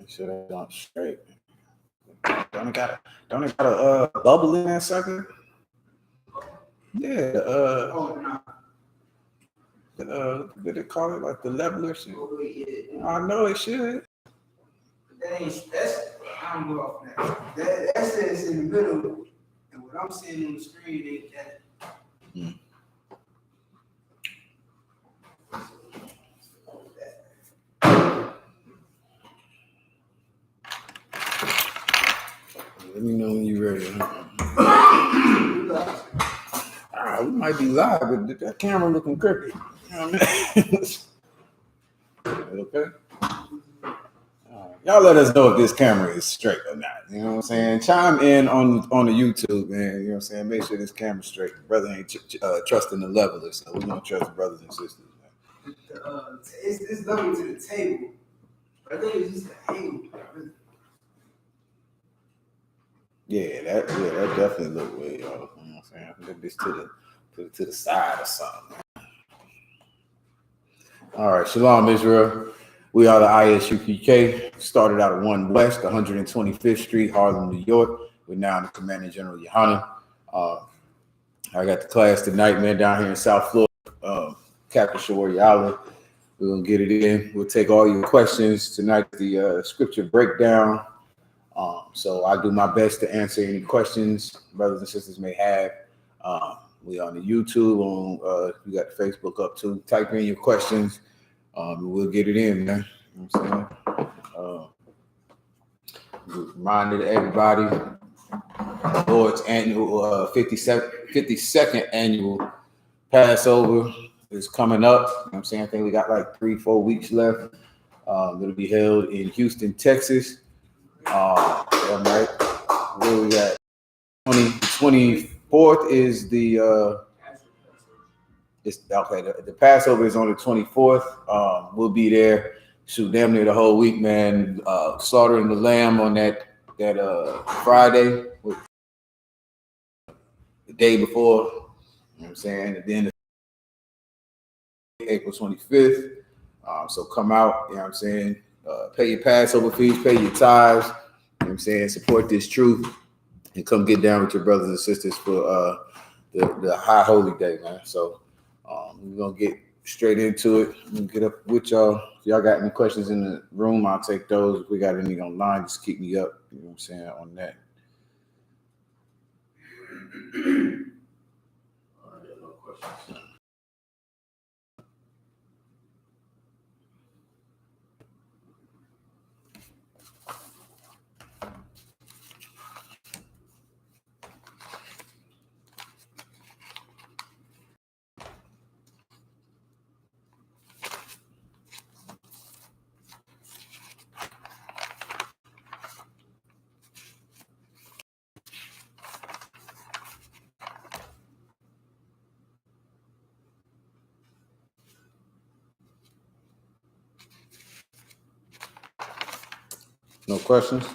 Should have done straight. Don't it got a bubble in that sucker? Yeah, did they call it like the leveler shit? I know it should. That's I don't go off that. That says in the middle, and what I'm seeing on the screen ain't that. Let me know when you're ready. We might be live, but that camera looking crooked. You know what I mean? Okay. Y'all let us know if this camera is straight or not. You know what I'm saying? Chime in on the YouTube, man. You know what I'm saying? Make sure this camera's straight. Brother ain't trusting the leveler, so we're gonna trust the brothers and sisters. Man. It's level to the table. I think it's just a table. Yeah, that definitely look weird, y'all. You know what I'm saying? Put this to the side or something. All right, Shalom, Israel. We are the I.S.U.P.K. Started out at 1 West, 125th Street, Harlem, New York. We're now in the Commanding General Yohanna. I got the class tonight, man, down here in South Florida, Captain Shawari Island. We're going to get it in. We'll take all your questions tonight, the scripture breakdown. So I do my best to answer any questions brothers and sisters may have. We on the YouTube, we got the Facebook up too. Type in your questions. We'll get it in, man. You know what I'm saying? Reminded everybody, Lord's annual 52nd annual Passover is coming up. You know what I'm saying? I think we got like 3-4 weeks left. It'll be held in Houston, Texas. Yeah, right. Where we got 24th is the the Passover is on the 24th. We'll be there, shoot, damn near the whole week, man. Slaughtering the lamb on that Friday, the day before. You know what I'm saying? And then April 25th. So come out. You know what I'm saying? Pay your Passover fees, pay your tithes. You know what I'm saying? Support this truth and come get down with your brothers and sisters for the high holy day, man. So we're gonna get straight into it. I'm gonna get up with y'all. If y'all got any questions in the room, I'll take those. If we got any online, just keep me up. You know what I'm saying on that. All right, no questions. No questions?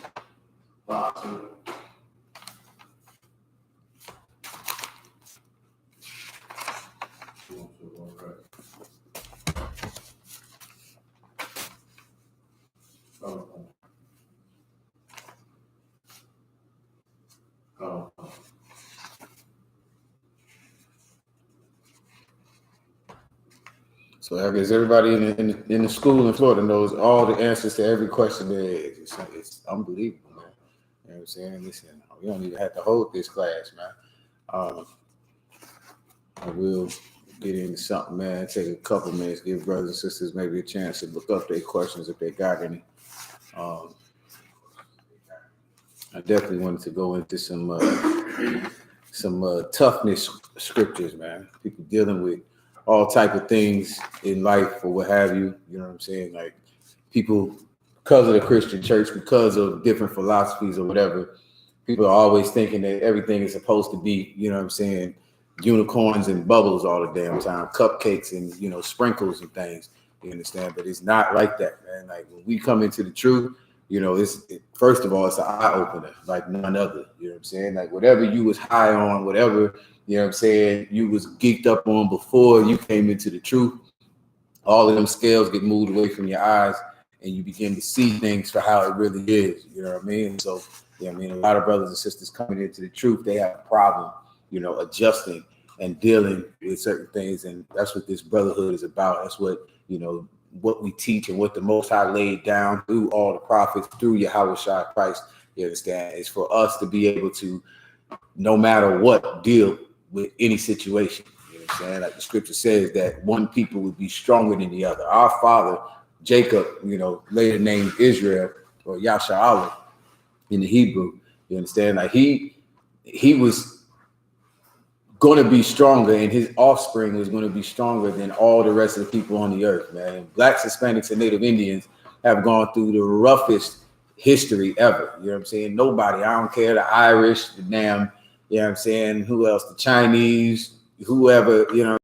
So I guess everybody in the school in Florida knows all the answers to every question there is. It's unbelievable, man. You know what I'm saying? Listen, we don't even have to hold this class, man. I will get into something, man. Take a couple minutes, give brothers and sisters maybe a chance to look up their questions if they got any. I definitely wanted to go into some toughness scriptures, man. People dealing with all type of things in life or what have you. You know what I'm saying? Like people, because of the Christian church, because of different philosophies or whatever, people are always thinking that everything is supposed to be, you know what I'm saying, unicorns and bubbles all the damn time, cupcakes and, you know, sprinkles and things. You understand? But it's not like that, man. Like when we come into the truth, you know, first of all, it's an eye opener, like none other. You know what I'm saying? Like whatever you was high on, whatever, you know what I'm saying, you was geeked up on before you came into the truth, all of them scales get moved away from your eyes and you begin to see things for how it really is. You know what I mean? So, yeah, I mean, a lot of brothers and sisters coming into the truth, they have a problem, you know, adjusting and dealing with certain things. And that's what this brotherhood is about. That's what, you know, what we teach and what the Most High laid down through all the prophets, through Yahawashi Christ, you understand, is for us to be able to, no matter what, deal with any situation. You know what I'm saying? Like the scripture says that one people would be stronger than the other. Our father, Jacob, you know, later named Israel, or Yasharallah in the Hebrew, you understand? Like he was going to be stronger, and his offspring was going to be stronger than all the rest of the people on the earth, man. Blacks, Hispanics, and Native Indians have gone through the roughest history ever. You know what I'm saying? Nobody, I don't care, the Irish, the damn, you know what I'm saying, who else, the Chinese, whoever, you know,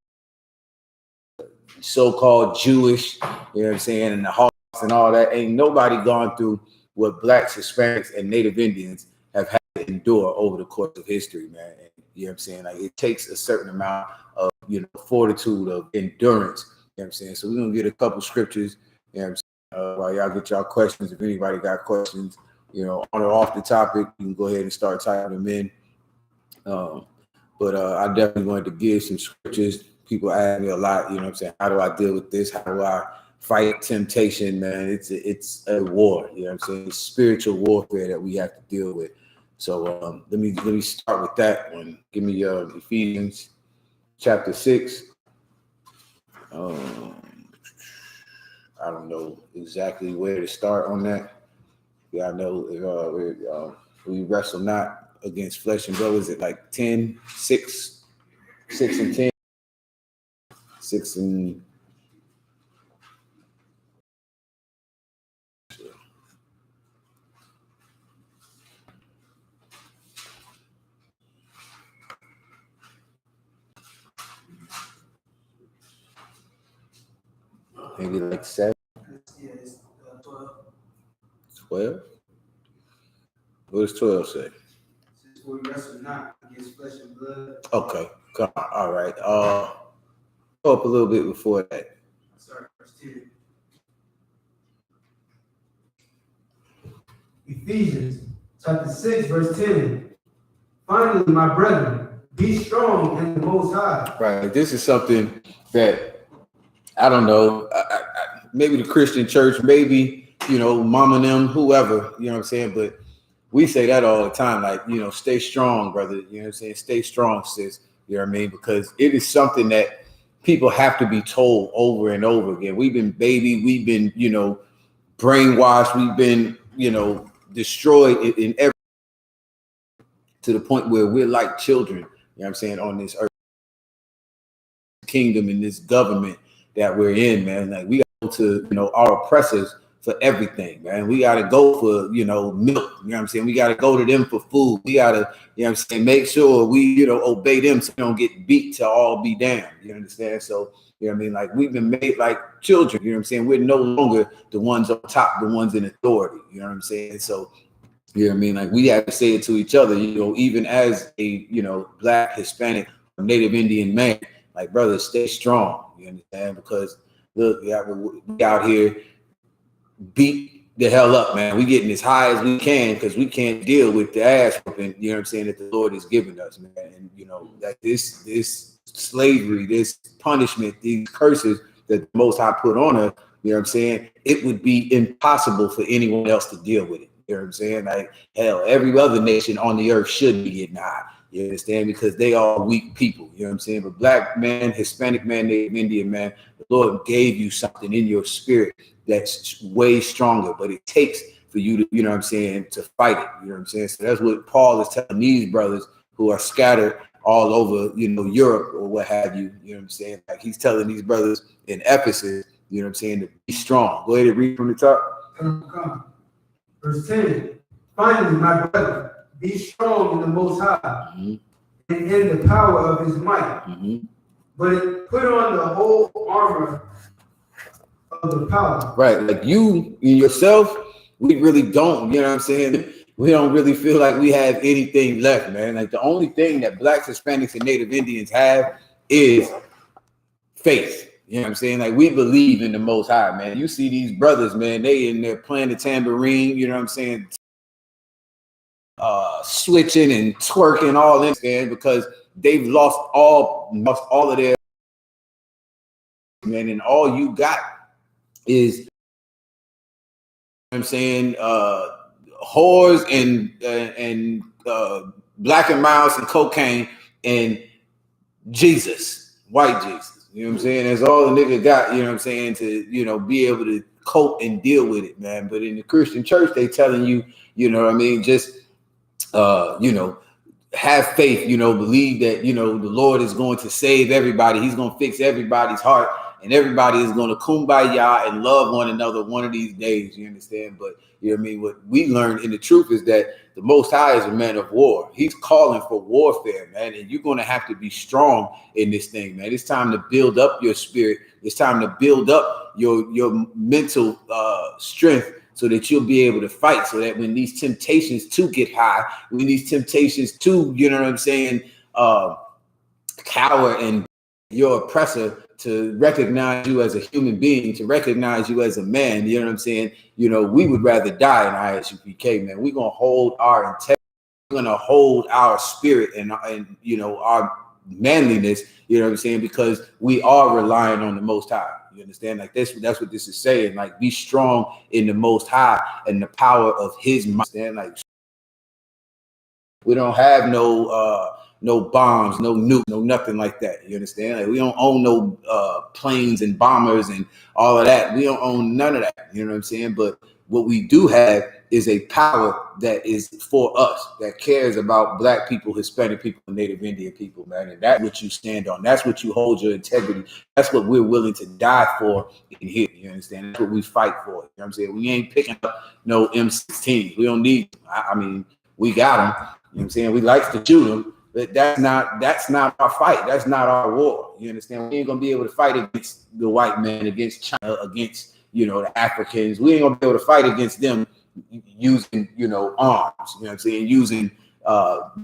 so-called Jewish, you know what I'm saying, and the Hawks and all that. Ain't nobody gone through what Blacks, Hispanics, and Native Indians have had to endure over the course of history, man. And, you know what I'm saying? Like, it takes a certain amount of, you know, fortitude, of endurance. You know what I'm saying? So we're going to get a couple scriptures, you know what I'm saying, while y'all get y'all questions. If anybody got questions, you know, on or off the topic, you can go ahead and start typing them in. But I definitely wanted to give some scriptures. People ask me a lot, you know what I'm saying? How do I deal with this? How do I fight temptation, man? It's a war, you know what I'm saying? It's spiritual warfare that we have to deal with. So let me start with that one. Give me Ephesians chapter 6. I don't know exactly where to start on that. Yeah, I know we wrestle not against flesh and blood. Is it like 10, 6 and 10? 6 and maybe like 7. Yeah, it's 12. 12? What does 12 say? Since we wrestle not against flesh and blood. Okay, come on. All right. Go up a little bit before that. Sorry, verse 10. Ephesians chapter 6, verse 10. Finally, my brethren, be strong in the Most High. Right. This is something that I don't know. Maybe the Christian church, maybe, you know, mama and them, whoever, you know what I'm saying? But we say that all the time, like, you know, stay strong, brother. You know what I'm saying? Stay strong, sis. You know what I mean? Because it is something that people have to be told over and over again. We've been we've been, you know, brainwashed. We've been, you know, destroyed in every, to the point where we're like children, you know what I'm saying, on this earth kingdom, in this government that we're in, man. Like, we go to, you know, our oppressors for everything, man. We got to go for, you know, milk, you know what I'm saying? We got to go to them for food. We got to, you know what I'm saying, make sure we, you know, obey them so we don't get beat to all be damned. You understand? So, you know what I mean? Like, we've been made like children, you know what I'm saying? We're no longer the ones on top, the ones in authority, you know what I'm saying? So, you know what I mean? Like, we have to say it to each other, you know, even as a, you know, Black, Hispanic, Native Indian man, like, brother, stay strong, you understand? Because look, we out here beat the hell up, man. We getting as high as we can because we can't deal with the ass whooping, you know what I'm saying, that the Lord has given us, man. And, you know, that this slavery, this punishment, these curses that the Most High put on us, you know what I'm saying, it would be impossible for anyone else to deal with it. You know what I'm saying? Like, hell, every other nation on the earth should be getting high. You understand? Because they are weak people. You know what I'm saying? But Black man, Hispanic man, Native Indian man, the Lord gave you something in your spirit that's way stronger. But it takes for you to, you know what I'm saying, to fight it. You know what I'm saying? So that's what Paul is telling these brothers who are scattered all over, you know, Europe or what have you. You know what I'm saying? Like, he's telling these brothers in Ephesus, you know what I'm saying, to be strong. Go ahead and read from the top. Come. Verse 10. Finally, my brother, be strong in the Most High, and in the power of his might. But put on the whole armor of the power. Right. Like, you yourself, we really don't, you know what I'm saying? We don't really feel like we have anything left, man. Like, the only thing that Blacks, Hispanics, and Native Indians have is faith. You know what I'm saying? Like, we believe in the Most High, man. You see these brothers, man, they in there playing the tambourine, you know what I'm saying? Switching and twerking all in there because they've lost all of their, man, and all you got is, you know what I'm saying, whores and black and miles and cocaine and Jesus, white Jesus. You know what I'm saying? That's all the nigga got, you know what I'm saying, to, you know, be able to cope and deal with it, man. But in the Christian church, they telling you, you know what I mean, just, you know, have faith, you know, believe that, you know, the Lord is going to save everybody. He's going to fix everybody's heart, and everybody is going to kumbaya and love one another one of these days. You understand? But, you know what I mean? What we learned in the truth is that the Most High is a man of war. He's calling for warfare, man. And you're going to have to be strong in this thing, man. It's time to build up your spirit. It's time to build up your mental strength, so that you'll be able to fight, so that when these temptations to get high, when these temptations to, you know what I'm saying, cower and your oppressor, to recognize you as a human being, to recognize you as a man, you know what I'm saying? You know, we would rather die in I.S.U.P.K, man. We're going to hold our integrity. We're going to hold our spirit and, you know, our manliness, you know what I'm saying? Because we are relying on the Most High. You understand? Like, that's what this is saying. Like, be strong in the Most High and the power of his might. Like, we don't have no bombs, no nukes, no nothing like that. You understand? Like, we don't own no planes and bombers and all of that. We don't own none of that. You know what I'm saying? But what we do have is a power that is for us, that cares about black people, Hispanic people, and Native Indian people, man. And that's what you stand on. That's what you hold your integrity. That's what we're willing to die for in here. You understand? That's what we fight for. You know what I'm saying? We ain't picking up no M16s. We don't need them. I mean, we got them. You know what I'm saying? We like to shoot them, but that's not our fight. That's not our war. You understand? We ain't gonna be able to fight against the white man, against China, against, you know, the Africans. We ain't gonna be able to fight against them using, you know, arms. You know what I'm saying? Using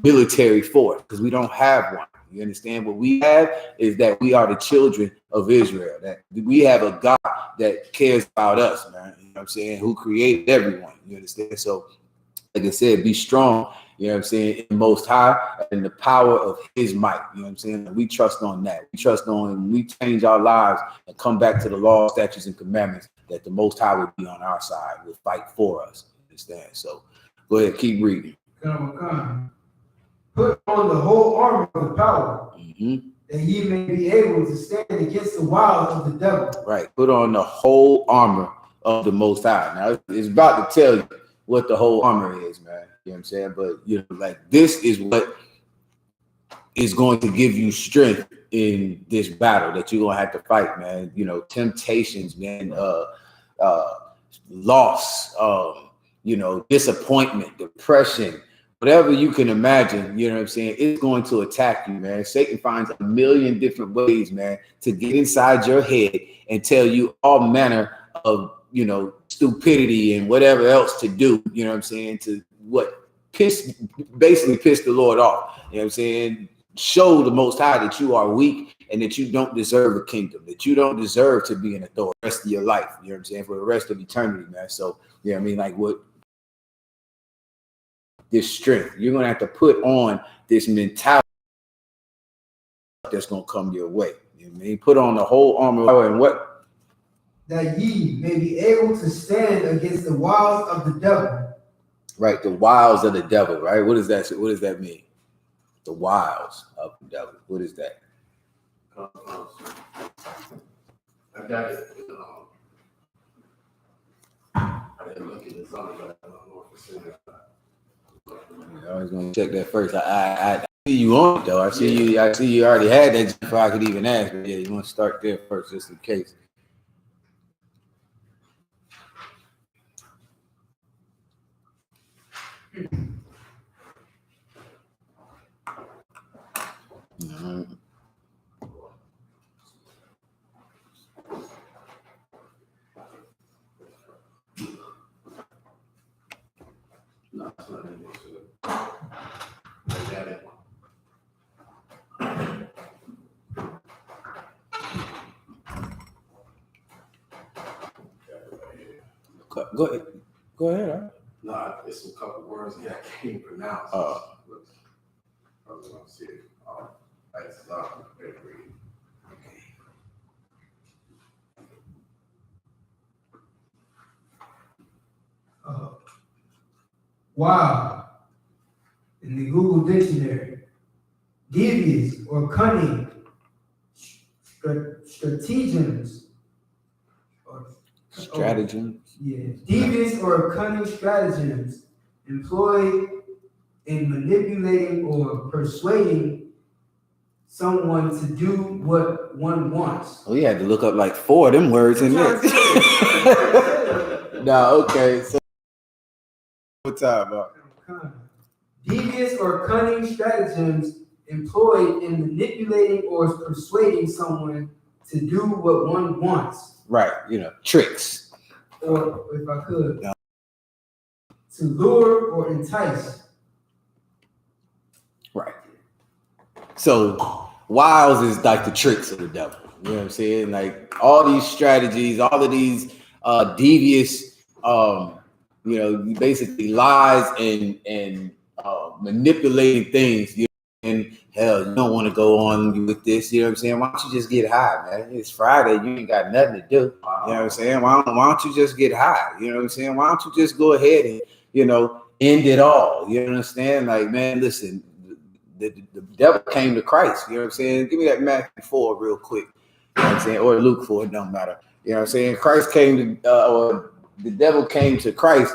military force, because we don't have one. You understand? What we have is that we are the children of Israel. That we have a God that cares about us, man. You know what I'm saying? Who created everyone. You understand? So, like I said, be strong, you know what I'm saying, in the Most High and the power of his might. You know what I'm saying? We trust on that. We trust on, when we change our lives and come back to the law, statutes, and commandments, that the Most High will be on our side, will fight for us. You understand? So go ahead, keep reading. Put on the whole armor of the power, that ye may be able to stand against the wiles of the devil. Right. Put on the whole armor of the Most High. Now, it's about to tell you what the whole armor is, man. You know what I'm saying? But, you know, like, this is what is going to give you strength in this battle that you're going to have to fight, man. You know, temptations, man, loss, you know, disappointment, depression, whatever you can imagine, you know what I'm saying, it's going to attack you, man. Satan finds a million different ways, man, to get inside your head and tell you all manner of, you know, stupidity and whatever else to do, you know what I'm saying, to basically piss the Lord off. You know what I'm saying? Show the Most High that you are weak and that you don't deserve a kingdom, that you don't deserve to be an authority the rest of your life, you know what I'm saying, for the rest of eternity, man. So, you know what I mean, like, what this strength, you're gonna have to put on this mentality that's gonna come your way. You know what I mean? Put on the whole armor and what? That ye may be able to stand against the wiles of the devil. Right, the wiles of the devil, right? What does that mean? The wiles of the devil. What is that? I got it. I didn't look at this on, but I don't know if it's in there. I was gonna check that first. I see you on it though. I see you already had that before I could even ask. But yeah, you want to start there first, just in case. No, it's not in there. I got it. Go ahead. Go ahead. Huh? No, it's a couple words that I can't pronounce. Let's see. That's wow. In the Google dictionary, devious or cunning stratagems. Devious or cunning stratagems employed in manipulating or persuading someone to do what one wants. We had to look up like 4 of them words in there. Okay. So what time about? Devious or cunning stratagems employed in manipulating or persuading someone to do what one wants. Right, tricks. Or, if I could, to lure or entice. Right. So wiles is like the tricks of the devil. You know what I'm saying? Like all these strategies, all of these devious, basically lies and manipulating things. And hell, you don't want to go on with this. You know what I'm saying? Why don't you just get high, man? It's Friday. You ain't got nothing to do. You know what I'm saying? Why don't you just get high? You know what I'm saying? Why don't you just go ahead and, end it all? You understand? Like, man, listen, the devil came to Christ. You know what I'm saying? Give me that Matthew 4 real quick. You know what I'm saying? Or Luke 4, it don't matter. You know what I'm saying? Christ came to, or the devil came to Christ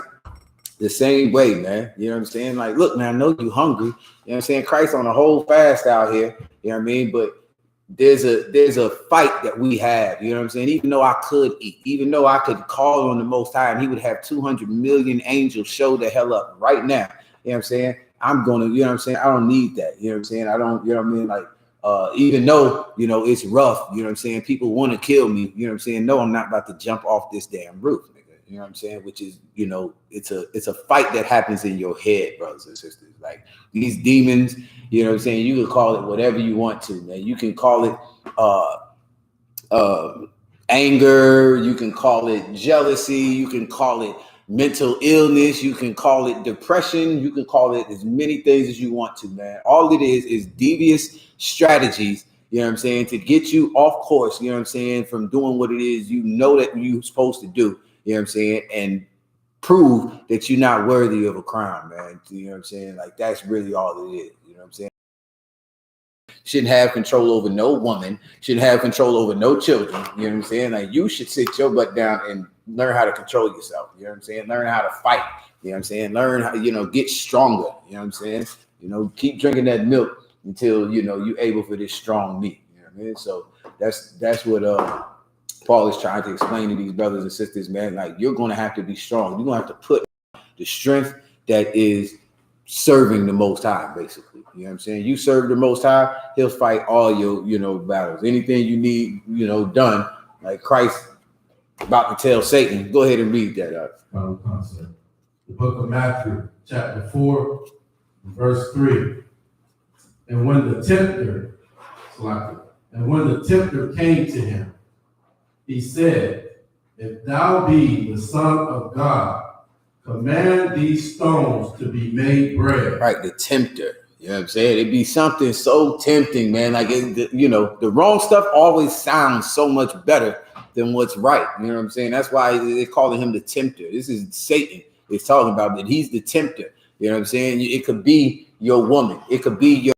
the same way, man. You know what I'm saying? Like, look, man, I know you hungry. You know what I'm saying? Christ on a whole fast out here. You know what I mean? But there's a fight that we have. You know what I'm saying? Even though I could eat, even though I could call on the Most High and he would have 200 million angels show the hell up right now. You know what I'm saying? I'm going to, you know what I'm saying? I don't need that. You know what I'm saying? I don't, you know what I mean? Like, even though, it's rough, you know what I'm saying? People want to kill me. You know what I'm saying? No, I'm not about to jump off this damn roof. You know what I'm saying? Which is, it's a fight that happens in your head, brothers and sisters. Like these demons, you know what I'm saying? You can call it whatever you want to, man. You can call it anger. You can call it jealousy. You can call it mental illness. You can call it depression. You can call it as many things as you want to, man. All it is devious strategies, you know what I'm saying, to get you off course, you know what I'm saying, from doing what it is that you're supposed to do. You know what I'm saying? And prove that you're not worthy of a crown, man. You know what I'm saying? Like, that's really all it is. You know what I'm saying? Shouldn't have control over no woman. Shouldn't have control over no children. You know what I'm saying? Like, you should sit your butt down and learn how to control yourself. You know what I'm saying? Learn how to fight. You know what I'm saying? Learn how, get stronger. You know what I'm saying? Keep drinking that milk until, you're able for this strong meat. You know what I mean? So that's what Paul is trying to explain to these brothers and sisters, man. Like, you're going to have to be strong. You're going to have to put the strength that is serving the Most High, basically. You know what I'm saying? You serve the Most High, he'll fight all your, battles. Anything you need, done, like Christ about to tell Satan. Go ahead and read that up. Concept. The book of Matthew, chapter 4, verse 3. And when the tempter came to him, he said, if thou be the Son of God, command these stones to be made bread. Right, the tempter. You know what I'm saying? It'd be something so tempting, man. Like, the wrong stuff always sounds so much better than what's right. You know what I'm saying? That's why they're calling him the tempter. This is Satan. It's talking about that he's the tempter. You know what I'm saying? It could be your woman. It could be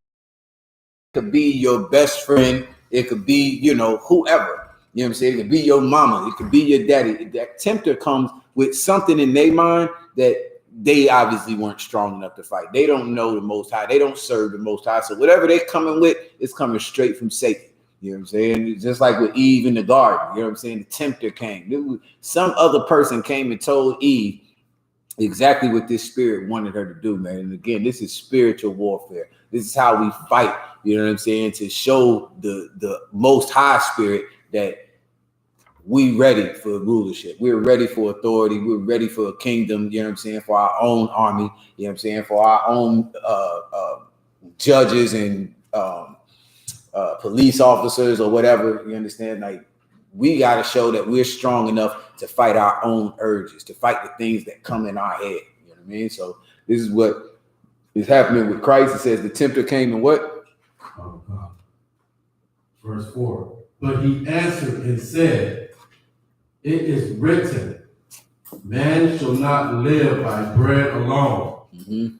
your best friend. It could be, whoever. You know what I'm saying? It could be your mama. It could be your daddy. That tempter comes with something in their mind that they obviously weren't strong enough to fight. They don't know the Most High. They don't serve the Most High. So whatever they're coming with is coming straight from Satan. You know what I'm saying? Just like with Eve in the garden. You know what I'm saying? The tempter came. Some other person came and told Eve exactly what this spirit wanted her to do, man. And again, this is spiritual warfare. This is how we fight. You know what I'm saying? To show the Most High spirit that we ready for rulership. We're ready for authority. We're ready for a kingdom, you know what I'm saying, for our own army, you know what I'm saying, for our own judges and police officers or whatever, you understand? Like, we got to show that we're strong enough to fight our own urges, to fight the things that come in our head. You know what I mean? So this is what is happening with Christ. It says the tempter came and what? Verse 4. But he answered and said, it is written, man shall not live by bread alone,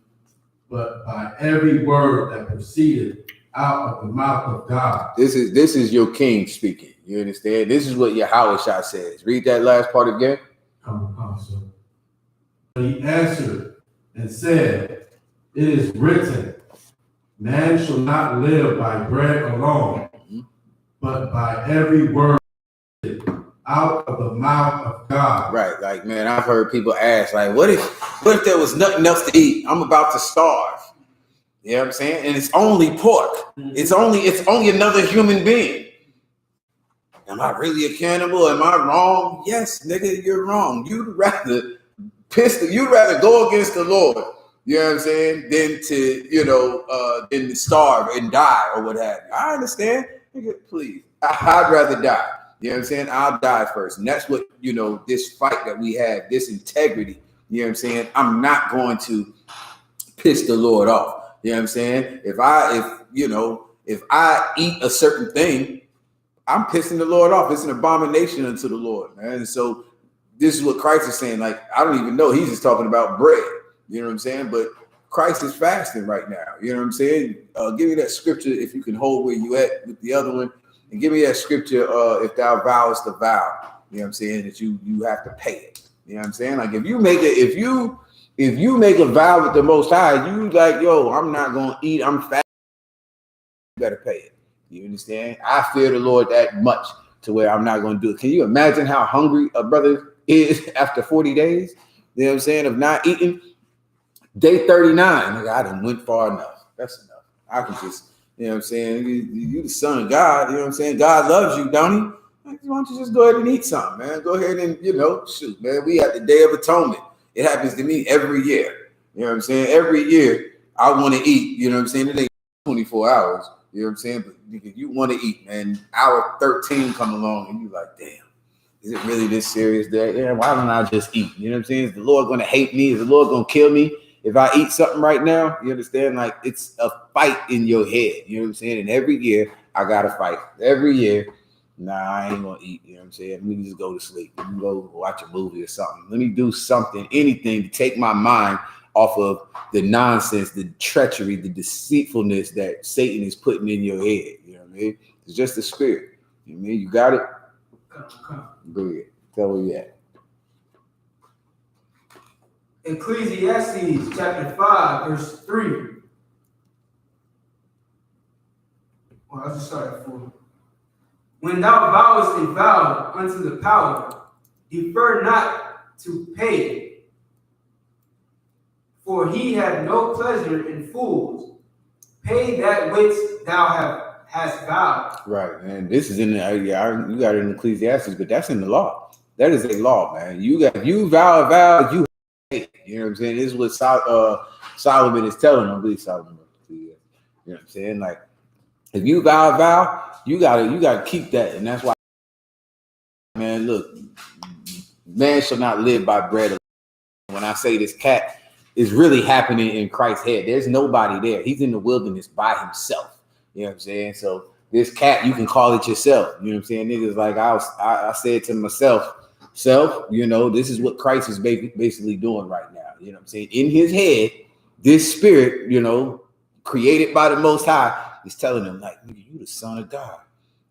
but by every word that proceeded out of the mouth of God. This is your king speaking. You understand? This is what Yahweh says. Read that last part again. But he answered and said, it is written, man shall not live by bread alone, but by every word out of the mouth of God. Right. Like, man, I've heard people ask, like, what if there was nothing else to eat? I'm about to starve. You know what I'm saying? And it's only pork. It's only another human being. Am I really a cannibal? Am I wrong? Yes, nigga, you're wrong. You'd rather go against the Lord, you know what I'm saying, than to starve and die or what have you. I understand. Nigga, please. I'd rather die. You know what I'm saying? I'll die first. And that's what, this fight that we have, this integrity, you know what I'm saying? I'm not going to piss the Lord off. You know what I'm saying? If I eat a certain thing, I'm pissing the Lord off. It's an abomination unto the Lord, man. And so this is what Christ is saying. Like, I don't even know. He's just talking about bread. You know what I'm saying? But Christ is fasting right now. You know what I'm saying? Give me that scripture if you can hold where you at with the other one. And give me that scripture, if thou vowest a vow, you know what I'm saying, that you have to pay it. You know what I'm saying? Like, if you make a vow with the Most High, you like, yo, I'm not going to eat, I'm fat, you better pay it. You understand? I fear the Lord that much to where I'm not going to do it. Can you imagine how hungry a brother is after 40 days? You know what I'm saying? Of not eating. Day 39, like, I done went far enough. That's enough. I can just, you know what I'm saying? You the son of God, you know what I'm saying? God loves you, don't he? Like, why don't you just go ahead and eat something, man? Go ahead and, shoot, man. We at the Day of Atonement. It happens to me every year. You know what I'm saying? Every year I want to eat, you know what I'm saying? It ain't 24 hours, you know what I'm saying? But you want to eat, man. Hour 13 come along and you like, damn, is it really this serious day? Yeah, why don't I just eat? You know what I'm saying? Is the Lord going to hate me? Is the Lord going to kill me if I eat something right now? You understand? Like, it's a fight in your head. You know what I'm saying? And every year I got to fight. Every year. Nah, I ain't gonna eat. You know what I'm saying? Let me just go to sleep. Let me go watch a movie or something. Let me do something, anything to take my mind off of the nonsense, the treachery, the deceitfulness that Satan is putting in your head. You know what I mean? It's just the spirit. You know what I mean? You got it? Go ahead. Tell where you at. Ecclesiastes chapter 5, verse 3. Well, I'll just start at 4. When thou vowest a vow unto the power, defer not to pay, for he had no pleasure in fools. Pay that which thou hast vowed. Right, man. This is in the you got it in Ecclesiastes, but that's in the law. That is a law, man. You vow a vow, you pay. You know what I'm saying? This is what Solomon is telling them. I believe Solomon. You know what I'm saying? Like, if you vow a vow, you gotta keep that, and that's why, man. Look, man shall not live by bread alone. When I say this cat is really happening in Christ's head, there's nobody there. He's in the wilderness by himself. You know what I'm saying? So this cat, you can call it yourself. You know what I'm saying? Niggas, like, I said to myself, this is what Christ is basically doing right now. You know what I'm saying? In his head, this spirit, created by the Most High, is telling him, like, nigga, you the son of God.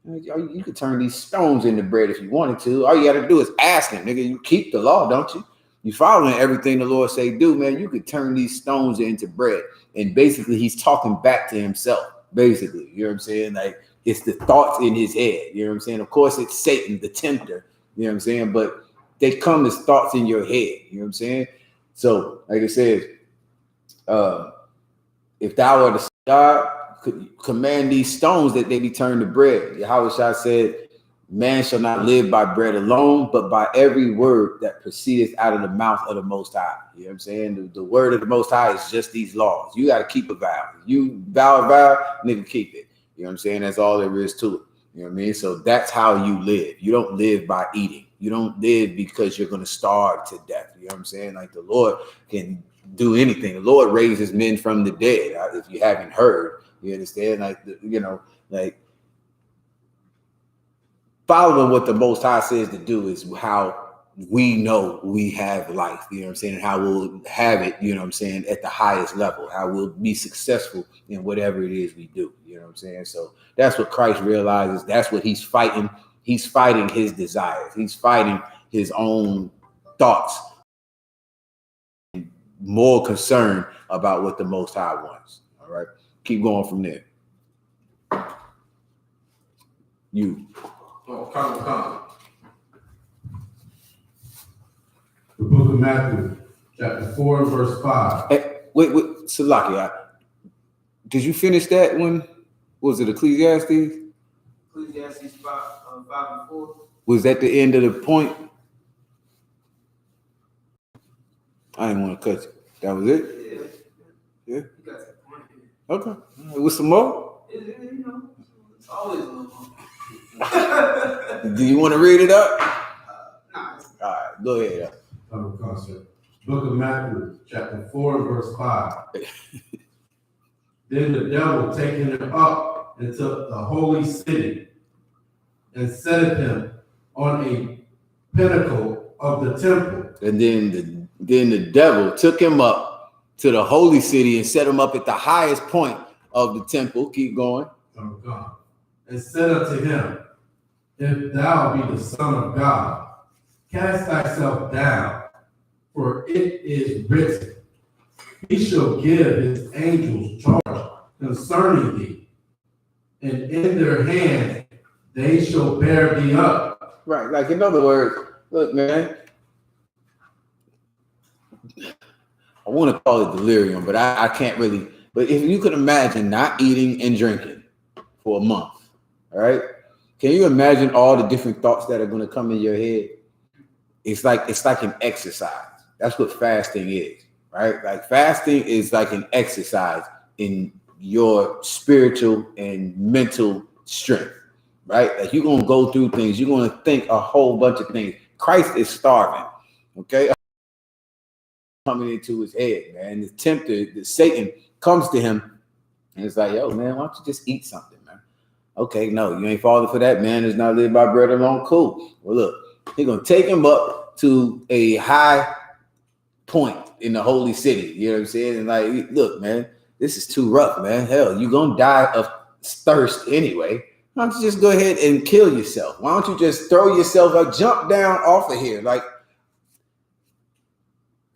You could turn these stones into bread if you wanted to. All you got to do is ask him, nigga. You keep the law, don't you? You following everything the Lord say do, man. You could turn these stones into bread. And basically, he's talking back to himself, basically. You know what I'm saying? Like, it's the thoughts in his head. You know what I'm saying? Of course, it's Satan, the tempter. You know what I'm saying? But they come as thoughts in your head. You know what I'm saying? So, like it says, if thou art the son of God, command these stones that they be turned to bread. Yahweh said, man shall not live by bread alone, but by every word that proceedeth out of the mouth of the Most High. You know what I'm saying? The word of the Most High is just these laws. You got to keep a vow. You vow a vow, nigga, keep it. You know what I'm saying? That's all there is to it. You You know what I mean? So that's how you live. You don't live by eating. You don't live because you're going to starve to death. You know what I'm saying? Like the Lord can do anything. The Lord raises men from the dead. If you haven't heard, you understand? Like, like following what the Most High says to do is how we know we have life, you know what I'm saying, and how we'll have it, you know what I'm saying, at the highest level, how we'll be successful in whatever it is we do, you know what I'm saying? So that's what Christ realizes. That's what he's fighting. He's fighting his desires. He's fighting his own thoughts, more concerned about what the Most High wants. All right, keep going from there. Come. The book of Matthew, chapter 4, verse 5. Hey, wait, Salaki, did you finish that one? Was it Ecclesiastes? Ecclesiastes 5 and 4. Was that the end of the point? I didn't want to cut you. That was it? Yeah. You got that point. Okay. With some more? It's always a little more. Do you want to read it up? Nah. All right, go ahead. Book of Matthew, chapter 4, verse 5. Then the devil taking him up into the holy city and set him on a pinnacle of the temple. And then the devil took him up to the holy city and set him up at the highest point of the temple. Keep going. And said unto him, if thou be the Son of God, cast thyself down, for it is written, he shall give his angels charge concerning thee, and in their hands they shall bear thee up. Right, like in other words, look, man, I want to call it delirium, but I can't really. But if you could imagine not eating and drinking for a month, all right? Can you imagine all the different thoughts that are going to come in your head? It's like an exercise. That's what fasting is, right? Like fasting is like an exercise in your spiritual and mental strength, right? Like you're going to go through things. You're going to think a whole bunch of things. Christ is starving, okay? Coming into his head, man. The tempter, the Satan comes to him and it's like, yo, man, why don't you just eat something, man? Okay, no, you ain't falling for that. Man is not lived by bread alone. Cool. Well, look, he's going to take him up to a high point in the holy city. You know what I'm saying? And like, look, man, this is too rough, man. Hell, you're going to die of thirst anyway. Why don't you just go ahead and kill yourself? Why don't you just throw yourself or jump down off of here? Like,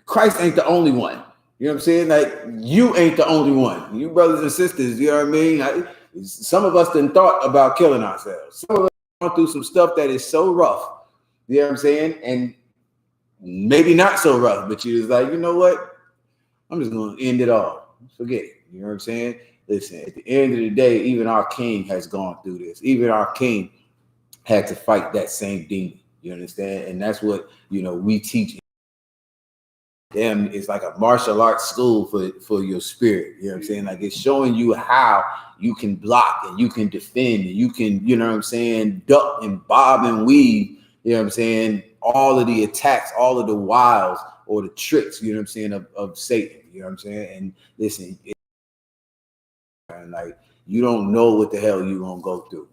Christ ain't the only one. You know what I'm saying? Like, you ain't the only one. You brothers and sisters, you know what I mean? Some of us done thought about killing ourselves. Some of us gone through some stuff that is so rough. You know what I'm saying? And maybe not so rough, but you was like, you know what? I'm just going to end it all. Forget it. You know what I'm saying? Listen, at the end of the day, even our king has gone through this. Even our king had to fight that same demon. You understand? And that's what, we teach them. It's like a martial arts school for your spirit. You know what I'm saying? Like it's showing you how you can block and you can defend and you can, you know what I'm saying, duck and bob and weave. You know what I'm saying? All of the attacks, all of the wiles or the tricks, you know what I'm saying, of Satan. You know what I'm saying? And listen, like you don't know what the hell you're gonna go through.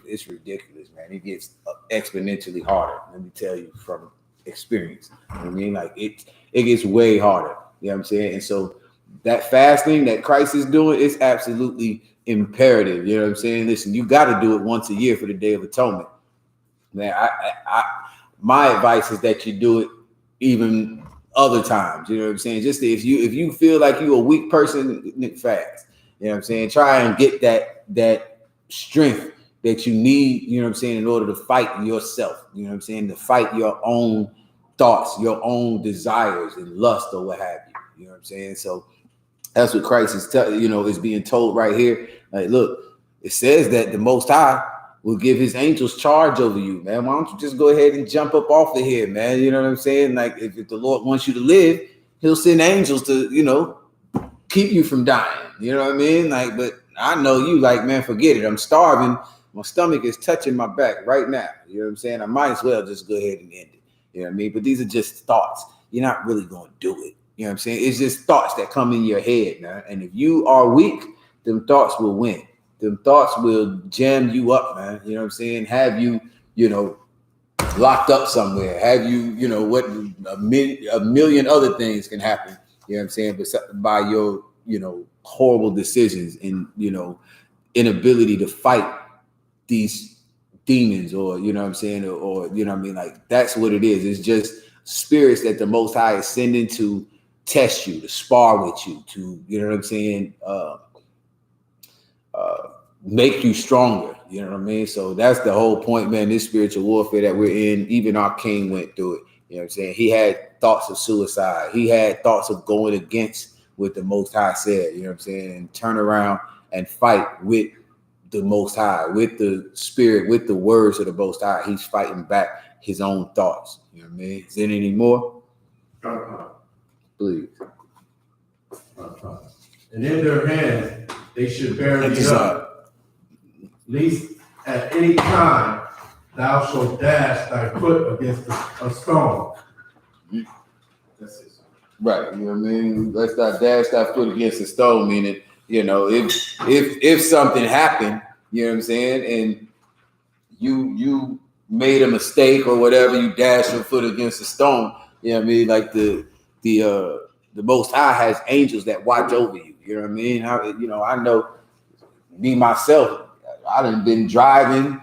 It's ridiculous, man. It gets exponentially harder. Let me tell you from experience. You know what I mean? Like it gets way harder. You know what I'm saying? And so that fasting that Christ is doing is absolutely imperative. You know what I'm saying? Listen, you got to do it once a year for the Day of Atonement. Man, my advice is that you do it even other times. You know what I'm saying? Just if you feel like you're a weak person, fast. You know what I'm saying? Try and get that strength that you need, you know what I'm saying, in order to fight yourself. You know what I'm saying? To fight your own thoughts, your own desires and lust or what have you. You know what I'm saying? So that's what Christ is is being told right here. Like, look, it says that the Most High will give his angels charge over you, man. Why don't you just go ahead and jump up off of here, man? You know what I'm saying? Like if the Lord wants you to live, he'll send angels to, keep you from dying. You know what I mean? Like, but I know you like, man, forget it. I'm starving. My stomach is touching my back right now. You know what I'm saying? I might as well just go ahead and end it. You know what I mean? But these are just thoughts. You're not really going to do it. You know what I'm saying? It's just thoughts that come in your head, man. And if you are weak, them thoughts will win. Them thoughts will jam you up, man. You know what I'm saying? Have you, locked up somewhere. Have you, what a million other things can happen. You know what I'm saying? But by your, horrible decisions and, inability to fight these demons or, you know what I'm saying? Or you know what I mean? Like, that's what it is. It's just spirits that the Most High is sending to test you, to spar with you, to, you know what I'm saying? Make you stronger. You know what I mean? So that's the whole point, man. This spiritual warfare that we're in, even our king went through it. You know what I'm saying? He had thoughts of suicide. He had thoughts of going against what the Most High said, you know what I'm saying? And turn around and fight with the Most High, with the spirit, with the words of the Most High. He's fighting back his own thoughts. You know what I mean? Is there any more? Please. And in their hands they should bear thee up, lest at any time thou shalt dash thy foot against a stone. That's it. Right, you know what I mean? Let's not dash that foot against the stone, meaning, if something happened, you know what I'm saying, and you made a mistake or whatever, you dash your foot against the stone, you know what I mean? Like the Most High has angels that watch over you. You know what I mean? I know me myself, I done been driving,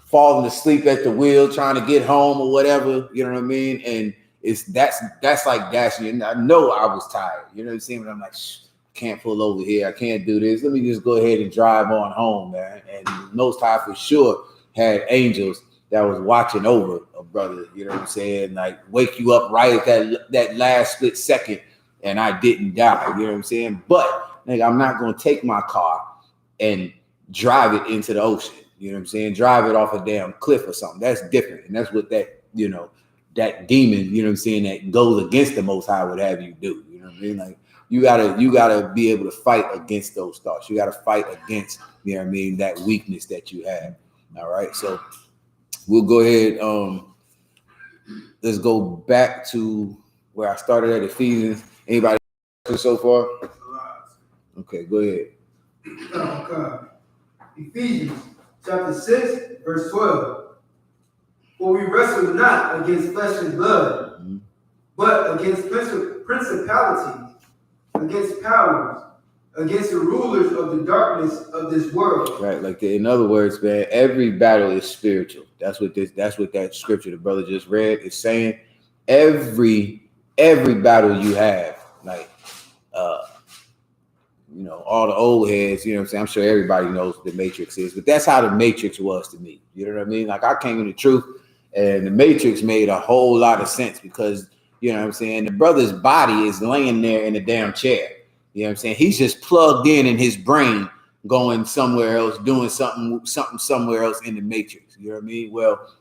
falling asleep at the wheel, trying to get home or whatever, you know what I mean? And that's like dashing. And I know I was tired, you know what I'm saying? But I'm like, can't pull over here. I can't do this. Let me just go ahead and drive on home, man. And Most High for sure had angels that was watching over a brother, you know what I'm saying? Like, wake you up right at that last split second, and I didn't die, you know what I'm saying? But I'm not going to take my car and drive it into the ocean, you know what I'm saying? Drive it off a damn cliff or something. That's different. And that's what that demon, you know what I'm saying, that goes against the Most High would have you do, you know what I mean? Like, you gotta be able to fight against those thoughts. You gotta fight against, you know what I mean, that weakness that you have. All right, so we'll go ahead. Let's go back to where I started at Ephesians. Anybody so far? Okay, go ahead. Ephesians chapter 6, verse 12. For we wrestle not against flesh and blood, but against principalities, against powers, against the rulers of the darkness of this world. Right, in other words, man, every battle is spiritual. That's what that scripture the brother just read is saying. Every battle you have, like all the old heads, you know what I'm saying? I'm sure everybody knows what the Matrix is, but that's how the Matrix was to me. You know what I mean? Like, I came in the truth, and the Matrix made a whole lot of sense because, you know what I'm saying, the brother's body is laying there in a damn chair. You know what I'm saying? He's just plugged in his brain, going somewhere else, doing something somewhere else in the Matrix. You know what I mean? Well,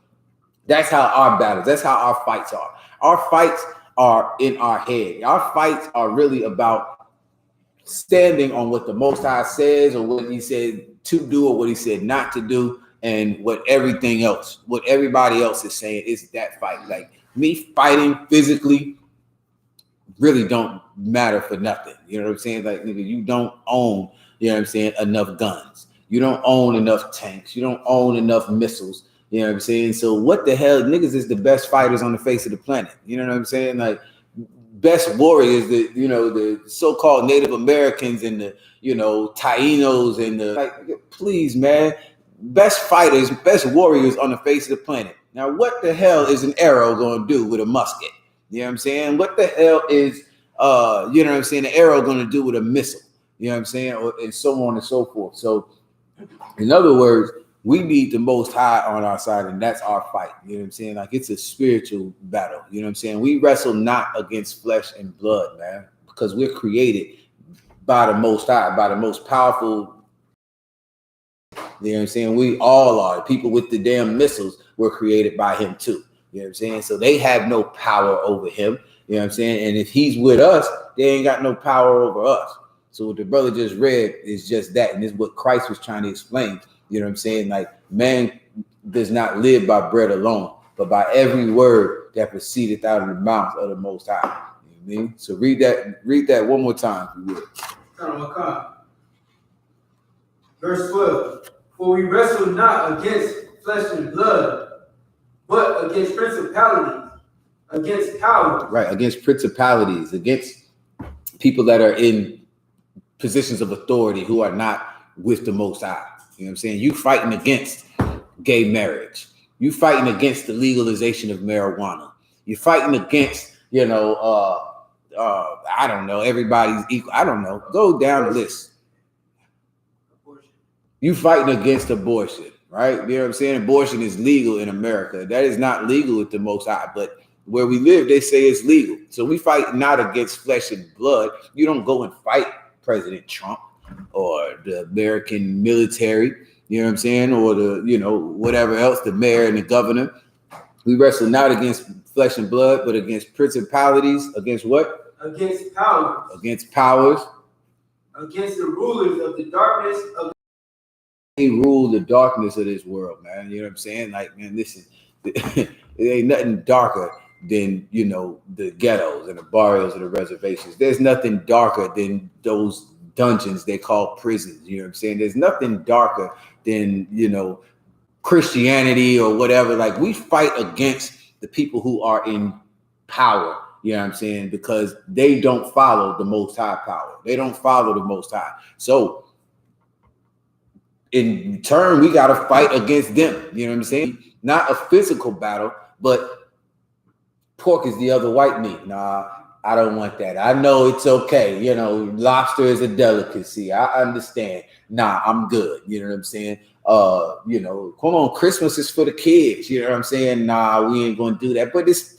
that's how our battles, that's how our fights are. Our fights are in our head. Our fights are really about standing on what the Most High says, or what he said to do, or what he said not to do, and what everybody else is saying is that fight. Like, me fighting physically really don't matter for nothing. You know what I'm saying? Like, nigga, you don't own, you know what I'm saying, enough guns. You don't own enough tanks. You don't own enough missiles. You know what I'm saying? So what the hell? Niggas is the best fighters on the face of the planet. You know what I'm saying? Like, best warriors, the so-called Native Americans and the, Tainos and the, like, please, man, best fighters, best warriors on the face of the planet. Now, what the hell is an arrow going to do with a musket? You know what I'm saying? What the hell is, an arrow going to do with a missile? You know what I'm saying? And so on and so forth. So, in other words, we need the Most High on our side, and that's our fight. You know what I'm saying? Like, it's a spiritual battle. You know what I'm saying? We wrestle not against flesh and blood, man, because we're created by the Most High, by the most powerful. You know what I'm saying? We all are. People with the damn missiles were created by him too. You know what I'm saying? So they have no power over him. You know what I'm saying? And if he's with us, they ain't got no power over us. So what the brother just read is just that, and this is what Christ was trying to explain. You know what I'm saying? Like, man does not live by bread alone, but by every word that proceedeth out of the mouth of the Most High. You know what I mean? So read that one more time, if you would. Verse 12. For we wrestle not against flesh and blood, but against principalities, against powers. Right, against principalities, against people that are in positions of authority who are not with the Most High. You know what I'm saying? You fighting against gay marriage. You fighting against the legalization of marijuana. You're fighting against, I don't know, everybody's equal. I don't know. Go down the list. You fighting against abortion, right? You know what I'm saying? Abortion is legal in America. That is not legal with the Most High, but where we live, they say it's legal. So we fight not against flesh and blood. You don't go and fight President Trump or the American military, you know what I'm saying? Or whatever else, the mayor and the governor. We wrestle not against flesh and blood, but against principalities. Against what? Against powers. Against powers. Against the rulers of the darkness of They rule the darkness of this world, man. You know what I'm saying? Like, man, listen, it ain't nothing darker than, the ghettos and the barrios and the reservations. There's nothing darker than those dungeons they call prisons. You know what I'm saying? There's nothing darker than, Christianity or whatever. Like, we fight against the people who are in power. You know what I'm saying? Because they don't follow the Most High power. They don't follow the Most High. So in turn, we got to fight against them. You know what I'm saying? Not a physical battle, but pork is the other white meat. Nah, I don't want that. I know it's okay. Lobster is a delicacy. I understand. Nah, I'm good. You know what I'm saying? Come on, Christmas is for the kids. You know what I'm saying? Nah, we ain't gonna do that. But it's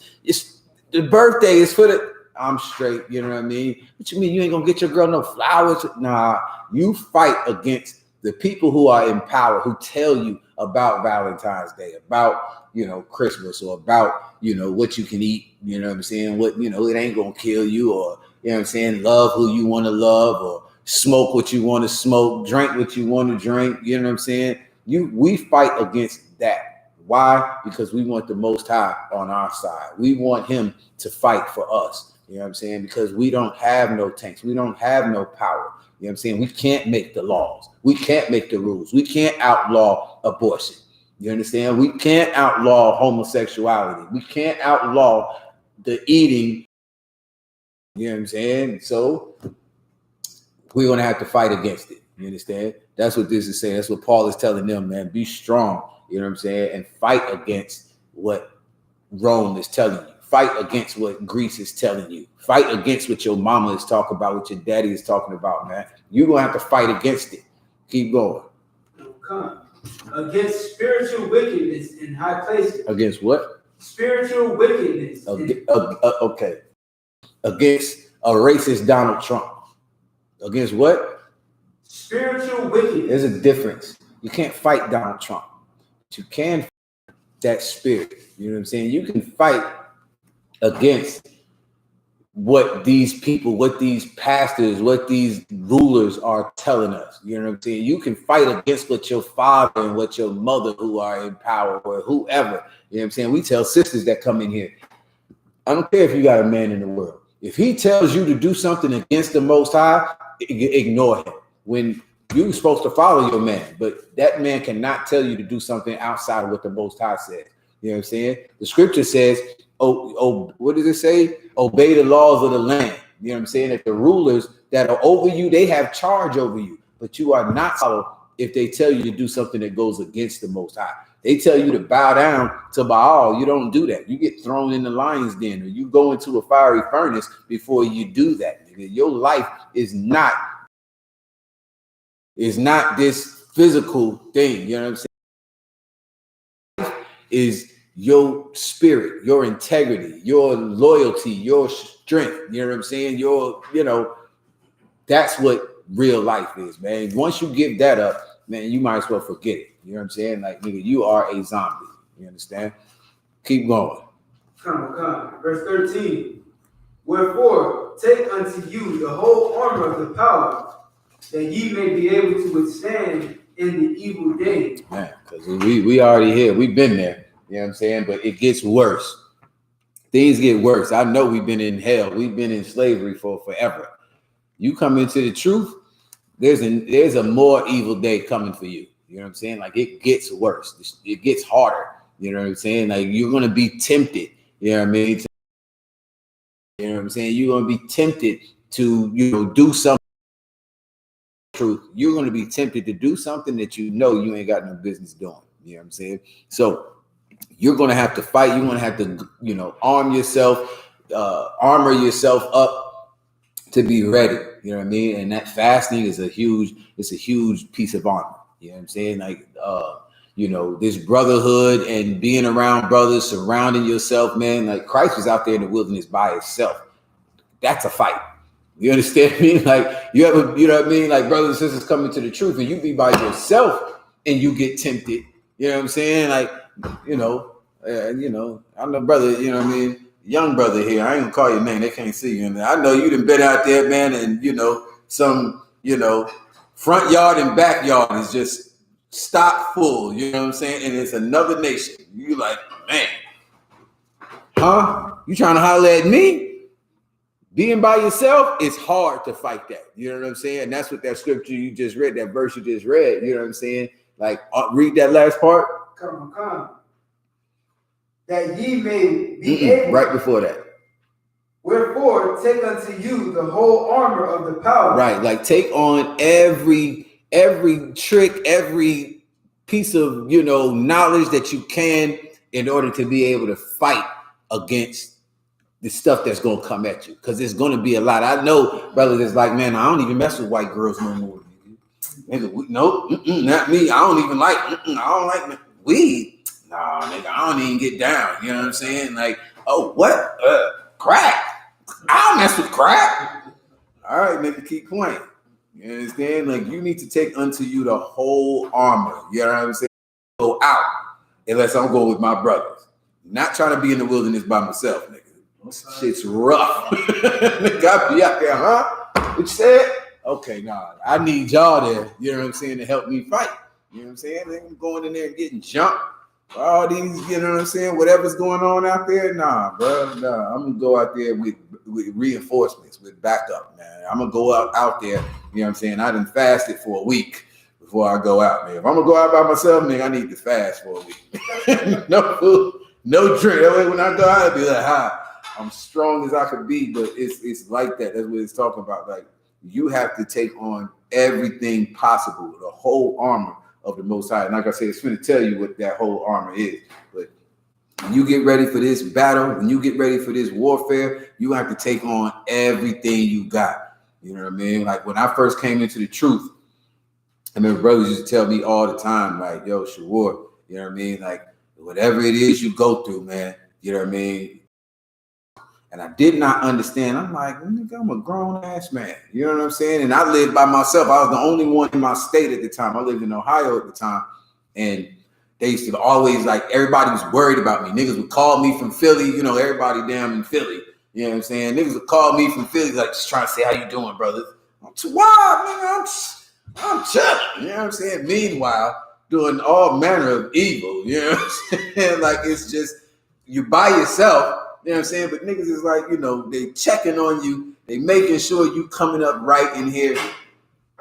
the birthday is for the. I'm straight. You know what I mean? What you mean you ain't gonna get your girl no flowers? Nah, you fight against the people who are in power, who tell you about Valentine's Day, about, Christmas, or about, what you can eat, you know what I'm saying? What, it ain't going to kill you, or, you know what I'm saying? Love who you want to love, or smoke what you want to smoke, drink what you want to drink. You know what I'm saying? We fight against that. Why? Because we want the Most High on our side. We want him to fight for us. You know what I'm saying? Because we don't have no tanks. We don't have no power. You know what I'm saying? We can't make the laws. We can't make the rules. We can't outlaw abortion. You understand? We can't outlaw homosexuality. We can't outlaw the eating. You know what I'm saying? So we're going to have to fight against it. You understand? That's what this is saying. That's what Paul is telling them, man. Be strong. You know what I'm saying? And fight against what Rome is telling you. Fight against what Greece is telling you. Fight against what your mama is talking about, what your daddy is talking about, man. You're going to have to fight against it. Keep going. Against spiritual wickedness in high places. Against what? Spiritual wickedness. Okay. Against a racist Donald Trump. Against what? Spiritual wickedness. There's a difference. You can't fight Donald Trump. But you can fight that spirit. You know what I'm saying? You can fight against what these people, what these pastors, what these rulers are telling us. You know what I'm saying? You can fight against what your father and what your mother who are in power or whoever. You know what I'm saying? We tell sisters that come in here, I don't care if you got a man in the world. If he tells you to do something against the Most High, ignore him. When you're supposed to follow your man, but that man cannot tell you to do something outside of what the Most High says. You know what I'm saying? The scripture says, what does it say? Obey the laws of the land. You know what I'm saying? That the rulers that are over you, they have charge over you, but you are not followed if they tell you to do something that goes against the Most High. They tell you to bow down to Baal. You don't do that. You get thrown in the lion's den, or you go into a fiery furnace before you do that. Your life is not this physical thing. You know what I'm saying? Is your spirit, your integrity, your loyalty, your strength. You know what I'm saying? That's what real life is, man. Once you give that up, man, you might as well forget it. You know what I'm saying? Like, nigga, you are a zombie. You understand? Keep going. Come. Verse 13. Wherefore, take unto you the whole armor of the power, that ye may be able to withstand in the evil day. Man, because we already here. We've been there. You know what I'm saying? But it gets worse. Things get worse. I know we've been in hell. We've been in slavery for forever. You come into the truth, there's a more evil day coming for you. You know what I'm saying? Like, it gets worse. It gets harder. You know what I'm saying? Like, you're going to be tempted. You know what I mean? You know what I'm saying? You're going to be tempted to, do something. Truth. You're going to be tempted to do something that you know you ain't got no business doing. You know what I'm saying? So you're going to have to fight. You're going to have to, arm yourself, armor yourself up to be ready. You know what I mean? And that fasting is a huge piece of armor. You know what I'm saying? Like, this brotherhood and being around brothers, surrounding yourself, man. Like, Christ was out there in the wilderness by himself. That's a fight. You understand me? Like, you know what I mean? Like, brothers and sisters coming to the truth, and you be by yourself and you get tempted. You know what I'm saying? Like, I'm the brother, you know what I mean? Young brother here. I ain't gonna call your name. They can't see you. And I know you done been out there, man, and some, front yard and backyard is just stock full. You know what I'm saying? And it's another nation. You like, man, huh? You trying to holler at me? Being by yourself, it's hard to fight that. You know what I'm saying? And that's what that scripture you just read, that verse you just read, you know what I'm saying? Like, read that last part. Come. That ye may be able. Right before that. Wherefore, take unto you the whole armor of the power. Right, like, take on every trick, every piece of, knowledge that you can in order to be able to fight against the stuff that's going to come at you, because there's going to be a lot. I know brothers that's like, man, I don't even mess with white girls no more. Nigga, nope, not me. I don't even like, I don't like weed. Nah, nigga, I don't even get down. You know what I'm saying? Like, oh, what? Crack. I don't mess with crack. All right, nigga, keep playing. You understand? Like, you need to take unto you the whole armor. You know what I'm saying? Go out, unless I'm going with my brothers. Not trying to be in the wilderness by myself, nigga. Shit's rough. Nigga, I be out there, huh? What you said? Okay, nah. I need y'all there, you know what I'm saying, to help me fight. You know what I'm saying? I'm going in there and getting jumped. All these, you know what I'm saying, whatever's going on out there, nah, bro. Nah, I'm gonna go out there with reinforcements, with backup, man. I'm gonna go out there, you know what I'm saying? I done fasted for a week before I go out, man. If I'm gonna go out by myself, nigga, I need to fast for a week. No food, no drink. That way when I go out, I'll be like, hi. I'm strong as I could be, but it's like that. That's what it's talking about. Like, you have to take on everything possible, the whole armor of the Most High. And like I said, it's going to tell you what that whole armor is. But when you get ready for this battle, when you get ready for this warfare, you have to take on everything you got. You know what I mean? Like, when I first came into the truth, I remember brothers used to tell me all the time, like, yo, Shawar, you know what I mean? Like, whatever it is you go through, man, you know what I mean? And I did not understand. I'm like, nigga, I'm a grown ass man. You know what I'm saying? And I lived by myself. I was the only one in my state at the time. I lived in Ohio at the time. And they used to always, like, everybody was worried about me. Niggas would call me from Philly. You know, everybody damn in Philly. You know what I'm saying? Niggas would call me from Philly, like, just trying to say, how you doing, brother? I'm too wild, nigga. I'm chilling. You know what I'm saying? Meanwhile, doing all manner of evil. You know what I'm saying? Like, it's just, you by yourself. You know what I'm saying? But niggas is like, they checking on you. They making sure you coming up right in here.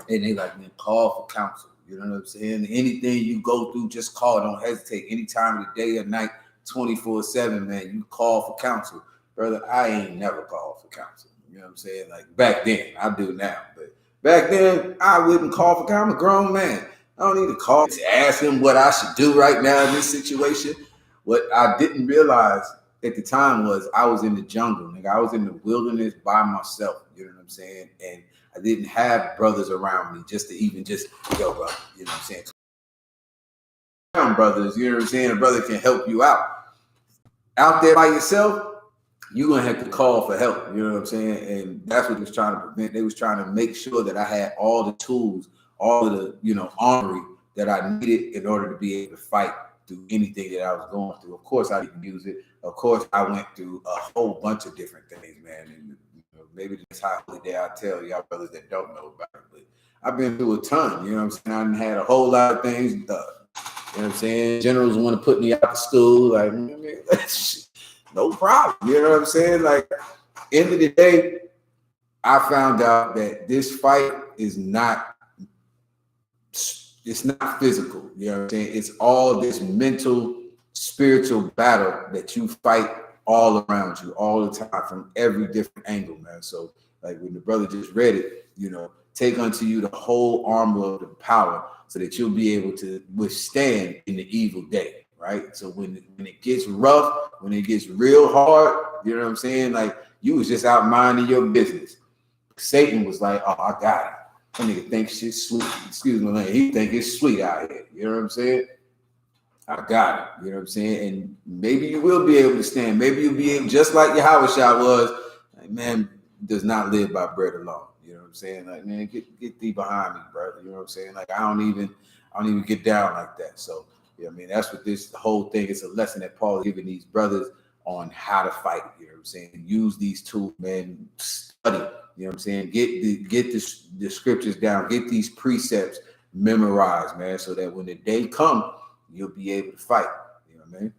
And they like, man, call for counsel. You know what I'm saying? Anything you go through, just call. Don't hesitate. Any time of the day or night, 24/7, man, you call for counsel. Brother, I ain't never called for counsel. You know what I'm saying? Like, back then, I do now. But back then, I wouldn't call for counsel. I'm a grown man. I don't need to call to ask him what I should do right now in this situation. What I didn't realize at the time was I was in the jungle, nigga. I was in the wilderness by myself. You know what I'm saying? And I didn't have brothers around me just to even yo, brother. You know what I'm saying? Brothers, you know what I'm saying? A brother can help you out. Out there by yourself, you're gonna have to call for help. You know what I'm saying? And that's what they was trying to prevent. They was trying to make sure that I had all the tools, all of the, armory that I needed in order to be able to fight through anything that I was going through. Of course, I didn't use it. Of course, I went through a whole bunch of different things, man. And maybe this high holiday I'll tell y'all brothers that don't know about it, but I've been through a ton. You know what I'm saying? I done had a whole lot of things done. You know what I'm saying? Generals want to put me out of school, like, no problem. You know what I'm saying? Like, end of the day, I found out that this fight is not, it's not physical. You know what I'm saying? It's all this mental, spiritual battle that you fight all around you, all the time, from every different angle, man. So, like when the brother just read it, you know, take unto you the whole armor of the power, so that you'll be able to withstand in the evil day, right? So when it gets rough, when it gets real hard, you know what I'm saying? Like, you was just out minding your business. Satan was like, oh, I got it. That nigga thinks shit's sweet. Excuse me, man. He think it's sweet out here. You know what I'm saying? I got it. You know what I'm saying? And maybe you will be able to stand. Maybe you'll be able, just like Yahushua was, like, man, does not live by bread alone. You know what I'm saying? Like, man, get thee behind me, brother. You know what I'm saying? Like, I don't even get down like that. So, yeah, I mean, that's what this whole thing is, a lesson that Paul is giving these brothers on how to fight. You know what I'm saying? Use these tools, man. Study. You know what I'm saying? Get the scriptures down. Get these precepts memorized, man, so that when the day comes, you'll be able to fight. You know what I mean?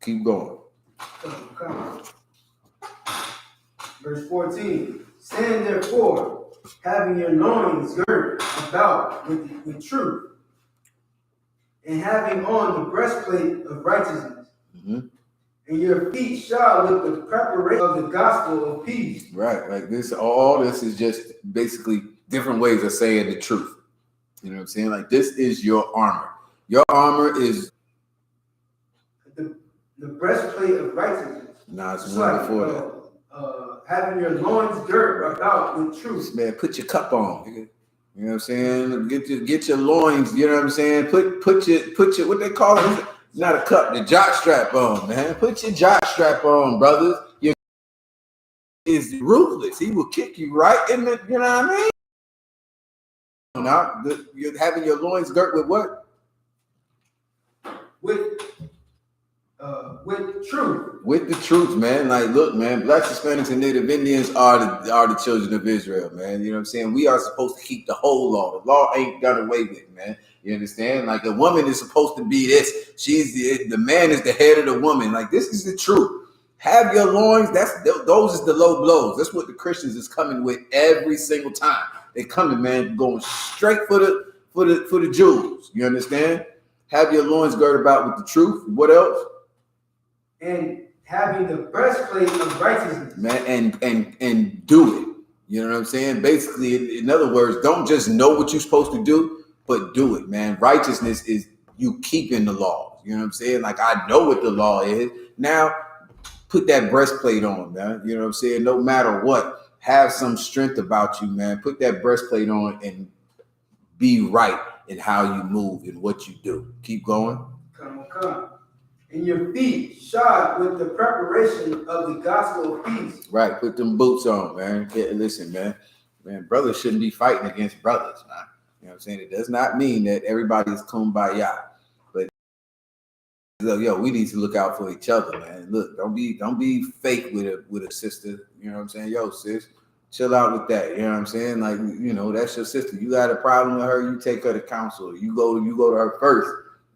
Keep going. Verse 14. Stand therefore, having your loins girded about with truth, and having on the breastplate of righteousness, and your feet shod with the preparation of the gospel of peace. Right, like this, all this is just basically different ways of saying the truth. You know what I'm saying? Like, this is your armor. Your armor is the breastplate of righteousness. Nah, it's one before that. Having your loins girt about with truth. Man, put your cup on, nigga. You know what I'm saying? Get your loins. You know what I'm saying? Put your what they call it? Not a cup, the jock strap on, man. Put your jock strap on, brothers. Your is ruthless. He will kick you right in the. You know what I mean? Now, you're having your loins girt with what? With truth. With the truth, man. Like, look, man, Blacks, Hispanics, and Native Indians are the children of Israel, man. You know what I'm saying? We are supposed to keep the whole law. The law ain't done away with, man. You understand? Like, a woman is supposed to be this. She's the man is the head of the woman. Like, this is the truth. Have your loins. Those is the low blows. That's what the Christians is coming with every single time. They coming, man, going straight for the jewels. You understand? Have your loins girded about with the truth. What else? And having the breastplate of righteousness. Man, and do it. You know what I'm saying? Basically, in other words, don't just know what you're supposed to do, but do it, man. Righteousness is you keeping the laws. You know what I'm saying? Like, I know what the law is. Now, put that breastplate on, man. You know what I'm saying? No matter what, have some strength about you, man. Put that breastplate on and be right in how you move and what you do. Keep going. Come. And your feet shod with the preparation of the gospel of peace. Right, put them boots on, man. Yeah, listen, man, brothers shouldn't be fighting against brothers, man. You know what I'm saying? It does not mean that everybody is kumbaya, but look, yo, we need to look out for each other, man. Look, don't be fake with a sister. You know what I'm saying? Yo, sis, chill out with that. You know what I'm saying? Like, you know, that's your sister. You got a problem with her, you take her to counsel. You go to her first.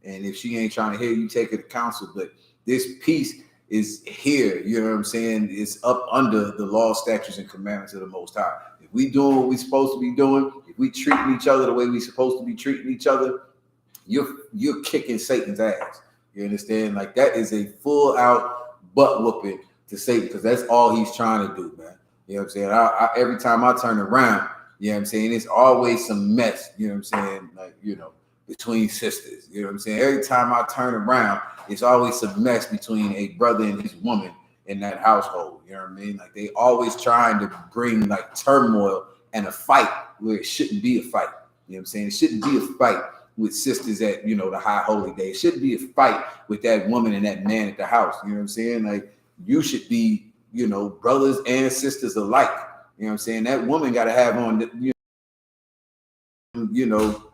And if she ain't trying to hear you, take her to counsel. But this peace is here. You know what I'm saying? It's up under the law, statutes, and commandments of the Most High. If we doing what we supposed to be doing, if we treating each other the way we supposed to be treating each other, you're kicking Satan's ass. You understand? Like, that is a full out butt whooping to Satan, because that's all he's trying to do, man. You know what I'm saying? I every time I turn around, you know what I'm saying, it's always some mess. You know what I'm saying? Like, you know, between sisters. You know what I'm saying? Every time I turn around, it's always a mess between a brother and his woman in that household. You know what I mean? Like, they always trying to bring like turmoil and a fight where it shouldn't be a fight. You know what I'm saying? It shouldn't be a fight with sisters at, you know, the high holy day. It shouldn't be a fight with that woman and that man at the house. You know what I'm saying? Like, you should be, you know, brothers and sisters alike. You know what I'm saying? That woman got to have on, you know,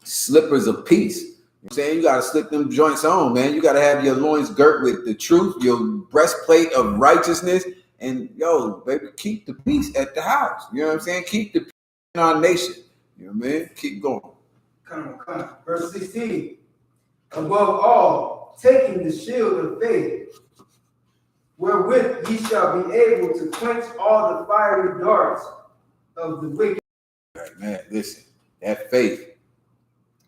slippers of peace. I'm saying? You got to slip them joints on, man. You got to have your loins girt with the truth, your breastplate of righteousness, and yo, baby, keep the peace at the house. You know what I'm saying? Keep the peace in our nation. You know what I mean? Keep going. Come on. Verse 16. Above all, taking the shield of faith, wherewith ye shall be able to quench all the fiery darts of the wicked. Right, man, listen, that faith,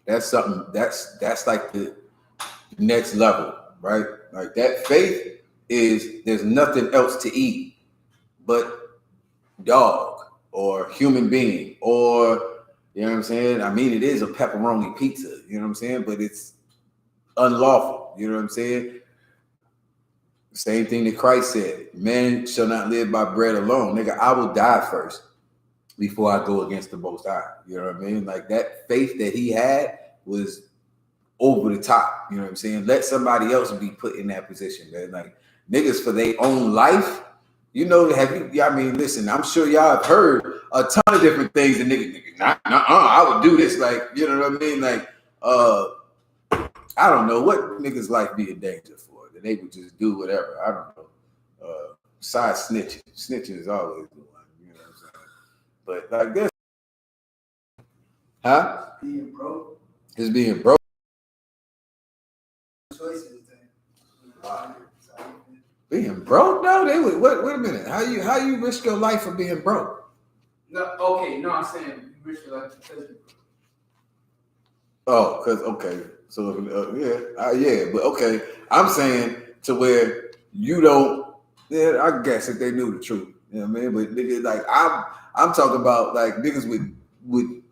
that's something that's like the next level, right? Like that faith is there's nothing else to eat but dog or human being or you know what I'm saying? I mean, it is a pepperoni pizza, you know what I'm saying? But it's unlawful, you know what I'm saying? Same thing that Christ said, man shall not live by bread alone. Nigga, I will die first before I go against the Most High. You know what I mean? Like that faith that he had was over the top. You know what I'm saying? Let somebody else be put in that position, man. Like niggas for their own life. You know, I mean, listen, I'm sure y'all have heard a ton of different things that niggas, I would do this. Like, you know what I mean? Like, I don't know what niggas life be in danger for. That they would just do whatever. I don't know. Besides snitching. Snitching is always the one. You know what I'm saying? But like this. Huh? Being broke. It's being broke. Choices. Being broke? No, they would. Wait a minute. How you risk your life for being broke? No, okay. No, I'm saying you risk your life because you're broke. Oh, because okay. So yeah, but okay. I'm saying to where you don't. Yeah, I guess if they knew the truth, you know what I mean. But niggas, like I'm talking about like niggas would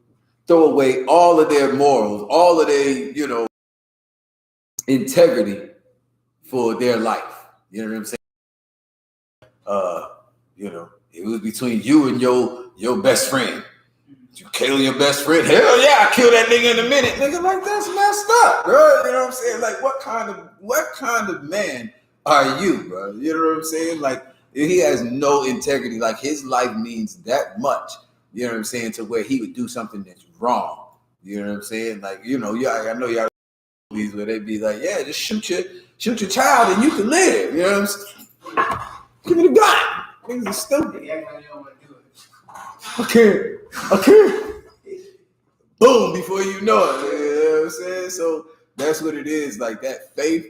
throw away all of their morals, all of their integrity for their life. You know what I'm saying? It was between you and your best friend. You kill your best friend? Hell yeah, I kill that nigga in a minute. Nigga, like that's messed up, bro. You know what I'm saying? Like what kind of man are you, bro? You know what I'm saying? Like he has no integrity. Like his life means that much. You know what I'm saying? To where he would do something that's wrong. You know what I'm saying? Like I know y'all movies where they be like, yeah, just shoot your child and you can live. You know what I'm saying? Give me the gun. Niggas are stupid. I can't. Boom, before you know it. You know what I'm saying? So that's what it is. Like that faith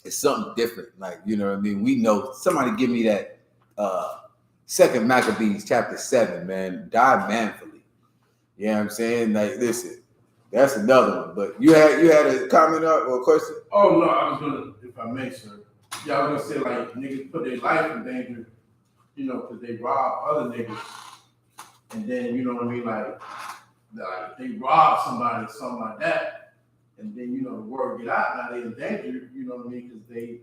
is something different. Like, you know what I mean? We know somebody give me that 2 Maccabees chapter 7, man. Die manfully. You know what I'm saying? Like, listen, that's another one. But you had a comment or a question? Oh no, I was gonna, if I may, sir. Yeah, I was gonna say like niggas put their life in danger, because they rob other niggas. And then, you know what I mean, like they rob somebody or something like that, and then, the word get out, now they in danger, you know what I mean, because they,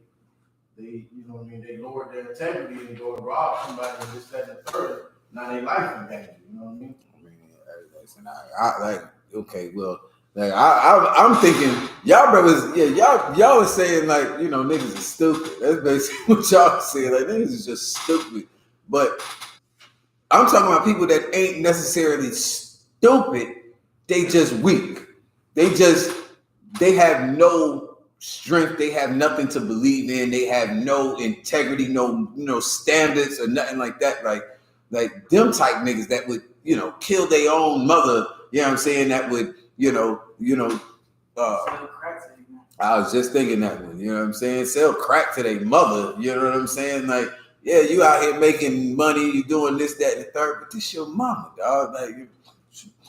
you know what I mean, they lowered their integrity and go and rob somebody and this, that, and the third, now they life in danger, you know what I mean? Listen, I like, okay, well, like I'm thinking, y'all brothers, yeah, y'all was saying like, niggas is stupid. That's basically what y'all saying, like niggas is just stupid. But I'm talking about people that ain't necessarily stupid. They just weak. They have no strength. They have nothing to believe in. They have no integrity, no standards or nothing like that. Like them type niggas that would, kill their own mother. You know what I'm saying? That would, I was just thinking that one. You know what I'm saying? Sell crack to their mother. You know what I'm saying? Like, yeah, you out here making money, you doing this, that, and the third, but this your mama, dog. Like,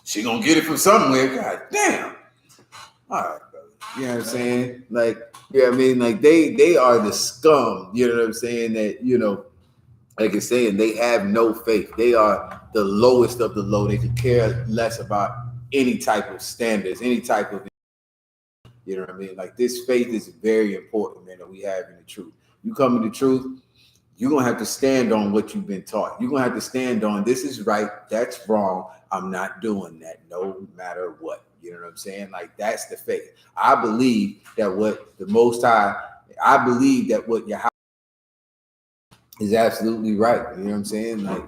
she gonna get it from somewhere. God damn. All right, brother. You know what I'm saying? Like, I mean? Like, they are the scum. You know what I'm saying? That, like you're saying, they have no faith. They are the lowest of the low. They could care less about any type of standards, any type of, you know what I mean? Like, this faith is very important, man, that we have in the truth. You come in the truth, you're going to have to stand on what you've been taught. You're going to have to stand on this is right, that's wrong. I'm not doing that no matter what. You know what I'm saying? Like, that's the faith. I believe that what the Most High, I believe that what Yahweh is absolutely right. You know what I'm saying? Like,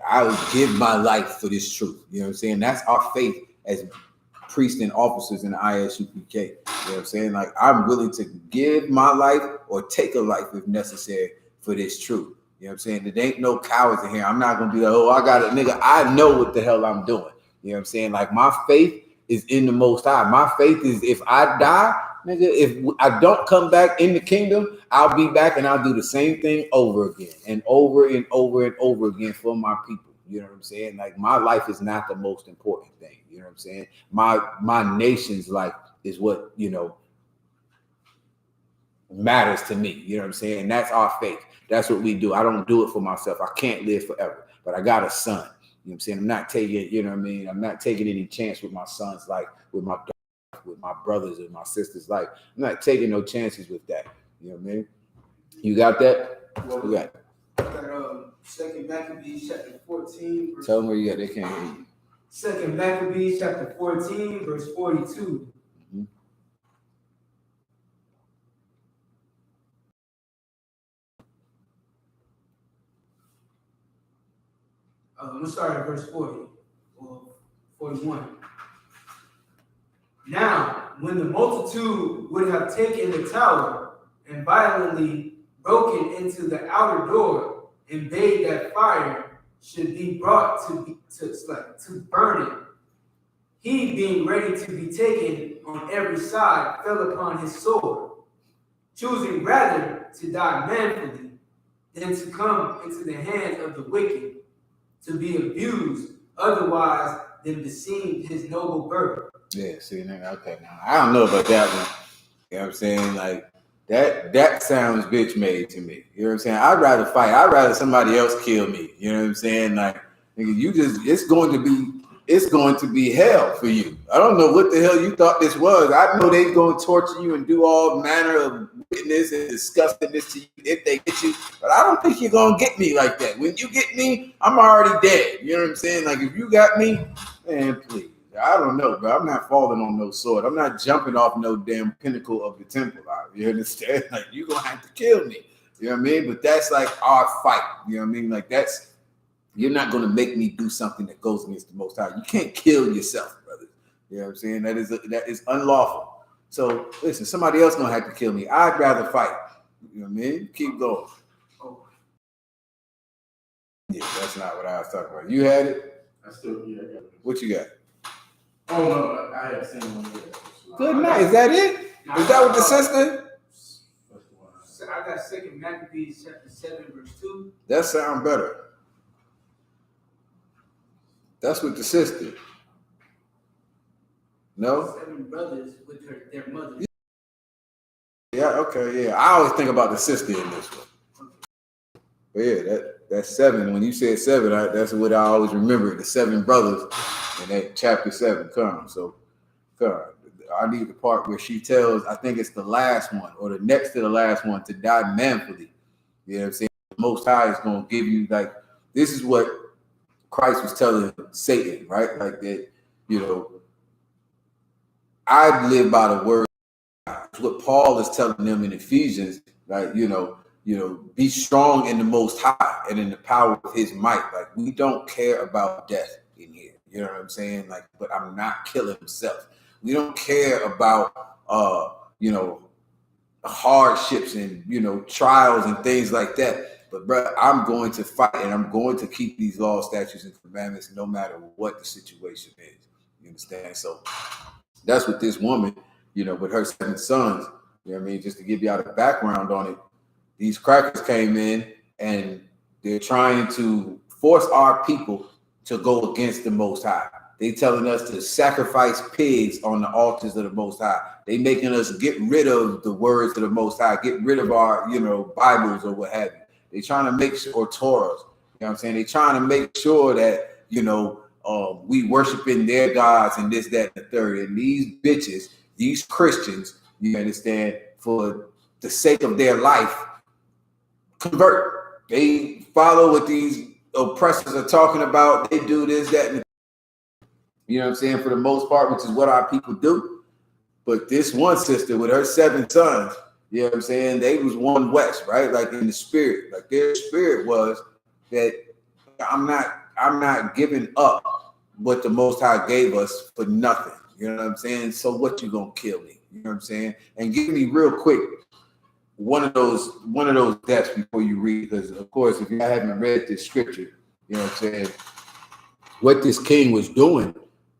I would give my life for this truth. You know what I'm saying? That's our faith as priests and officers in the I.S.U.P.K. You know what I'm saying? Like, I'm willing to give my life or take a life if necessary for this truth. You know what I'm saying? There ain't no cowards in here. I'm not gonna be like, oh, I got it, nigga. I know what the hell I'm doing. You know what I'm saying? Like, my faith is in the Most High. My faith is, if I die, nigga, if I don't come back in the kingdom, I'll be back and I'll do the same thing over again and over and over and over again for my people. You know what I'm saying? Like, my life is not the most important thing. You know what I'm saying? My nation's life is what, you know, matters to me. You know what I'm saying? And that's our faith. That's what we do. I don't do it for myself. I can't live forever, but I got a son. You know what I'm saying? I'm not taking, you know what I mean? I'm not taking any chance with my son's life, with my daughter, with my brothers and my sister's life. I'm not taking no chances with that. You know what I mean? You got that? Well, You got it. Second Maccabees chapter 14. Tell them where you got. They can't hear you. Second Maccabees chapter 14, verse 42. Mm-hmm. I'm going to start at verse 40, or 41. Now, when the multitude would have taken the tower and violently broken into the outer door and bade that fire should be brought to burn it, he, being ready to be taken on every side, fell upon his sword, choosing rather to die manfully than to come into the hands of the wicked, to be abused otherwise than beseemed his noble birth. Yeah, see, nigga, okay, now I don't know about that one. You know what I'm saying? Like, that sounds bitch made to me. You know what I'm saying? I'd rather fight. I'd rather somebody else kill me. You know what I'm saying? Like, nigga, it's going to be hell for you. I don't know what the hell you thought this was. I know they're going to torture you and do all manner of wickedness and disgustingness to you if they get you, but I don't think you're going to get me like that. When you get me, I'm already dead. You know what I'm saying? Like, if you got me, man, please. I don't know, bro. I'm not falling on no sword. I'm not jumping off no damn pinnacle of the temple. You understand? Like, you're going to have to kill me. You know what I mean? But that's like our fight. You know what I mean? Like, you're not going to make me do something that goes against the Most High. You can't kill yourself, brother. You know what I'm saying? That is unlawful. So, listen, somebody else going to have to kill me. I'd rather fight. You know what I mean? Keep going. Oh. Yeah, that's not what I was talking about. You had it? I still, yeah, I got it. What you got? Oh, no, I have seen one here. Good night. Is that it? Is that with the sister? I got Second Maccabees chapter 7, verse 2. That sound better. That's with the sister. No? 7 brothers with their mother. Yeah, okay, yeah. I always think about the sister in this one. But yeah, that's 7. When you said 7, that's what I always remember. The 7 brothers in that chapter 7 come. So, I need the part where she tells, I think it's the last one or the next to the last one, to die manfully. You know what I'm saying? The Most High is going to give you, like, this is what Christ was telling Satan, right? Like that, you know, I live by the word. It's what Paul is telling them in Ephesians, like, you know, be strong in the Most High and in the power of his might. Like, we don't care about death in here. You know what I'm saying? Like, but I'm not killing himself. We don't care about, you know, hardships and, you know, trials and things like that. But, bro, I'm going to fight and I'm going to keep these laws, statutes, and commandments no matter what the situation is. You understand? So that's what this woman, you know, with her 7 sons, you know what I mean? Just to give y'all the background on it, these crackers came in and they're trying to force our people to go against the Most High. They telling us to sacrifice pigs on the altars of the Most High. They making us get rid of the words of the Most High, get rid of our, you know, Bibles or what have you. They trying to make sure, or Torahs, you know what I'm saying? They trying to make sure that, you know, we worshiping their gods and this, that, and the third. And these bitches, these Christians, you understand, for the sake of their life, convert. They follow what these oppressors are talking about. They do this, that, and you know what I'm saying, for the most part, which is what our people do. But this one sister with her 7 sons, you know what I'm saying, they was one West, right? Like in the spirit, like their spirit was that I'm not giving up what the Most High gave us for nothing. You know what I'm saying? So what, you gonna kill me? You know what I'm saying? And give me real quick one of those deaths before you read, because of course, if you haven't read this scripture, you know what I'm saying, what this king was doing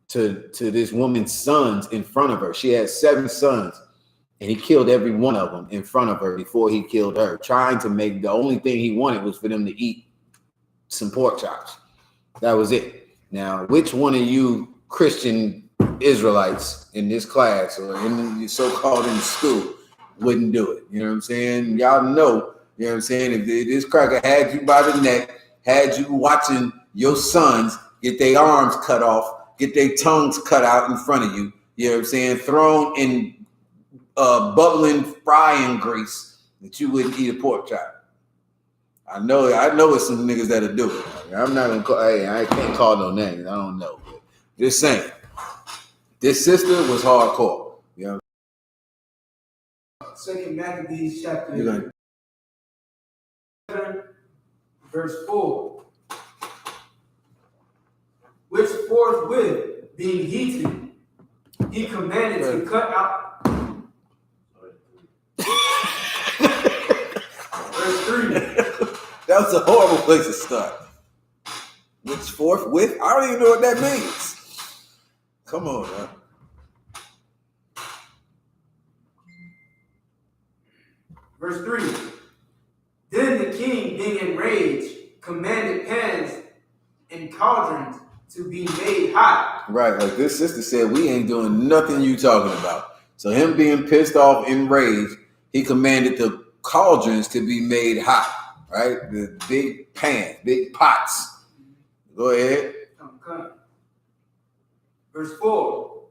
to this woman's sons in front of her. She had 7 sons, and he killed every one of them in front of her before he killed her, trying to make, the only thing he wanted was for them to eat some pork chops. That was it. Now, which one of you Christian Israelites in this class or in the so-called in school wouldn't do it? You know what I'm saying? Y'all know, you know what I'm saying? If this cracker had you by the neck, had you watching your sons get their arms cut off, get their tongues cut out in front of you, you know what I'm saying, thrown in bubbling frying grease, that you wouldn't eat a pork chop. I know it's some niggas that'll do it. I'm not gonna call, hey, I can't call no names. I don't know. But just saying. This sister was hardcore. You know. 2 Maccabees chapter You're gonna 7, verse 4. Which forthwith, being heated, he commanded to cut out. Verse 3. That was a horrible place to start. Which forthwith? I don't even know what that means. Come on, man. Verse 3. Then the king, being enraged, commanded pans and cauldrons to be made hot. Right, like this sister said, we ain't doing nothing you talking about. So him being pissed off, enraged, he commanded the cauldrons to be made hot. Right, the big pans, big pots. Go ahead. Okay. Verse 4.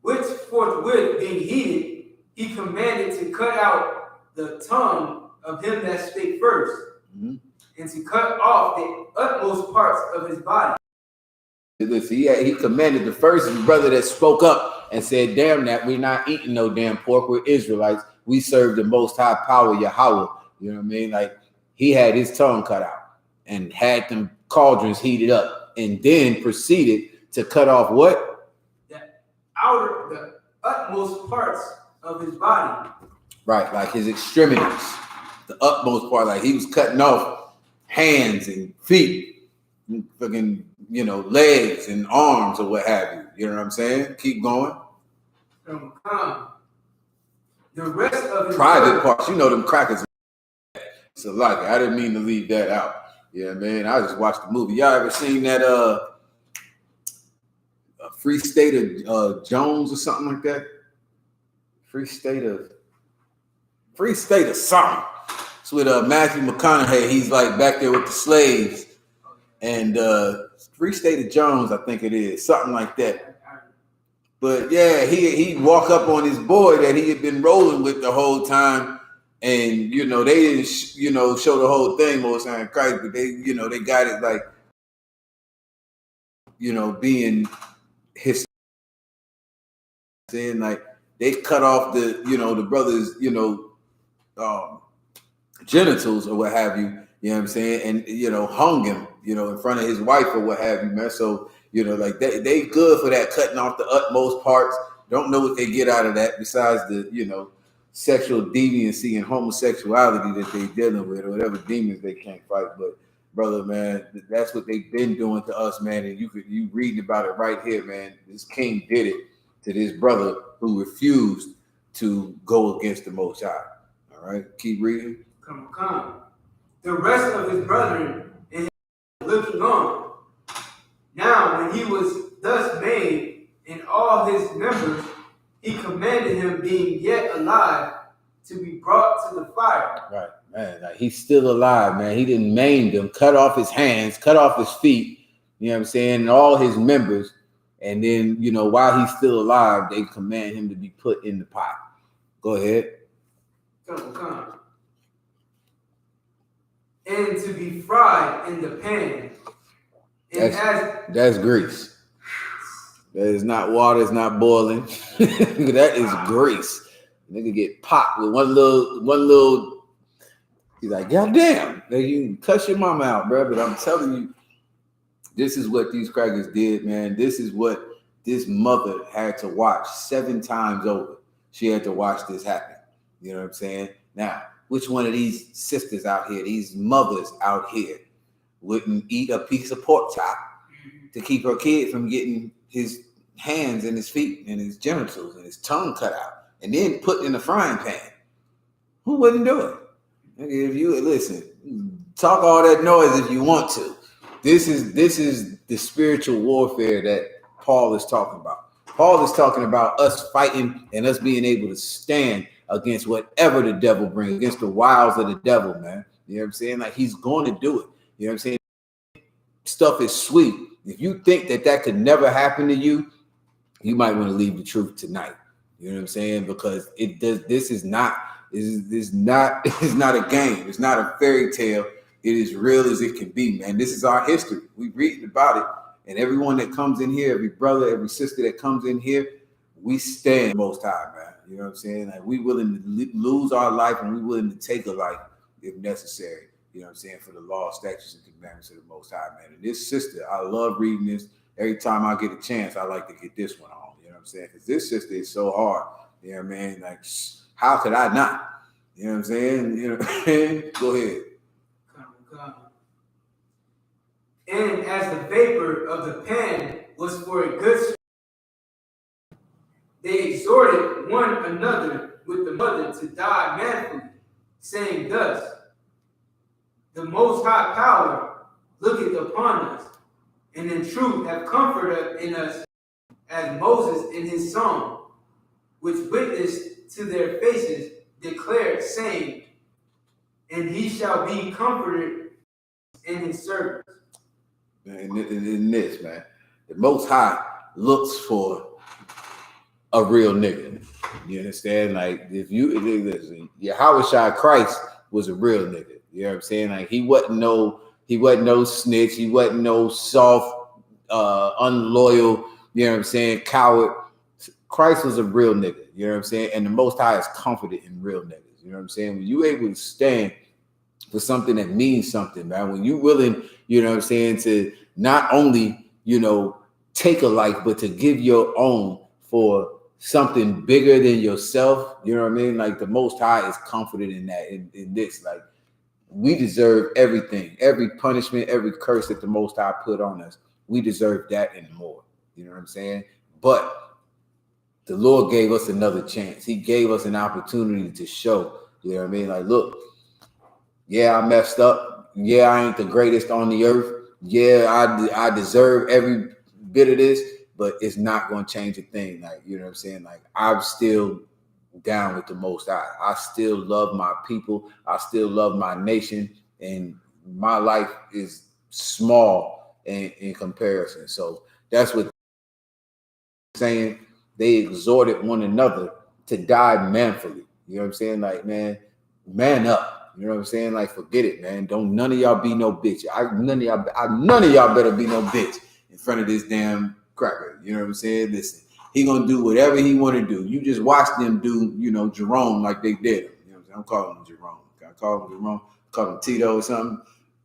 Which forthwith, being heated, he commanded to cut out the tongue of him that spake first, and to cut off the utmost parts of his body. Listen, he commanded the first brother that spoke up and said, damn that, we're not eating no damn pork, we're Israelites. We serve the most high power, Yahweh. You know what I mean? Like, he had his tongue cut out and had them cauldrons heated up, and then proceeded to cut off what? The utmost parts of his body. Right, like his extremities, the utmost part, like he was cutting off hands and feet, fucking, you know, legs and arms or what have you. You know what I'm saying? Keep going. The rest of his private parts, you know, them crackers. So like, I didn't mean to leave that out. Yeah, man. I just watched the movie. Y'all ever seen that Free State of Jones or something like that? Free State of something. It's with Matthew McConaughey. He's like back there with the slaves, and Free State of Jones, I think it is, something like that. But yeah, he'd walk up on his boy that he had been rolling with the whole time. And, you know, they didn't, show the whole thing most time Christ, but they, they got it like, being his, saying like they cut off the, the brother's, genitals or what have you, you know what I'm saying? And, hung him, in front of his wife or what have you, man. So, like they good for that, cutting off the utmost parts. Don't know what they get out of that besides the, sexual deviancy and homosexuality that they dealing with, or whatever demons they can't fight. But brother, man, that's what they've been doing to us, man. And you reading about it right here, man. This king did it to this brother who refused to go against the Most High. All right, keep reading. Come. The rest of his brethren and looking on. Now, when he was thus made, and all his members, he commanded him, being yet alive, to be brought to the fire. Right, man. Like he's still alive, man. He didn't maim him, cut off his hands, cut off his feet, you know what I'm saying, and all his members. And then, while he's still alive, they command him to be put in the pot. Go ahead. Come. And to be fried in the pan. And that's grease. That is not water, it's not boiling. That is grease. Nigga get popped with one little. He's like, God damn, you cuss your mama out, bro. But I'm telling you, this is what these crackers did, man. This is what this mother had to watch 7 times over. She had to watch this happen. You know what I'm saying? Now, which one of these sisters out here, these mothers out here, wouldn't eat a piece of pork chop to keep her kid from getting his hands and his feet and his genitals and his tongue cut out and then put in a frying pan? Who wouldn't do it? If you listen, talk all that noise if you want to. This is the spiritual warfare that Paul is talking about. Paul is talking about us fighting and us being able to stand against whatever the devil brings, against the wiles of the devil, man. You know what I'm saying? Like, he's going to do it. You know what I'm saying? Stuff is sweet. If you think that could never happen to you, you might want to leave the truth tonight. You know what I'm saying? Because it does. This is not a game. It's not a fairy tale. It is real as it can be, man. This is our history. We read about it. And everyone that comes in here, every brother, every sister that comes in here, we stand Most High, man. You know what I'm saying? Like, we willing to lose our life and we willing to take a life if necessary. You know what I'm saying? For the law, statutes, and commandments of the Most High, man. And this sister, I love reading this. Every time I get a chance, I like to get this one on. You know what I'm saying? Because this sister is so hard. You know what I mean? Like, how could I not? You know what I'm saying? You know what I'm saying? Go ahead. And as the vapor of the pan was for a good, they exhorted one another with the mother to die manfully, saying thus, the Most High Power looketh upon us, and in truth have comforted in us, as Moses in his song, which witnessed to their faces, declared, saying, and he shall be comforted in his servants. And in this, man, the Most High looks for a real nigga. You understand? Like, if you listen, Yahawashi Christ was a real nigga. You know what I'm saying? Like, he wasn't no snitch. He wasn't no soft, unloyal, you know what I'm saying, coward. Christ was a real nigga. You know what I'm saying? And the Most High is comforted in real niggas. You know what I'm saying? When you able to stand for something that means something, man, when you willing, you know what I'm saying, to not only, you know, take a life, but to give your own for something bigger than yourself, you know what I mean? Like, the Most High is comforted in that, in this. Like, we deserve everything, every punishment, every curse that the Most High put on us. We deserve that and more. You know what I'm saying? But the Lord gave us another chance. He gave us an opportunity to show, you know what I mean? Like, look, yeah, I messed up. Yeah, I ain't the greatest on the earth. Yeah, I deserve every bit of this, but it's not going to change a thing. Like, you know what I'm saying? Like, I'm still down with the Most High. I still love my people. I still love my nation, and my life is small in comparison. So that's what I'm saying. They exhorted one another to die manfully. You know what I'm saying? Like, man up. You know what I'm saying? Like, forget it, man. Don't none of y'all be no bitch. None of y'all better be no bitch in front of this damn cracker. You know what I'm saying? Listen, he gonna do whatever he want to do. You just watch them do, you know, Jerome like they did him. You know what I'm saying? I'm calling him Jerome. Can I call him Jerome? Call him Tito or something?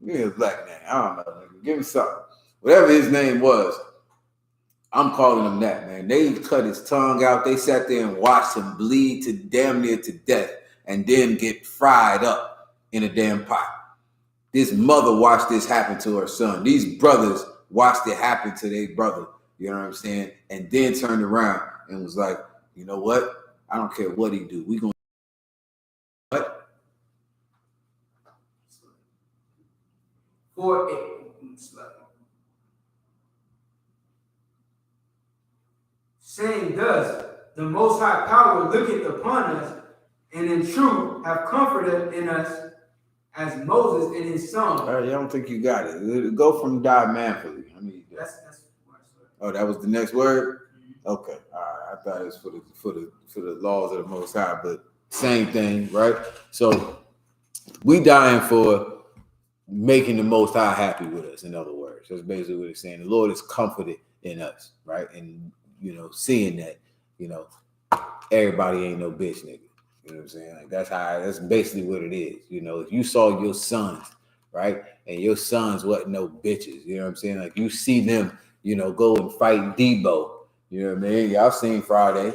Give me a black name. I don't know. Give me something. Whatever his name was, I'm calling him that, man. They cut his tongue out. They sat there and watched him bleed to damn near to death and then get fried up in a damn pot. This mother watched this happen to her son. These brothers watched it happen to their brother. You know what I'm saying? And then turned around and was like, you know what? I don't care what he do. We gonna what? For it. Saying thus, the Most High Power looketh upon us, and in truth have comforted in us, as Moses in his song. All right, I don't think you got it. Go from die manfully. I mean, That's oh, that was the next word. Okay, all right. I thought it was for the laws of the Most High, but same thing, right? So we dying for making the Most High happy with us. In other words, that's basically what it's saying. The Lord is comforted in us, right? And you know, seeing that, you know, everybody ain't no bitch nigga. You know what I'm saying? Like, that's basically what it is. You know, if you saw your sons, right, and your sons wasn't no bitches, you know what I'm saying? Like, you see them, you know, go and fight Debo, You know what I mean? Y'all seen Friday.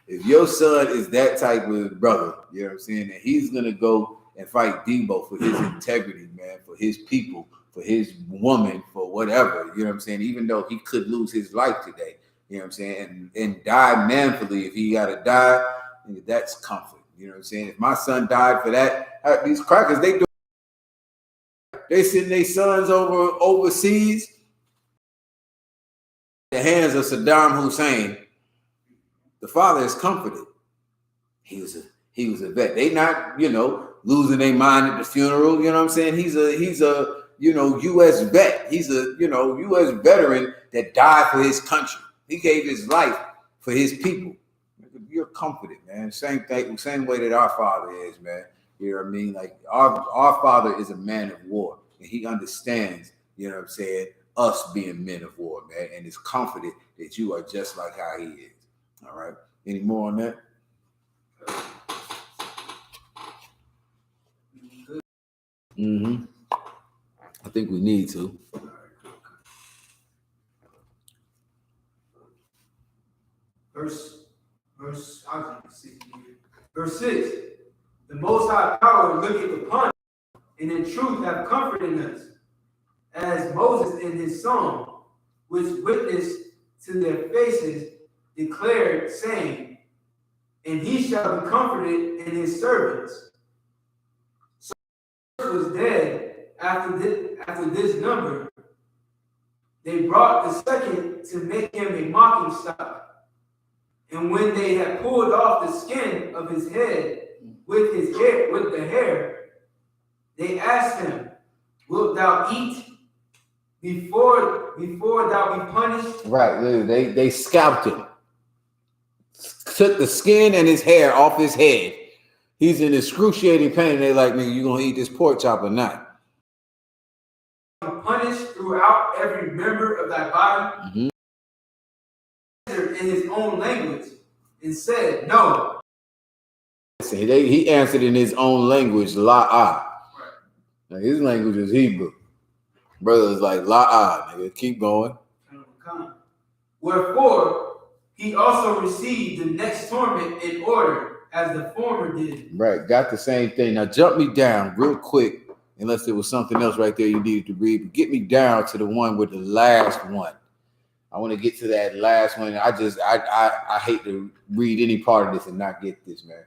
If your son is that type of brother, you know what I'm saying, and he's gonna go and fight Debo for his integrity, man, for his people, for his woman, for whatever, you know what I'm saying, even though he could lose his life today, you know what I'm saying, and die manfully if he gotta die, that's comfort. You know what I'm saying? If my son died for that, these crackers, they send their sons overseas, the hands of Saddam Hussein. The father is comforted. He was a vet. They not, losing their mind at the funeral. You know what I'm saying? He's a U.S. vet. He's a U.S. veteran that died for his country. He gave his life for his people. You're comforted, man. Same way that our father is, man. You know what I mean? Like our father is a man of war, and he understands, you know what I'm saying, us being men of war, man, and is confident that you are just like how he is. All right. Any more on that? Mm-hmm. I think we need to. Verse 6. The Most High Power looketh upon us, and in truth have comforted us, as Moses in his song, which witnessed to their faces, declared, saying, and he shall be comforted in his servants. So was dead after this number. They brought the second to make him a mocking stock. And when they had pulled off the skin of his head with the hair, they asked him, wilt thou eat before thou be punished? Right. They scalped him. Took the skin and his hair off his head. He's in excruciating pain. They like, nigga, you gonna eat this pork chop or not? Punished throughout every member of thy body. Mm-hmm. In his own language and said, no. He answered in his own language, la-ah. Right. Now, his language is Hebrew. Brother is like, la-ah, nigga, keep going. Wherefore, he also received the next torment in order, as the former did. Right, got the same thing. Now, jump me down real quick, unless there was something else right there you needed to read. But get me down to the one with the last one. I want to get to that last one. I hate to read any part of this and not get this, man.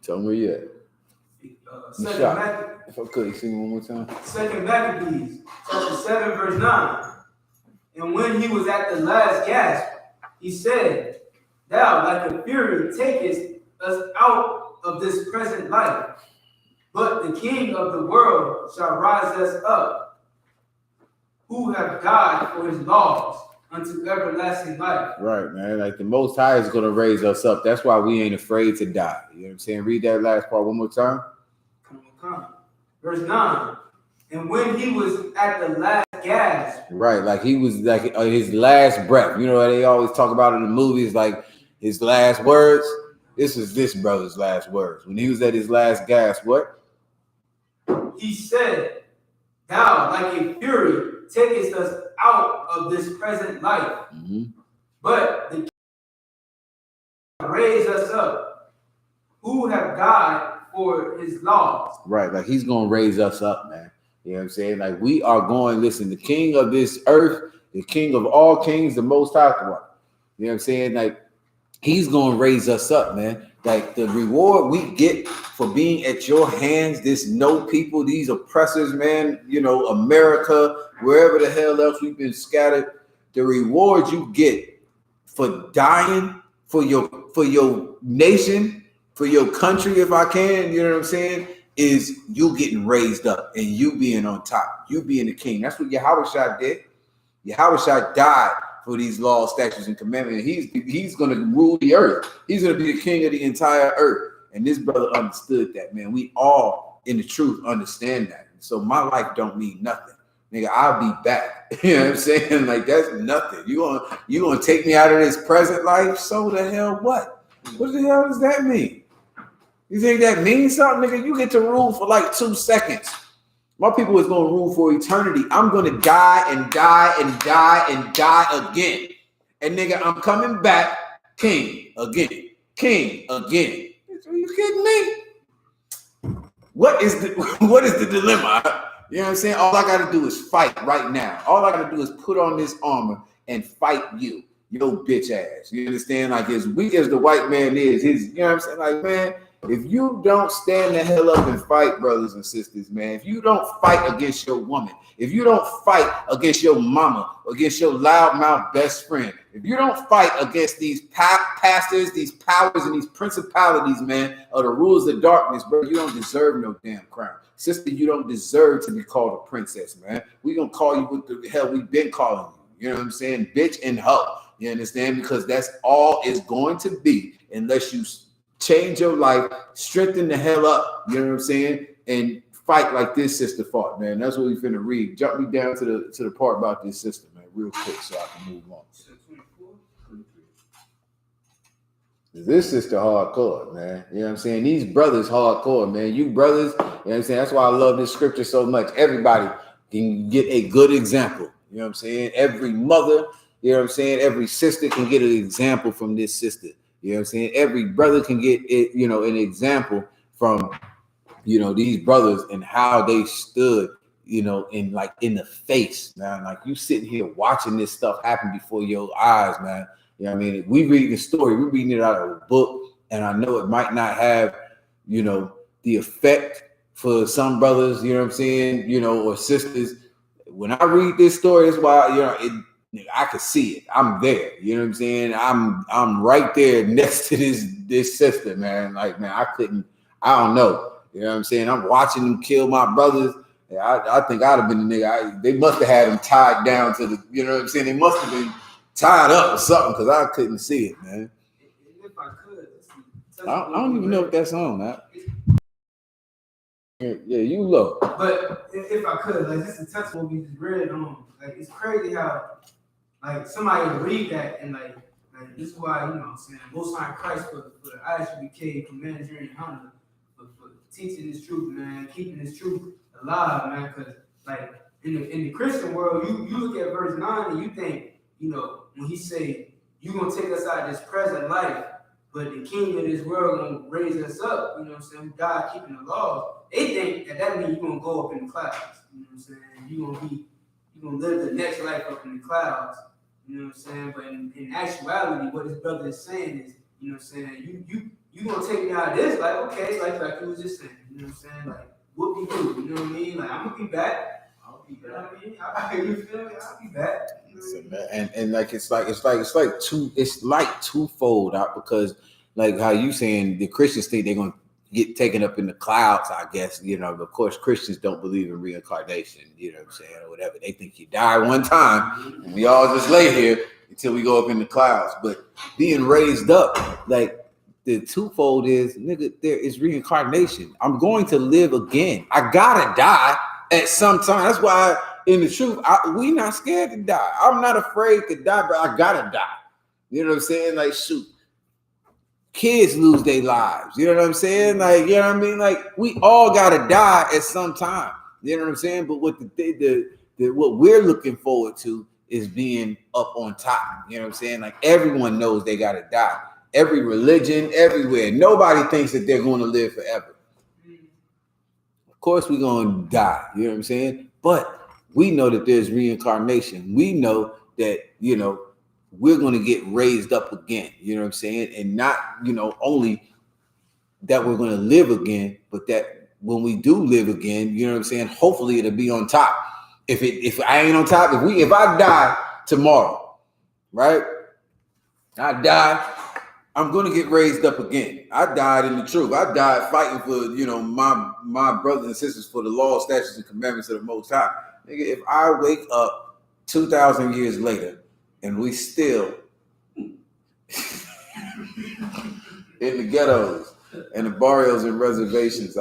Tell me where you at. If I could, you sing one more time. 2 Maccabees, chapter 7, verse 9. And when he was at the last gasp, he said, thou, like a fury, takest us out of this present life, but the King of the world shall rise us up, who have died for his laws unto everlasting life. Right, man. Like the Most High is going to raise us up. That's why we ain't afraid to die. You know what I'm saying? Read that last part one more time. Verse 9. And when he was at the last gasp. Right, like he was like his last breath. You know what they always talk about in the movies, like his last words. This is this brother's last words. When he was at his last gasp, what? He said, thou, like a fury, takest us out of this present life. Mm-hmm. But the King raise us up, who have died for his laws. Right, like he's going to raise us up, man. You know what I'm saying? Like we are going, listen, the King of this earth, the King of all kings, the Most High one. You know what I'm saying? Like he's going to raise us up, man. Like the reward we get for being at your hands, this no people, these oppressors, man, America, wherever the hell else we've been scattered, the reward you get for dying for your nation, for your country, if I can, you know what I'm saying, is you getting raised up and you being on top, you being the king. That's what Yahushua did. Yahushua died for these laws, statutes, and commandments. He's going to rule the earth. He's going to be the king of the entire earth. And this brother understood that, man. We all, in the truth, understand that. So my life don't mean nothing. Nigga, I'll be back. You know what I'm saying? Like, that's nothing. You gonna take me out of this present life? So the hell what? What the hell does that mean? You think that means something, nigga? You get to rule for like 2 seconds. My people is gonna rule for eternity. I'm gonna die and die and die and die again. And nigga, I'm coming back king again. King again. Are you kidding me? What is the dilemma? You know what I'm saying? All I gotta do is fight right now. All I gotta do is put on this armor and fight you, your bitch ass. You understand? Like, as weak as the white man is, you know what I'm saying? Like, man, if you don't stand the hell up and fight, brothers and sisters, man, if you don't fight against your woman, if you don't fight against your mama, against your loudmouth best friend, if you don't fight against these pastors, these powers, and these principalities, man, of the rules of darkness, bro, you don't deserve no damn crown. Sister, you don't deserve to be called a princess, man. We gonna call you what the hell we've been calling you. You know what I'm saying? Bitch and hoe. You understand? Because that's all it's going to be unless you change your life, strengthen the hell up, you know what I'm saying, and fight like this sister fought, man. That's what we finna read. Jump me down to the part about this sister, man, real quick, so I can move on. This sister hardcore, man. You know what I'm saying? These brothers hardcore, man. You brothers, you know what I'm saying? That's why I love this scripture so much. Everybody can get a good example. You know what I'm saying? Every mother, you know what I'm saying? Every sister can get an example from this sister. You know what I'm saying? Every brother can get it, you know, an example from, you know, these brothers and how they stood, you know, in the face, man. Like, you sitting here watching this stuff happen before your eyes, man. You know what I mean? We read the story, we're reading it out of a book, and I know it might not have, you know, the effect for some brothers, you know what I'm saying, you know, or sisters. When I read this story, that's why, you know, I could see it. I'm there. You know what I'm saying? I'm right there next to this sister, man. Like, man, I don't know. You know what I'm saying? I'm watching them kill my brothers. I think I'd have been the nigga. They must have had them tied down to the, you know what I'm saying? They must have been tied up or something, because I couldn't see it, man. If I could, I don't even know if that's on, man. Yeah, you look. But if I could, like, this is a testimony we just read on. Like, it's crazy how, like, somebody would read that and like this is why, you know what I'm saying, Most High Christ for the I.S.U.P.K, for managing Hannah, for teaching this truth, man, keeping this truth alive, man. Because like in the Christian world, you look at verse 9 and you think, you know, when he say you're gonna take us out of this present life, but the king of this world gonna raise us up, you know what I'm saying, God keeping the laws, they think that means you're gonna go up in the clouds, you know what I'm saying, you're gonna live the next life up in the clouds, you know what I'm saying. But in actuality, what his brother is saying is, you know what I'm saying, you gonna take me out of this life, okay, like you was just saying, you know what I'm saying, like whoop-de-doo, you know what I mean, like I'm gonna be back. You know what I mean? You feel me? I'll be back. And like it's like twofold out, because like how you saying the Christians think they're gonna get taken up in the clouds, I guess, you know. But of course, Christians don't believe in reincarnation, you know what I'm saying, or whatever. They think you die one time and we all just lay here until we go up in the clouds. But being raised up, like the twofold is, nigga, there is reincarnation. I'm going to live again. I gotta die at some time. That's why, in the truth, we not scared to die. I'm not afraid to die, but I gotta die. You know what I'm saying? Like, shoot, kids lose their lives. You know what I'm saying? Like, you know what I mean? Like, we all gotta die at some time. You know what I'm saying? But what what we're looking forward to is being up on top. You know what I'm saying? Like, everyone knows they gotta die. Every religion, everywhere. Nobody thinks that they're going to live forever. Of course, we're going to die. You know what I'm saying? But we know that there's reincarnation. We know that, you know, we're going to get raised up again. You know what I'm saying? And not, you know, only that we're going to live again, but that when we do live again, you know what I'm saying? Hopefully it'll be on top. If I ain't on top, if I die tomorrow, right? I die. I'm going to get raised up again. I died in the truth. I died fighting for, you know, my brothers and sisters, for the law, statutes, and commandments of the Most High. Nigga, if I wake up 2,000 years later and we still in the ghettos and the barrios and reservations,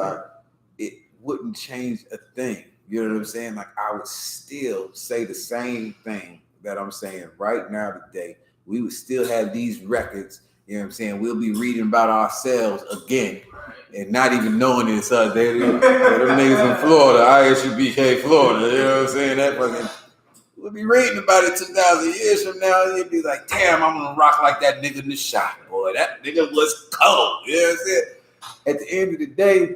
it wouldn't change a thing. You know what I'm saying? Like, I would still say the same thing that I'm saying right now today. We would still have these records You know what I'm saying? We'll be reading about ourselves again and not even knowing it's us. They're them niggas in Florida, I.S.U.P.K, Florida. You know what I'm saying? That fucking, we'll be reading about it 2,000 years from now. You'll be like, damn, I'm gonna rock like that nigga in the shop, boy. That nigga was cold. You know what I'm saying? At the end of the day,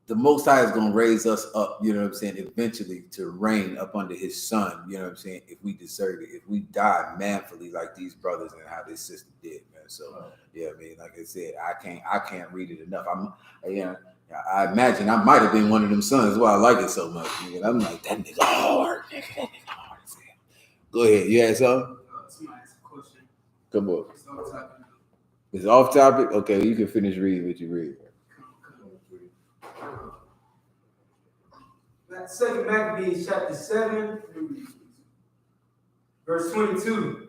the Most High is going to raise us up, you know what I'm saying, eventually to reign up under his son, you know what I'm saying, if we deserve it, if we die manfully like these brothers and how this sister did, man. So, yeah, I mean, like I said, I can't read it enough. I imagine I might have been one of them sons. That's why I like it so much. Nigga. I'm like, that nigga hard, nigga. That nigga hard as hell. Go ahead. You had something? Somebody asked a question. Come on. It's off topic. It's off topic? Okay, you can finish reading what you read. Second Maccabees chapter 7, verse 22.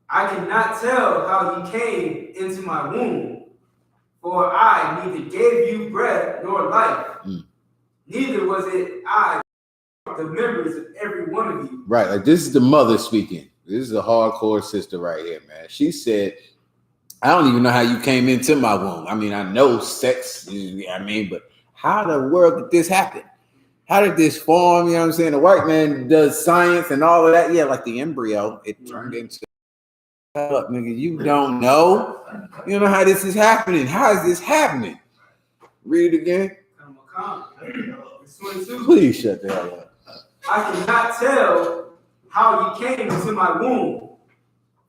I cannot tell how he came into my womb, for I neither gave you breath nor life, neither was it I, the members of every one of you. Right, like this is the mother speaking. This is a hardcore sister right here, man. She said, I don't even know how you came into my womb. I mean, I know sex, but how the world did this happen? How did this form? You know what I'm saying? The white man does science and all of that. Yeah, like the embryo, it turned into. Shut up, nigga. You don't know. You don't know how this is happening. How is this happening? Read it again. Please shut the hell up. I cannot tell how you came into my womb,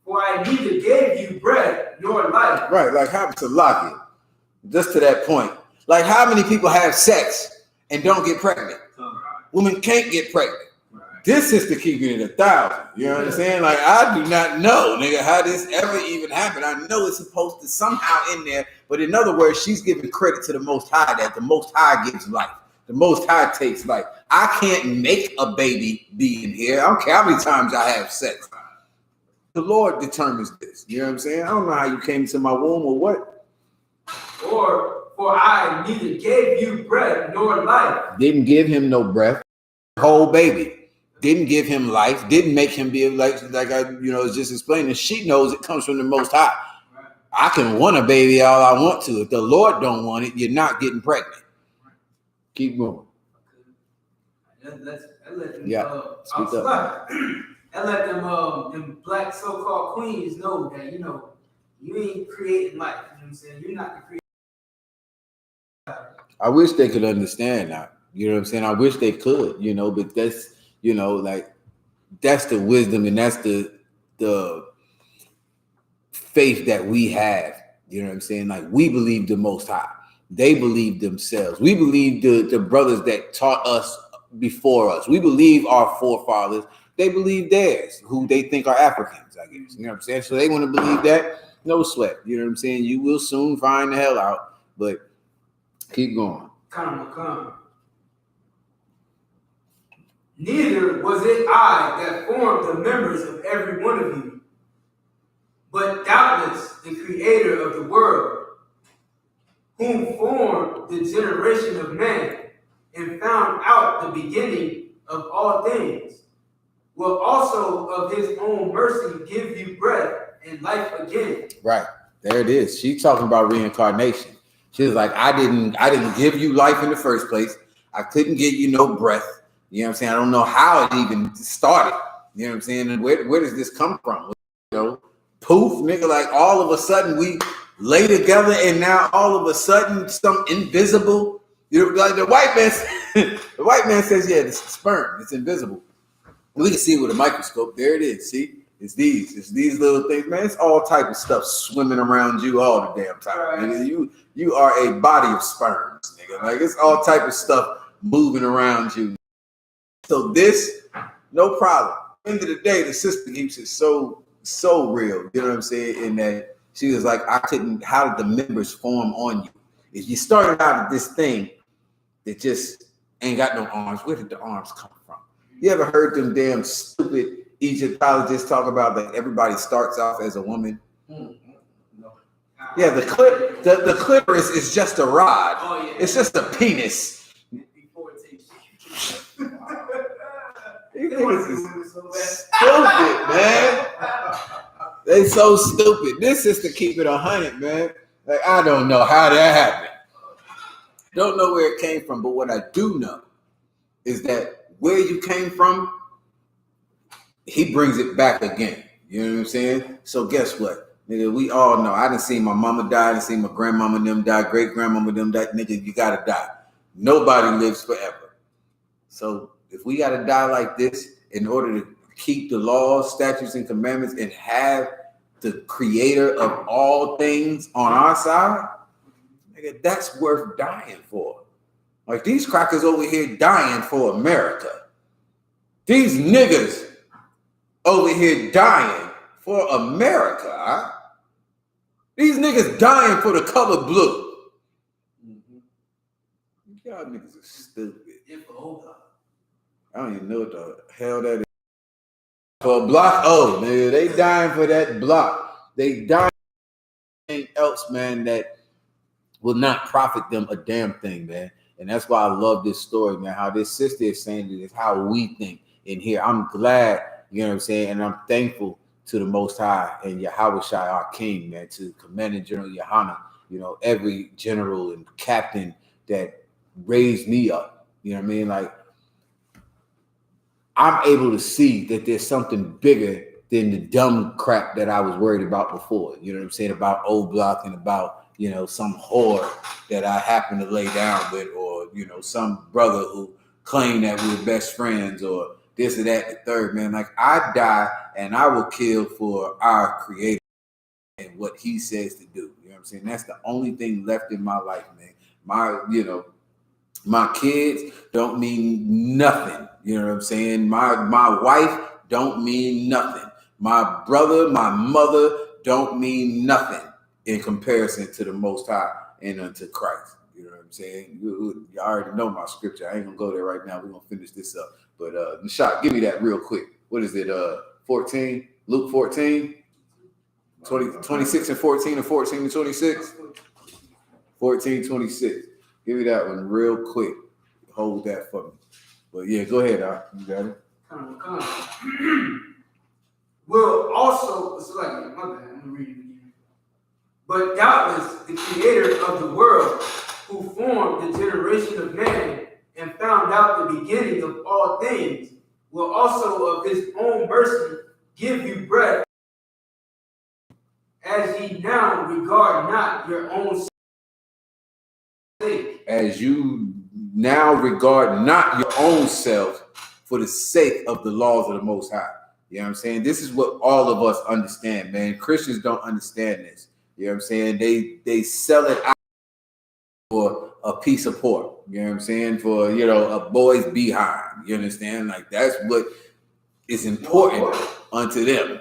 for I neither gave you breath nor life. Right, like how to lock it. Just to that point. Like how many people have sex and don't get pregnant? Women can't get pregnant. This sister keeping it 1,000. You know what I'm saying? Like I do not know, nigga, how this ever even happened. I know it's supposed to somehow in there, but in other words, she's giving credit to the Most High that the Most High gives life. The Most High takes life. I can't make a baby be in here. I don't care how many times I have sex. The Lord determines this. You know what I'm saying? I don't know how you came to my womb or what. For I neither gave you breath nor life. Didn't give him no breath. Whole baby. Didn't give him life. Didn't make him be like I was just explaining. She knows it comes from the Most High. I can want a baby all I want to. If the Lord don't want it, you're not getting pregnant. Keep moving. Speak up. That let them black so-called queens know that, you ain't creating life. You know what I'm saying? You're not the creator. I wish they could understand that. You know what I'm saying? I wish they could, but that's, that's the wisdom and that's the faith that we have. You know what I'm saying? Like we believe the Most High. They believe themselves. We believe the brothers that taught us before us. We believe our forefathers. They believe theirs, who they think are Africans, I guess. You know what I'm saying? So they want to believe that. No sweat. You know what I'm saying? You will soon find the hell out, but keep going. Come. Neither was it I that formed the members of every one of you, but doubtless the Creator of the world, whom formed the generation of man and found out the beginning of all things, will also of his own mercy give you breath and life again. Right. There it is. She's talking about reincarnation. She was like, I didn't give you life in the first place. I couldn't give you no breath. You know what I'm saying? I don't know how it even started. You know what I'm saying? And where does this come from? Poof, nigga, like all of a sudden we lay together and now all of a sudden some invisible, like the white man says, yeah, it's sperm, it's invisible. We can see it with a microscope. There it is. See? It's these little things, man. It's all type of stuff swimming around you all the damn time. Right. Nigga. You are a body of sperms, nigga. Like it's all type of stuff moving around you. So this, no problem. At the end of the day, the sister keeps it so real. You know what I'm saying? In that she was like, how did the members form on you? If you started out at this thing that just ain't got no arms, where did the arms come from? You ever heard them damn stupid Egyptologists talk about that everybody starts off as a woman? No. Yeah, the clitoris is just a rod. Oh, yeah. It's just a penis. Before it takes you. These niggas is stupid, man. They so stupid. This is to keep it 100, man. Like, I don't know how that happened. Don't know where it came from, but what I do know is that where you came from, he brings it back again. You know what I'm saying? So guess what? Nigga, we all know. I done seen my mama die. I done seen my grandmama and them die. Great grandmama and them die. Nigga, you gotta die. Nobody lives forever. So if we gotta die like this in order to keep the laws, statutes, and commandments and have the creator of all things on our side, nigga, that's worth dying for. Like these crackers over here dying for America. These niggas over here dying for America. Huh? These niggas dying for the color blue. Y'all niggas are stupid. I don't even know what the hell that is. For a block, oh, nigga, they dying for that block. They dying for anything else, man, that will not profit them a damn thing, man. And that's why I love this story, man, how this sister is saying it is how we think in here. I'm glad, you know what I'm saying, and I'm thankful to the Most High and Yahawashi, our King, man, to Commanding General Yahanna, you know, every general and captain that raised me up. You know what I mean? Like, I'm able to see that there's something bigger than the dumb crap that I was worried about before. You know what I'm saying? About old block and about, you know, some whore that I happen to lay down with, or, you know, some brother who claimed that we were best friends, or this or that, the third, man. Like, I die and I will kill for our creator and what he says to do. You know what I'm saying? That's the only thing left in my life, man. My kids don't mean nothing. You know what I'm saying? My wife don't mean nothing. My brother, my mother don't mean nothing in comparison to the Most High and unto Christ. You know what I'm saying? You already know my scripture. I ain't gonna go there right now. We're gonna finish this up. But Nishad, give me that real quick. What is it? 14? Luke 14? 26 and 14 and 14 and 26? 14, 26. Give me that one real quick. Hold that for me. But yeah, go ahead, you got it. Will also, it's like, my bad, I'm gonna read it again. But doubtless the creator of the world, who formed the generation of man and found out the beginning of all things, will also of his own mercy give you breath, as ye now regard not your own sake. As you now regard not your own self for the sake of the laws of the Most High. You know what I'm saying? This is what all of us understand, man. Christians don't understand this. You know what I'm saying? They sell it out for a piece of pork. You know what I'm saying? For, you know, a boy's behind. You understand? Like, that's what is important unto them.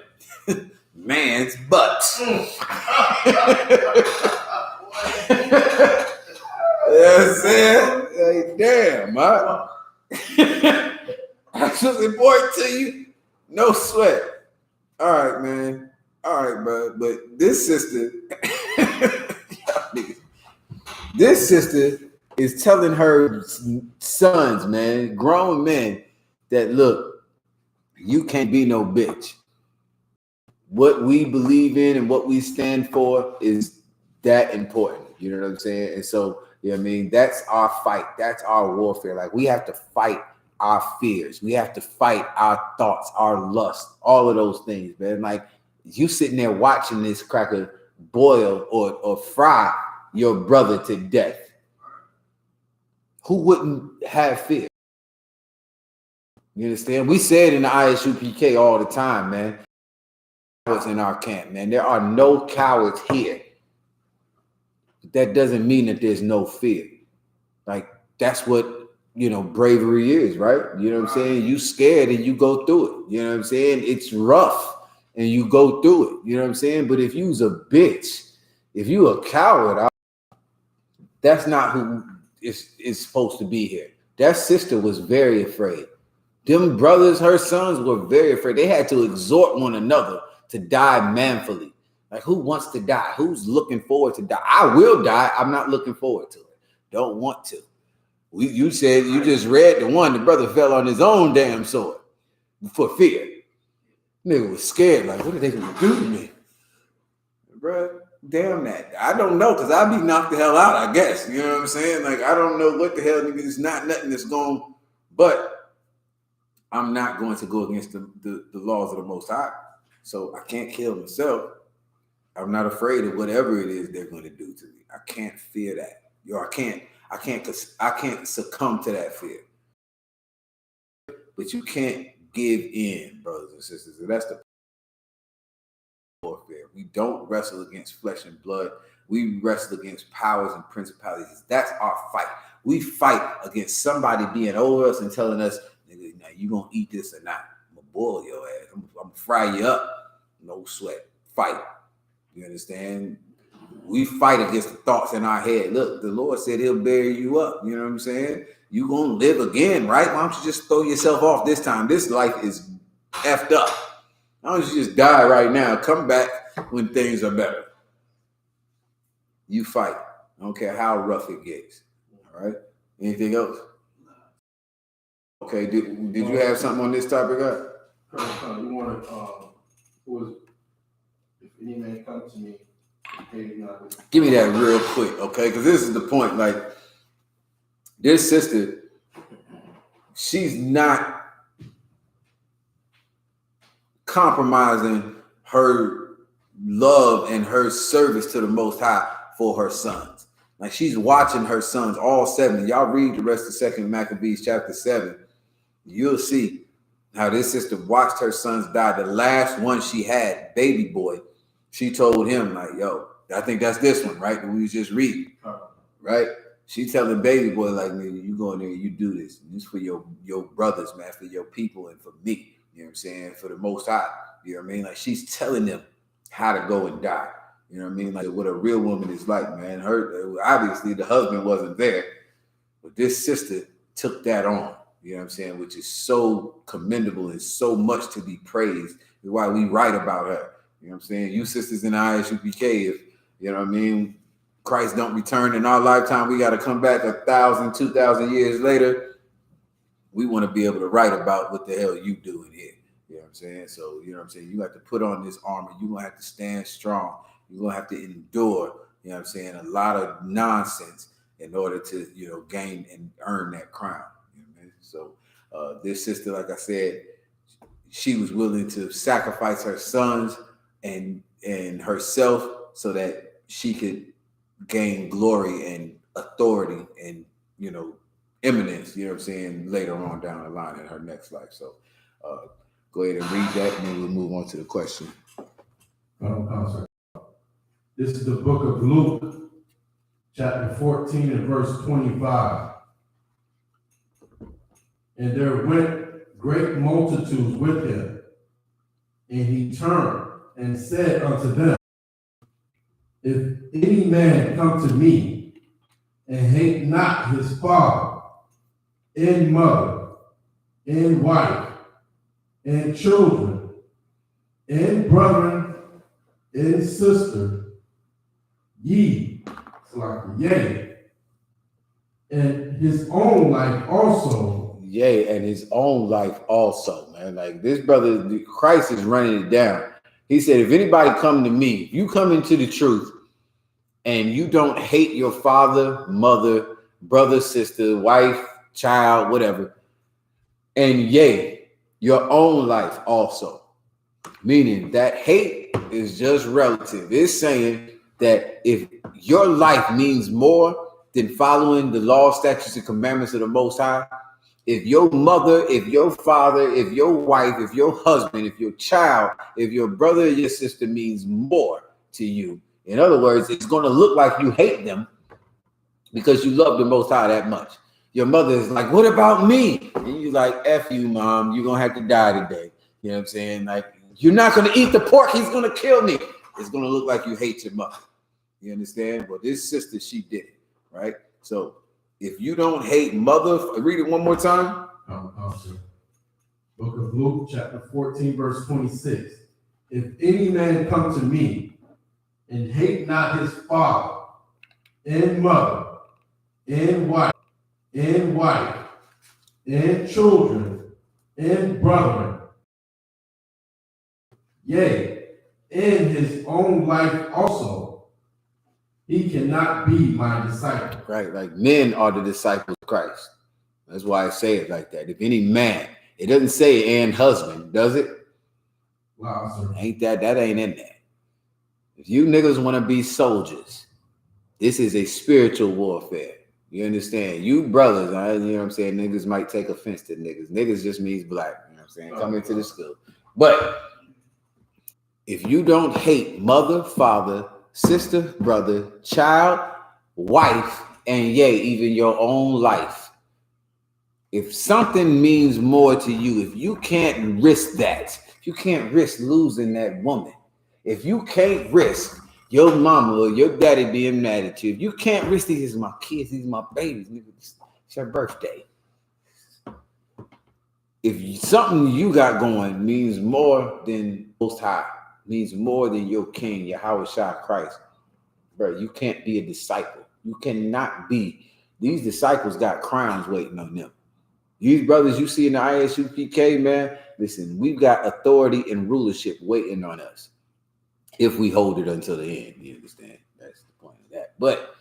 Man's butt. You know what I'm saying? Like, damn, man. That's what's important to you. No sweat. All right, man. All right, bro. But this sister, this sister is telling her sons, man, grown men, that look, you can't be no bitch. What we believe in and what we stand for is that important. You know what I'm saying? And so, you know what I mean? That's our fight. That's our warfare. Like, we have to fight our fears. We have to fight our thoughts, our lust, all of those things, man. Like, you sitting there watching this cracker boil or fry your brother to death. Who wouldn't have fear? You understand? We said in the I.S.U.P.K all the time, man. Cowards in our camp, man. There are no cowards here. That doesn't mean that there's no fear. Like, that's what, you know, bravery is, right? You know what I'm saying? You scared and you go through it. You know what I'm saying? It's rough and you go through it. You know what I'm saying? But if you's a bitch, if you a coward, that's not who is supposed to be here. That sister was very afraid. Them brothers, her sons, were very afraid. They had to exhort one another to die manfully. Like, who wants to die? Who's looking forward to die? I will die. I'm not looking forward to it. Don't want to. You said, you just read the one, the brother fell on his own damn sword for fear. Nigga was scared, like, what are they gonna do to me? bro, damn that. I don't know, because I'd be knocked the hell out, I guess. You know what I'm saying? Like, I don't know what the hell, nigga. It's not nothing that's going, but I'm not going to go against the laws of the Most High. So I can't kill myself. I'm not afraid of whatever it is they're going to do to me. I can't fear that. Yo, I can't succumb to that fear. But you can't give in, brothers and sisters. And that's the warfare. We don't wrestle against flesh and blood. We wrestle against powers and principalities. That's our fight. We fight against somebody being over us and telling us, nigga, now you gonna eat this or not. I'm gonna boil your ass. I'm gonna fry you up. No sweat. Fight. You understand? We fight against the thoughts in our head. Look, the Lord said he'll bury you up. You know what I'm saying? You gonna live again, right? Why don't you just throw yourself off this time? This life is effed up. Why don't you just die right now? Come back when things are better. You fight. I don't care how rough it gets. All right? Anything else? Okay, did you have something on this topic? You want to, if any man come to me, give me that real quick, okay? Because this is the point. Like, this sister, she's not compromising her love and her service to the Most High for her sons. Like, she's watching her sons, all 7. Y'all read the rest of 2 Maccabees chapter 7. You'll see how this sister watched her sons die. The last one she had, baby boy, she told him, like, yo, I think that's this one, right? That we was just reading, right? She telling baby boy, like, nigga, you go in there, you do this. This for your brothers, man, for your people and for me. You know what I'm saying? For the Most High. You know what I mean? Like, she's telling them how to go and die. You know what I mean? Like, what a real woman is like, man. Her, obviously, the husband wasn't there, but this sister took that on. You know what I'm saying? Which is so commendable and so much to be praised. That's why we write about her. You know what I'm saying? You sisters in I.S.U.P.K, if, you know what I mean, Christ don't return in our lifetime, we got to come back 1,000, 2,000 years later. We want to be able to write about what the hell you doing here. You know what I'm saying? So, you know what I'm saying? You got to put on this armor. You're going to have to stand strong. You're going to have to endure, you know what I'm saying, a lot of nonsense in order to, you know, gain and earn that crown. You know what I mean? So this sister, like I said, she was willing to sacrifice her sons and herself so that she could gain glory and authority and, you know, eminence, you know what I'm saying, later on down the line in her next life. So go ahead and read that, and then we'll move on to the question. This is the book of Luke, chapter 14 and verse 25. And there went great multitudes with him, and he turned and said unto them, if any man come to me and hate not his father and mother and wife and children and brethren and sister, yea, and his own life also. Yea, and his own life also, man. Like, this brother, Christ is running it down. He said, if anybody come to me, if you come into the truth and you don't hate your father, mother, brother, sister, wife, child, whatever, and yea, your own life also. Meaning that hate is just relative. It's saying that if your life means more than following the law, statutes, and commandments of the Most High, if your mother, if your father, if your wife, if your husband, if your child, if your brother or your sister means more to you, in other words, it's going to look like you hate them because you love the Most High that much. Your mother is like, what about me? And you're like, F you, mom, you're going to have to die today. You know what I'm saying? Like, you're not going to eat the pork. He's going to kill me. It's going to look like you hate your mother. You understand? Well, this sister, she did it, right? So if you don't hate mother, read it one more time. Book of Luke, chapter 14, verse 26. If any man come to me and hate not his father and mother and wife and children and brethren, yea, in his own life also, he cannot be my disciple. Right, like men are the disciples of Christ. That's why I say it like that. If any man, it doesn't say and husband, does it? Wow, sir. Ain't that ain't in there. If you niggas want to be soldiers, this is a spiritual warfare. You understand? You brothers, you know what I'm saying? Niggas might take offense to niggas. Niggas just means black. You know what I'm saying? Come into the school. But if you don't hate mother, father, sister, brother, child, wife, and yea, even your own life, if something means more to you, if you can't risk that, if you can't risk losing that woman, if you can't risk your mama or your daddy being mad at you, if you can't risk these are my kids, these are my babies, it's your birthday. If something you got going means more than Most High, means more than your King, Yahweh Shah Christ, bro, you can't be a disciple. You cannot be. These disciples got crowns waiting on them. These brothers you see in the I.S.U.P.K, man, listen, we've got authority and rulership waiting on us if we hold it until the end. You understand? That's the point of that. But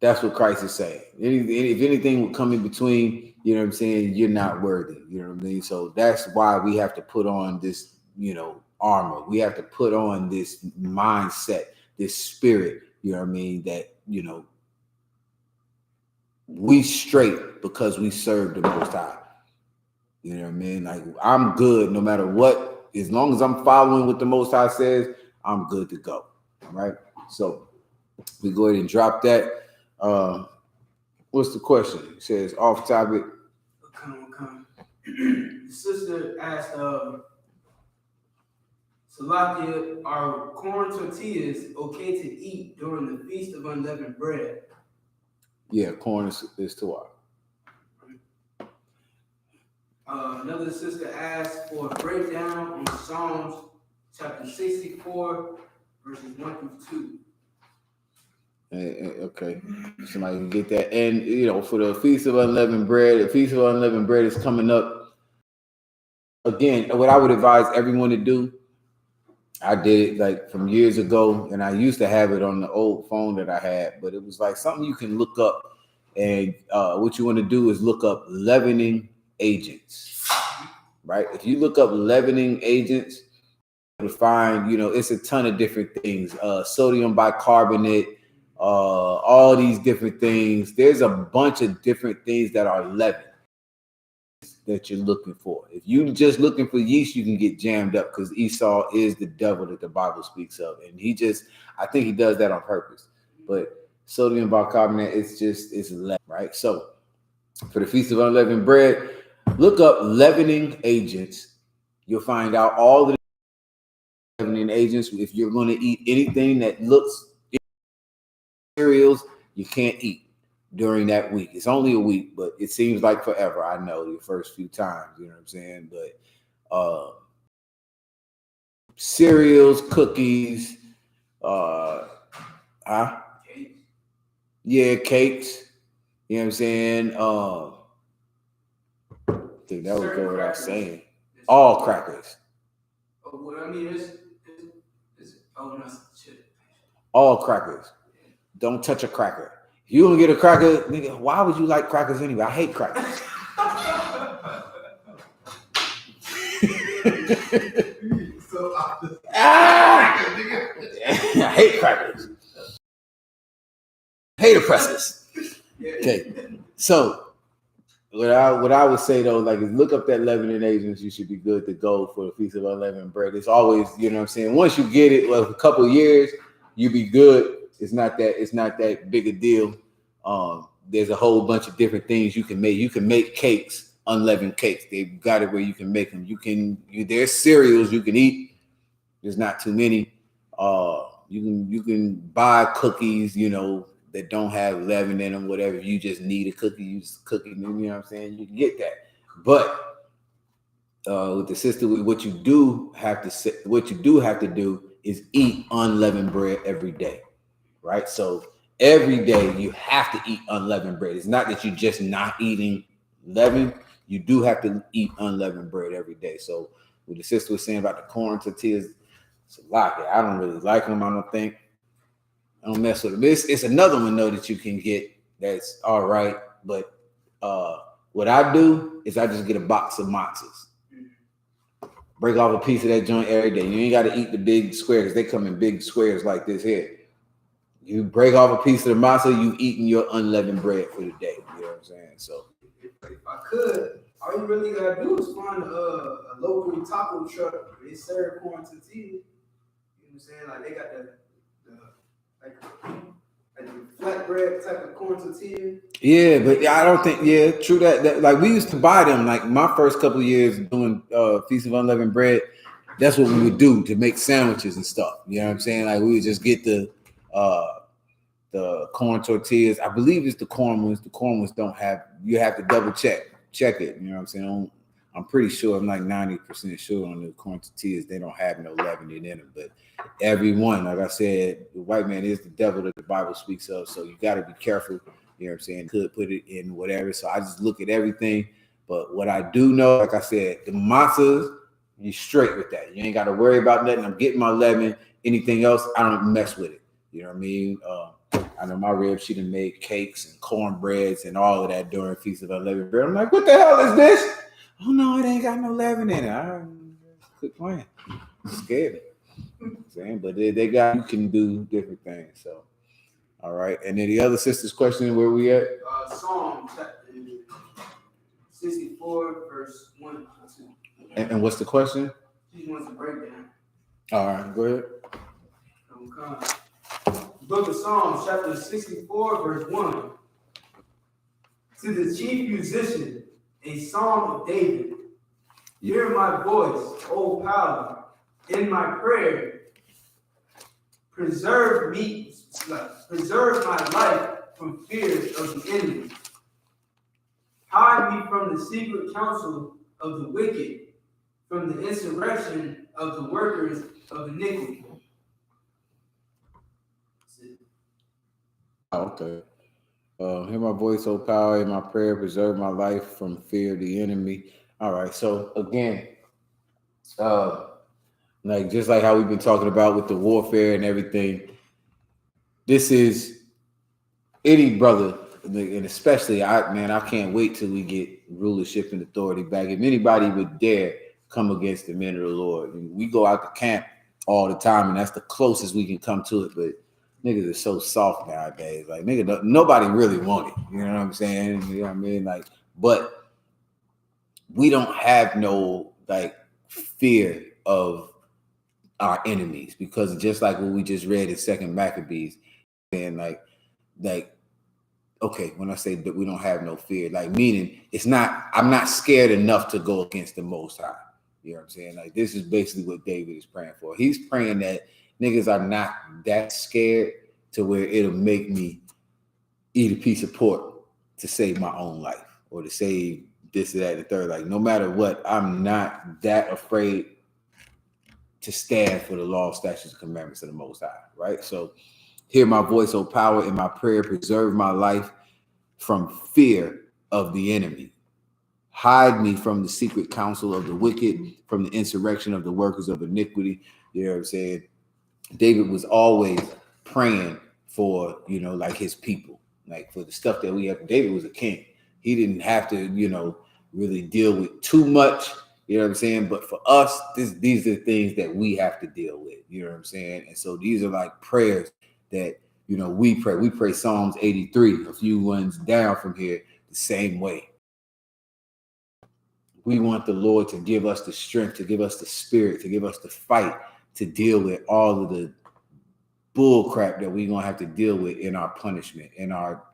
that's what Christ is saying. If anything would come in between, you know what I'm saying, you're not worthy. You know what I mean? So that's why we have to put on this, armor. We have to put on this mindset, this spirit, you know what I mean, that, we straight because we serve the Most High. You know what I mean? Like, I'm good no matter what. As long as I'm following what the Most High says, I'm good to go. All right? So we go ahead and drop that. What's the question? It says off topic. Come. The sister asked, Salakia, are corn tortillas okay to eat during the Feast of Unleavened Bread? Yeah, corn is Torah. Another sister asked for a breakdown on Psalms chapter 64, verses 1 through 2. Okay, somebody can get that. And, for the Feast of Unleavened Bread, the Feast of Unleavened Bread is coming up. Again, what I would advise everyone to do, I did it like from years ago, and I used to have it on the old phone that I had, but it was like something you can look up. And what you want to do is look up leavening agents, right? If you look up leavening agents, you'll find, it's a ton of different things. Sodium bicarbonate, all these different things. There's a bunch of different things that are leavened that you're looking for. If you're just looking for yeast, you can get jammed up because Esau is the devil that the Bible speaks of. And I think he does that on purpose. But sodium bicarbonate, it's leaven, right? So for the Feast of Unleavened Bread, look up leavening agents. You'll find out all the leavening agents. If you're going to eat anything that looks cereals, you can't eat during that week. It's only a week, but it seems like forever. I know the first few times, you know what I'm saying? But cereals, cookies, yeah, cakes, you know what I'm saying? I think that would go without saying. All crackers. All crackers. Don't touch a cracker. If you don't get a cracker, nigga, why would you like crackers anyway? I hate crackers. I hate crackers. Hate oppressors. Okay. So what I would say though, like, is look up that leavening agents. You should be good to go for the Feast of Unleavened Bread. It's always, you know what I'm saying? Once you get it, a couple of years, you be good. It's not that big a deal. There's a whole bunch of different things you can make. You can make cakes, unleavened cakes. They've got it where you can make them. There's cereals you can eat. There's not too many. You can buy cookies, that don't have leaven in them, whatever. If you just need a cookie, you just cook it, you know what I'm saying? You can get that. But with the system, what you do have to do is eat unleavened bread every day, right? So every day you have to eat unleavened bread. It's not that you're just not eating leaven. You do have to eat unleavened bread every day. So what the sister was saying about the corn tortillas, It's a lot. I don't really like them. I don't mess with them. It's another one though that you can get that's all right. But what I do is I just get a box of matzahs. Break off a piece of that joint every day. You ain't got to eat the big squares. They come in big squares like this here. You break off a piece of the matzah, you eating your unleavened bread for the day. You know what I'm saying? So if I could, all you really gotta do is find a local taco truck where they serve corn tortillas. You know what I'm saying? Like they got the flatbread type of corn tortilla. yeah, but I don't think true that like we used to buy them like my first couple of years doing Feast of Unleavened Bread. That's what we would do to make sandwiches and stuff. You know what I'm saying? Like we would just get the corn tortillas. I believe it's the corn ones. The corn ones don't have. You have to double check it. You know what I'm saying? I'm pretty sure. I'm like 90% sure on the corn tortillas they don't have no leavening in them. But every one, like I said, the white man is the devil that the Bible speaks of. So you got to be careful. You know what I'm saying? Could put it in whatever. So I just look at everything. But what I do know, like I said, the matzahs, you straight with that. You ain't got to worry about nothing. I'm getting my leaven. Anything else, I don't mess with it. You know what I mean? I know my rib, she done made cakes and cornbreads and all of that during Feast of Unleavened Bread. I'm like, what the hell is this? Oh no, it ain't got no leaven in it. I quit playing. I'm scared. Saying, but they got, you can do different things. So, all right. And then the other sister's question, where we at? Psalm chapter 64, verse 1 to 2. And what's the question? She wants a breakdown. All right, go ahead. Book of Psalms, chapter 64, verse 1. To the chief musician, a psalm of David. Hear my voice, O power, in my prayer. Preserve my life from fears of the enemy. Hide me from the secret counsel of the wicked, from the insurrection of the workers of iniquity. Okay. Hear my voice, O power, in my prayer, preserve my life from fear of the enemy. All right. So again, like just like how we've been talking about with the warfare and everything, this is any brother, and especially I can't wait till we get rulership and authority back. If anybody would dare come against the men of the Lord, we go out to camp all the time, and that's the closest we can come to it. But niggas are so soft nowadays. Like nigga, nobody really want it. You know what I'm saying? You know what I mean? Like, but we don't have no like fear of our enemies, because just like what we just read in 2 Maccabees, and like okay, when I say that we don't have no fear, like meaning I'm not scared enough to go against the Most High. You know what I'm saying? Like this is basically what David is praying for. He's praying that niggas are not that scared to where it'll make me eat a piece of pork to save my own life or to save this, that, and the third. Like no matter what, I'm not that afraid to stand for the law, statutes, and commandments of the Most High, right? So hear my voice, O power, in my prayer, preserve my life from fear of the enemy. Hide me from the secret counsel of the wicked, from the insurrection of the workers of iniquity. You know what I'm saying? David was always praying for, like his people, like for the stuff that we have. David was a king. He didn't have to, really deal with too much, you know what I'm saying? But for us, these are the things that we have to deal with, you know what I'm saying? And so these are like prayers that, we pray. We pray Psalms 83, a few ones down from here, the same way. We want the Lord to give us the strength, to give us the spirit, to give us the fight, to deal with all of the bull crap that we're going to have to deal with in our punishment, in our,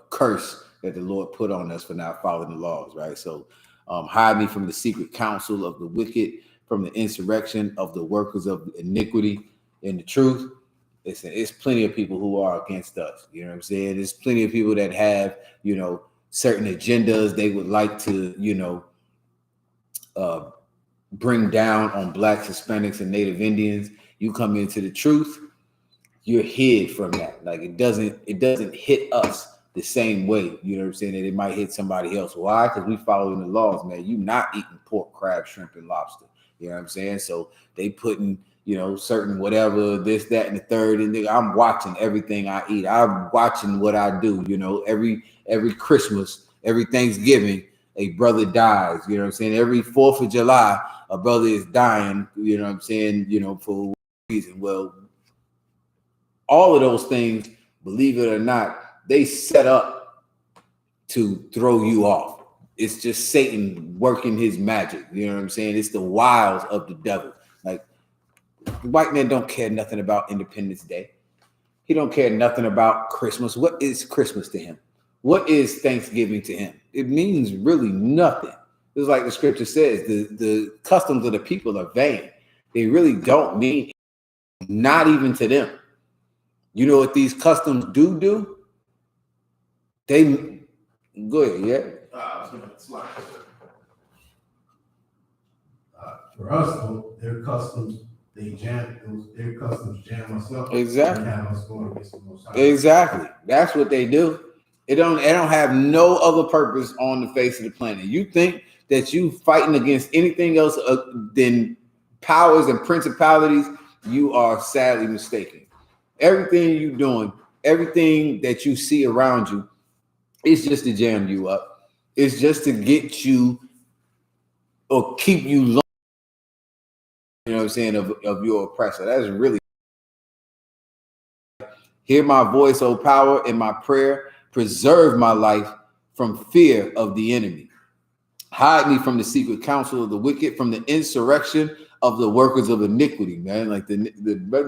curse that the Lord put on us for not following the laws, right? So hide me from the secret counsel of the wicked, from the insurrection of the workers of iniquity. In the truth, it's plenty of people who are against us. You know what I'm saying? There's plenty of people that have, certain agendas they would like to, bring down on Blacks, Hispanics, and Native Indians. You come into the truth, you're hid from that. Like it doesn't hit us the same way, you know what I'm saying, that it might hit somebody else. Why? Because we following the laws, man. You not eating pork, crab, shrimp, and lobster. You know what I'm saying? So they putting, you know, certain whatever, this, that, and the third. And I'm watching everything I eat. I'm watching what I do. You know, every Christmas, every Thanksgiving, a brother dies. You know what I'm saying? Every 4th of July, a brother is dying. You know what I'm saying? You know, for a reason. Well, all of those things, believe it or not, they set up to throw you off. It's just Satan working his magic. You know what I'm saying? It's the wiles of the devil. Like, the white man don't care nothing about Independence Day. He don't care nothing about Christmas. What is Christmas to him? What is Thanksgiving to him? It means really nothing. It's like the scripture says, the customs of the people are vain. They really don't mean, not even to them. You know what these customs do? They go ahead, yeah. For us, though, their customs jam us up. Exactly. And have us going against the Most High. Exactly. That's what they do. It don't have no other purpose on the face of the planet. You think that you fighting against anything else than powers and principalities, you are sadly mistaken. Everything you doing, everything that you see around you, it's just to jam you up. It's just to get you or keep you low, you know what I'm saying, of your oppressor. That's really. Hear my voice, O power, in my prayer. Preserve my life from fear of the enemy. Hide me from the secret counsel of the wicked, from the insurrection of the workers of iniquity, man. Like the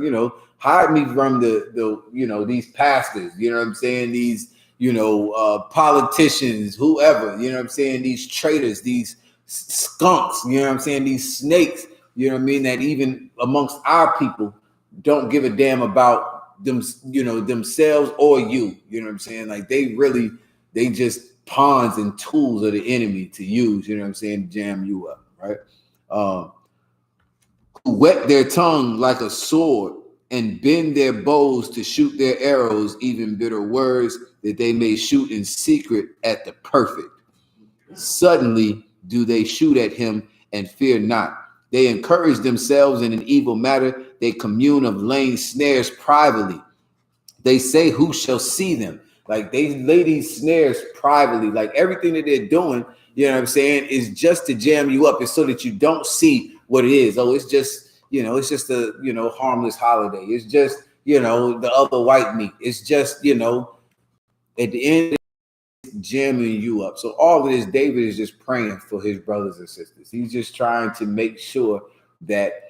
you know, hide me from the you know, these pastors, you know what I'm saying? These, you know, politicians, whoever, you know what I'm saying? These traitors, these skunks, you know what I'm saying? These snakes, you know what I mean? That even amongst our people don't give a damn about them, you know, themselves or you know what I'm saying? Like they just pawns and tools of the enemy to use, you know what I'm saying, to jam you up, right? Who whet their tongue like a sword and bend their bows to shoot their arrows, even bitter words, that they may shoot in secret at the perfect. Suddenly do they shoot at him and fear not. They encourage themselves in an evil matter. They commune of laying snares privately. They say, who shall see them? Like, they lay these snares privately. Like, everything that they're doing, you know what I'm saying, is just to jam you up. It's so that you don't see what it is. Oh, it's just, you know, it's just a, you know, harmless holiday. It's just, you know, the other white meat. It's just, you know, at the end, it's jamming you up. So all of this, David is just praying for his brothers and sisters. He's just trying to make sure that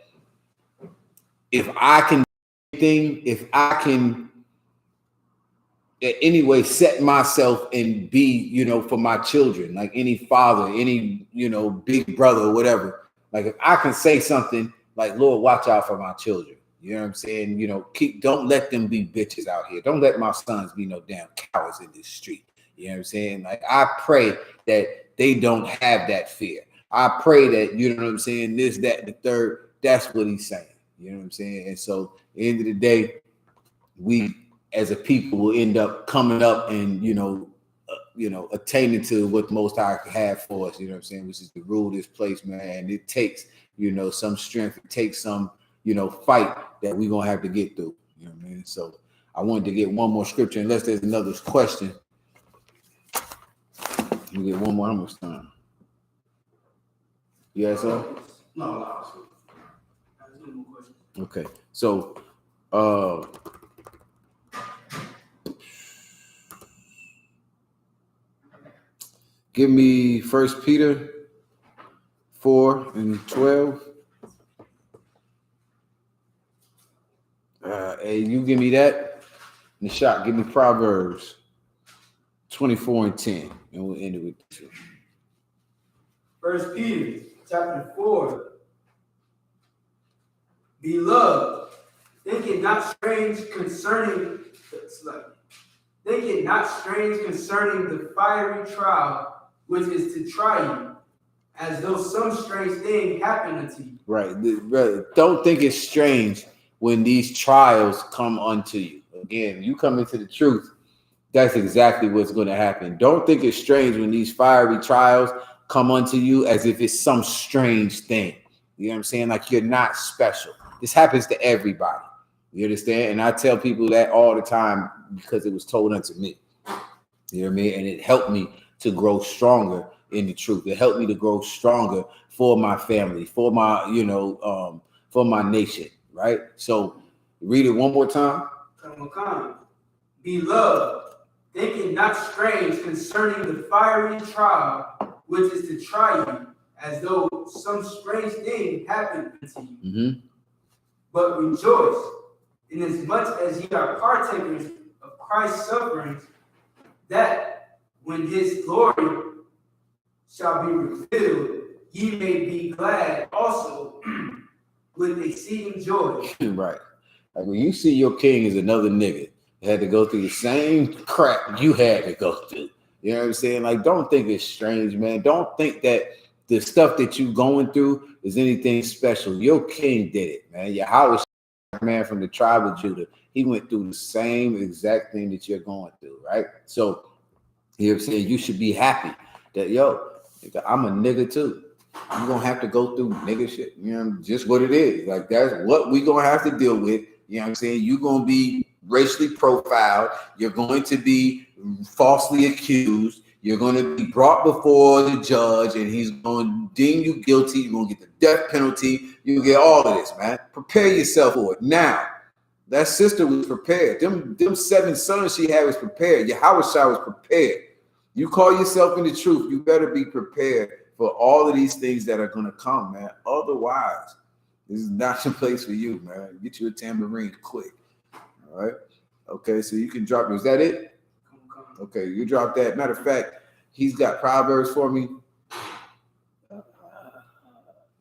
if I can anyway set myself and be, you know, for my children, like any father, any, you know, big brother, whatever, like if I can say something like, Lord, watch out for my children, you know what I'm saying, you know, don't let them be bitches out here, don't let my sons be no damn cowards in this street, you know what I'm saying. Like, I pray that they don't have that fear. I pray that, you know what I'm saying, this, that, and the third. That's what he's saying, you know what I'm saying. And so at the end of the day, we as a people will end up coming up and, you know, attaining to what the Most High have for us, you know what I'm saying, which is to rule this place, man. And it takes, you know, some strength, it takes some, you know, fight that we're going to have to get through, you know what I mean? So I wanted to get one more scripture, unless there's another question. You get one more, how much time? You guys so? No. Okay, so give me 1 Peter 4:12. Hey, you give me that. Nishak, give me Proverbs 24:10, and we'll end it with this. 1 Peter chapter 4. Beloved, think it not strange concerning the fiery trial which is to try you, as though some strange thing happened unto you. Right. Don't think it's strange when these trials come unto you. Again, you come into the truth. That's exactly what's going to happen. Don't think it's strange when these fiery trials come unto you as if it's some strange thing. You know what I'm saying? Like you're not special. This happens to everybody. You understand? And I tell people that all the time because it was told unto me. You know what I mean? And it helped me to grow stronger in the truth. It helped me to grow stronger for my family, for my, for my nation, right? So read it one more time. Beloved, think it not strange concerning the fiery trial, which is to try you, as though some strange thing happened unto you. But rejoice, inasmuch as ye are partakers of Christ's sufferings, that when his glory shall be revealed, ye may be glad also with exceeding joy. Right. Like when you see your king is another nigga that had to go through the same crap you had to go through. You know what I'm saying? Like, don't think it's strange, man. Don't think that the stuff that you going through is anything special. Your king did it, man. Yahweh, man, from the tribe of Judah, he went through the same exact thing that you're going through, right? So, you know what I'm saying? You should be happy that, yo, I'm a nigga too. You're going to have to go through nigga shit. You know, just what it is. Like, that's what we're going to have to deal with. You know what I'm saying? You're going to be racially profiled. You're going to be falsely accused. You're going to be brought before the judge, and he's going to deem you guilty. You're going to get the death penalty. You get all of this, man. Prepare yourself for it. Now, that sister was prepared. Them 7 sons she had was prepared. Yahweh was prepared. You call yourself in the truth, you better be prepared for all of these things that are going to come, man. Otherwise, this is not the place for you, man. Get you a tambourine quick. All right. Okay, so you can drop. Is that it? Okay, you drop that. Matter of fact, he's got Proverbs for me.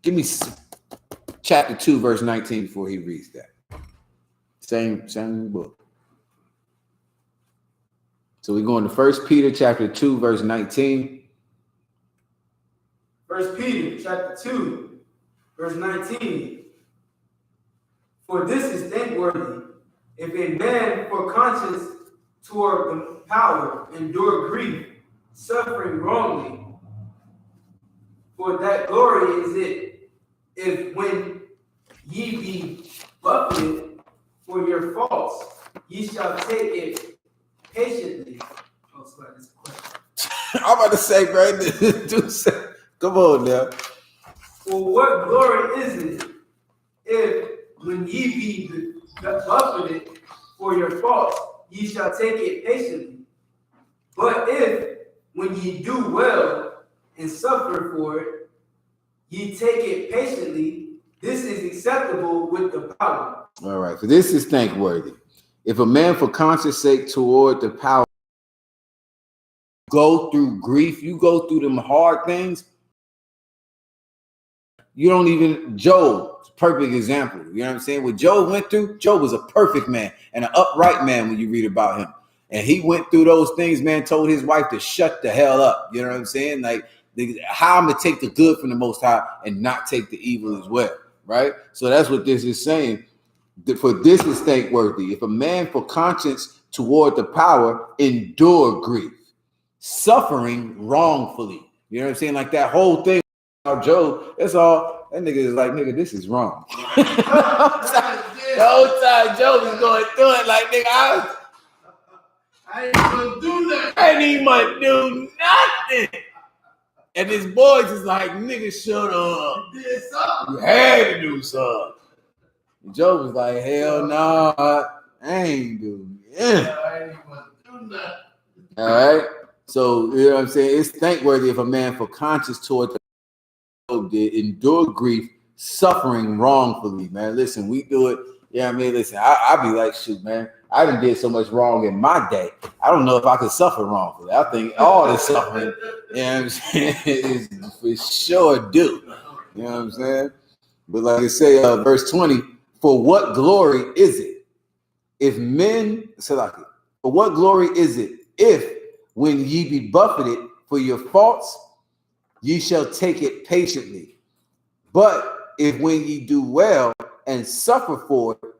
Give me chapter 2, verse 19 before he reads that. Same book. So we're going to 1 Peter chapter 2, verse 19. 1 Peter chapter 2, verse 19. For this is thankworthy, if a man for conscience toward the power endure grief, suffering wrongly. For that glory is it, if when ye be buffeted for your faults, ye shall take it patiently. Oh, sorry, that's a question. I'm about to say, bro, come on now. For what glory is it, if when ye be buffeted for your faults, ye shall take it patiently? But if when ye do well and suffer for it, ye take it patiently, this is acceptable with the power. All right, for this is thankworthy. If a man for conscience sake toward the power go through grief, you go through them hard things, you don't even, Job, perfect example. You know what I'm saying? What Job went through, Job was a perfect man and an upright man when you read about him. And he went through those things, man, told his wife to shut the hell up. You know what I'm saying? Like, how I'm going to take the good from the Most High and not take the evil as well, right? So that's what this is saying. For this is thankworthy. If a man for conscience toward the power endure grief, suffering wrongfully. You know what I'm saying? Like that whole thing about Job, that's all. That nigga is like, nigga, this is wrong. The whole time Job is going through it like, nigga, I ain't gonna do that. I ain't even gonna do nothing. And his boys is like, nigga, shut up. You did something. You had to do something. And Job was like, hell no, I ain't doing it. I ain't gonna do nothing. All right. So, you know what I'm saying? It's thankworthy if a man for conscience toward the Job did endure grief, suffering wrongfully, man. Listen, we do it. Yeah, I mean, listen, I be like, shoot, man, I done did so much wrong in my day. I don't know if I could suffer wrongfully. I think all the suffering, you know what I'm saying, is for sure do. You know what I'm saying? But like I say, verse 20, for what glory is it if men, for what glory is it if when ye be buffeted for your faults, ye shall take it patiently? But if when ye do well and suffer for it,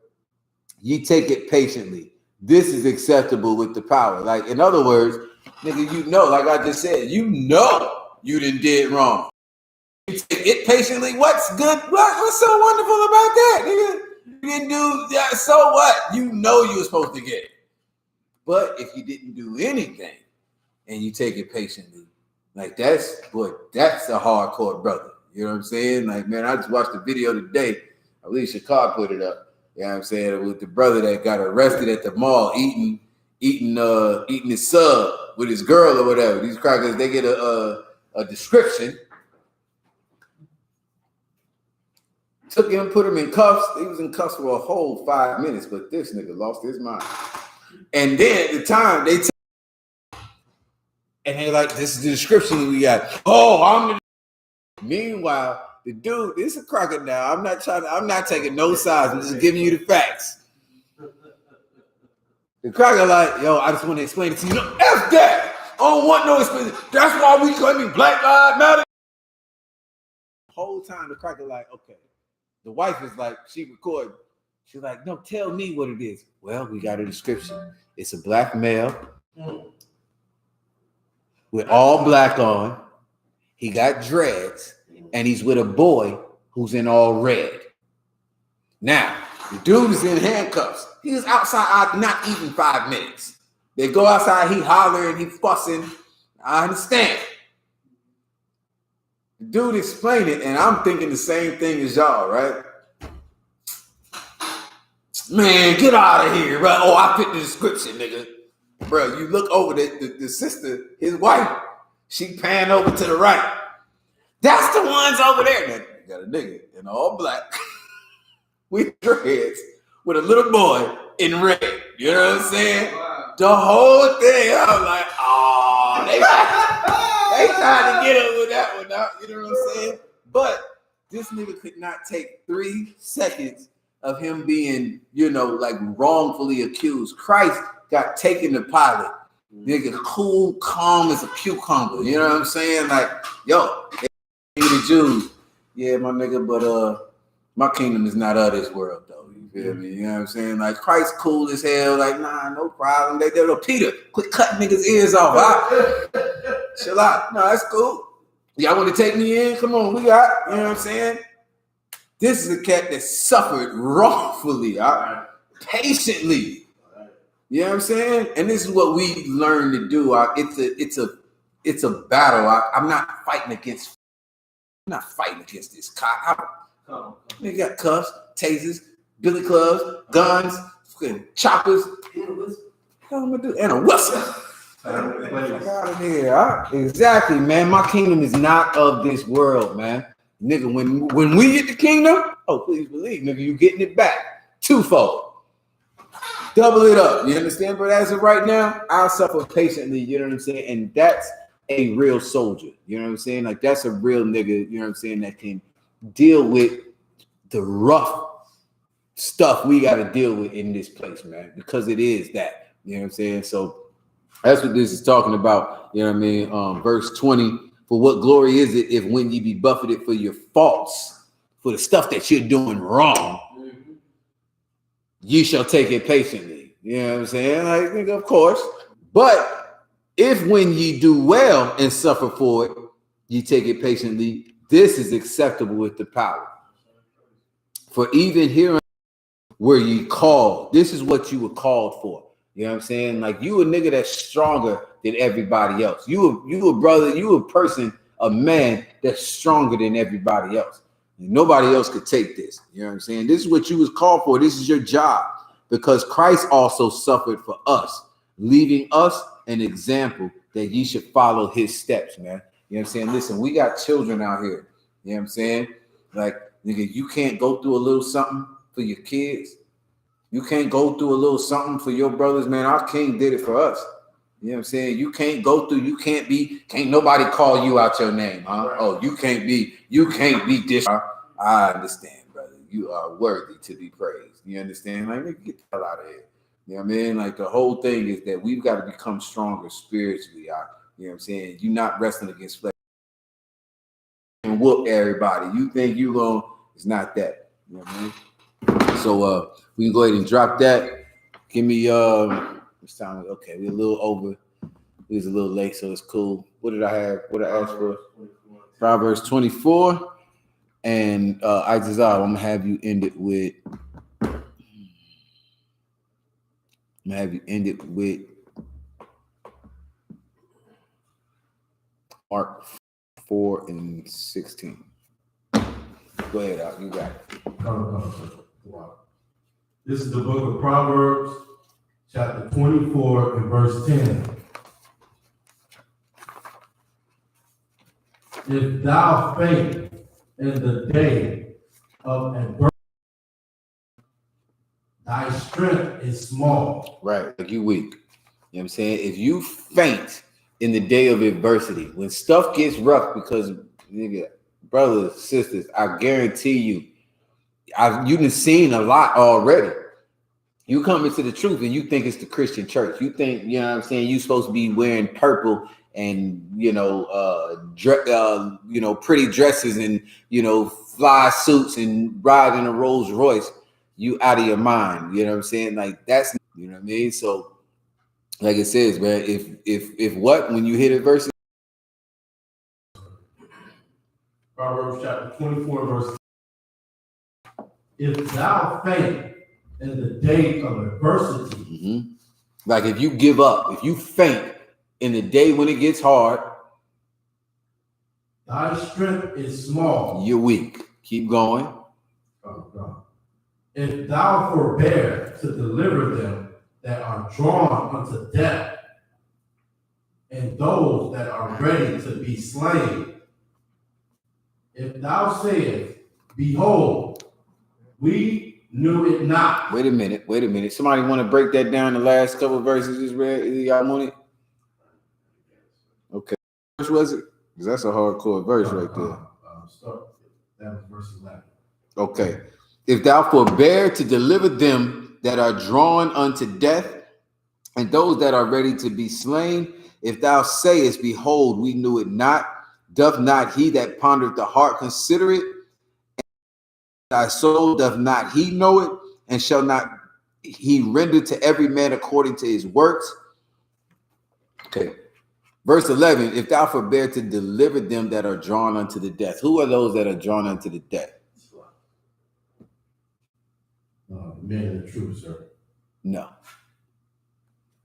ye take it patiently. this is acceptable with the power. Like, in other words, nigga, you know, like I just said, you know you did wrong. You take it patiently. What's good? What's so wonderful about that, nigga? You didn't do that, so what? You know you were supposed to get it. But if you didn't do anything and you take it patiently, like that's a hardcore brother. You know what I'm saying? Like, man, I just watched the video today. I believe I.S.U.P.K put it up. You know what I'm saying? With the brother that got arrested at the mall eating his sub with his girl or whatever. These crackers, they get a description. Took him, put him in cuffs. He was in cuffs for a whole 5 minutes, but this nigga lost his mind. And then at the time and they're like, this is the description we got. Oh, I'm the. Meanwhile, the dude, this is a cracker now. I'm not taking no sides. I'm just giving you the facts. The cracker like, yo, I just want to explain it to you. No, F that. I don't want no explanation. That's why we claiming Black Lives Matter. The whole time the cracker like, okay. The wife is like, she recorded. She's like, no, tell me what it is. Well, we got a description. It's a black male with all black on. He got dreads, and he's with a boy who's in all red. Now, the dude is in handcuffs. He was outside not even 5 minutes. They go outside, he hollering, he fussing. I understand. The dude explained it, and I'm thinking the same thing as y'all, right? Man, get out of here, bro. Oh, I fit the description, nigga. Bro, you look over the sister, his wife, she pan over to the right. That's the ones over there. Now, you got a nigga in all black with dreads with a little boy in red. You know what I'm saying? Wow. The whole thing, I was like, oh, they trying to get up with that one out. You know what I'm saying? But this nigga could not take 3 seconds of him being, you know, like wrongfully accused. Christ got taken to Pilate. Nigga, cool, calm as a cucumber. You know what I'm saying? Like, yo, the Jews, yeah, my nigga, but my kingdom is not of this world, though. You feel me? You know what I'm saying? Like, Christ cool as hell. Like, nah, no problem. They go, Peter, quit cutting niggas' ears off. Chill out. No, that's cool. Y'all want to take me in? Come on, we got. You know what I'm saying? This is a cat that suffered wrongfully, patiently. You know what I'm saying? And this is what we learn to do. It's a battle. I'm not fighting against. I'm not fighting against this cop. They got cuffs, tasers, billy clubs, guns, choppers. What am I gonna do? And a whistle. Get out of here. Exactly, man. My kingdom is not of this world, man. Nigga, when we get the kingdom, oh, please believe, nigga, you getting it back twofold. Double it up. You understand? But as of right now, I'll suffer patiently, you know what I'm saying? And that's a real soldier. You know what I'm saying? Like, that's a real nigga, you know what I'm saying, that can deal with the rough stuff we got to deal with in this place, man, because it is that. You know what I'm saying? So that's what this is talking about. You know what I mean? Verse 20. For what glory is it if when ye be buffeted for your faults, for the stuff that you're doing wrong, ye shall take it patiently. You know what I'm saying? Like, nigga, of course. But if when ye do well and suffer for it, ye take it patiently, this is acceptable with the power. For even here were ye called. This is what you were called for. You know what I'm saying? Like, you a nigga that's stronger than everybody else. You a brother, you a person, a man that's stronger than everybody else. Nobody else could take this. You know what I'm saying? This is what you was called for. This is your job, because Christ also suffered for us, leaving us an example that ye should follow his steps, man. You know what I'm saying? Listen, we got children out here. You know what I'm saying? Like, nigga, you can't go through a little something for your kids. You can't go through a little something for your brothers, man. Our king did it for us. You know what I'm saying? You can't go through, can't nobody call you out your name, huh? Right. Oh, you can't be this. I understand, brother. You are worthy to be praised. You understand? Like, get the hell out of here. You know what I mean? Like, the whole thing is that we've got to become stronger spiritually. You know what I'm saying? You're not wrestling against flesh and whoop everybody. You think you gonna, it's not that. You know what I mean? So we can go ahead and drop that. Give me this time. Okay, we're a little over. We was a little late, so it's cool. What did I have? What did I ask for? Proverbs 24. And Isaiah, I'm gonna have you end it with. Mark 4:16. Go ahead, Al. You got it. Wow. This is the book of Proverbs, chapter 24 and verse 10. If thou faint in the day of adversity, thy strength is small. Right, like you weak. You know what I'm saying? If you faint in the day of adversity, when stuff gets rough, because nigga, brothers, sisters, I guarantee you, you've seen a lot already. You come into the truth and you think it's the Christian church. You think, you know what I'm saying, you're supposed to be wearing purple and, pretty dresses and, fly suits and riding a Rolls Royce. You out of your mind. You know what I'm saying? Like, that's, you know what I mean? So, like it says, man, if what, when you hit adversity? Proverbs chapter 24, verse 10. If thou faint in the day of adversity. Like if you give up, if you faint in the day when it gets hard, thy strength is small. You're weak. Keep going. If thou forbear to deliver them that are drawn unto death, and those that are ready to be slain, if thou sayest, behold, we knew it not. Wait a minute. Somebody want to break that down, the last couple of verses just read? Y'all want it? Okay. Which was it? Because that's a hardcore verse right there. That was verse 11. Okay. If thou forbear to deliver them that are drawn unto death, and those that are ready to be slain, if thou sayest, behold, we knew it not, doth not he that pondereth the heart consider it? Thy soul doth not he know it, and shall not he render to every man according to his works? Okay. Verse 11, if thou forbear to deliver them that are drawn unto the death. Who are those that are drawn unto the death? Men of the truth, sir. No.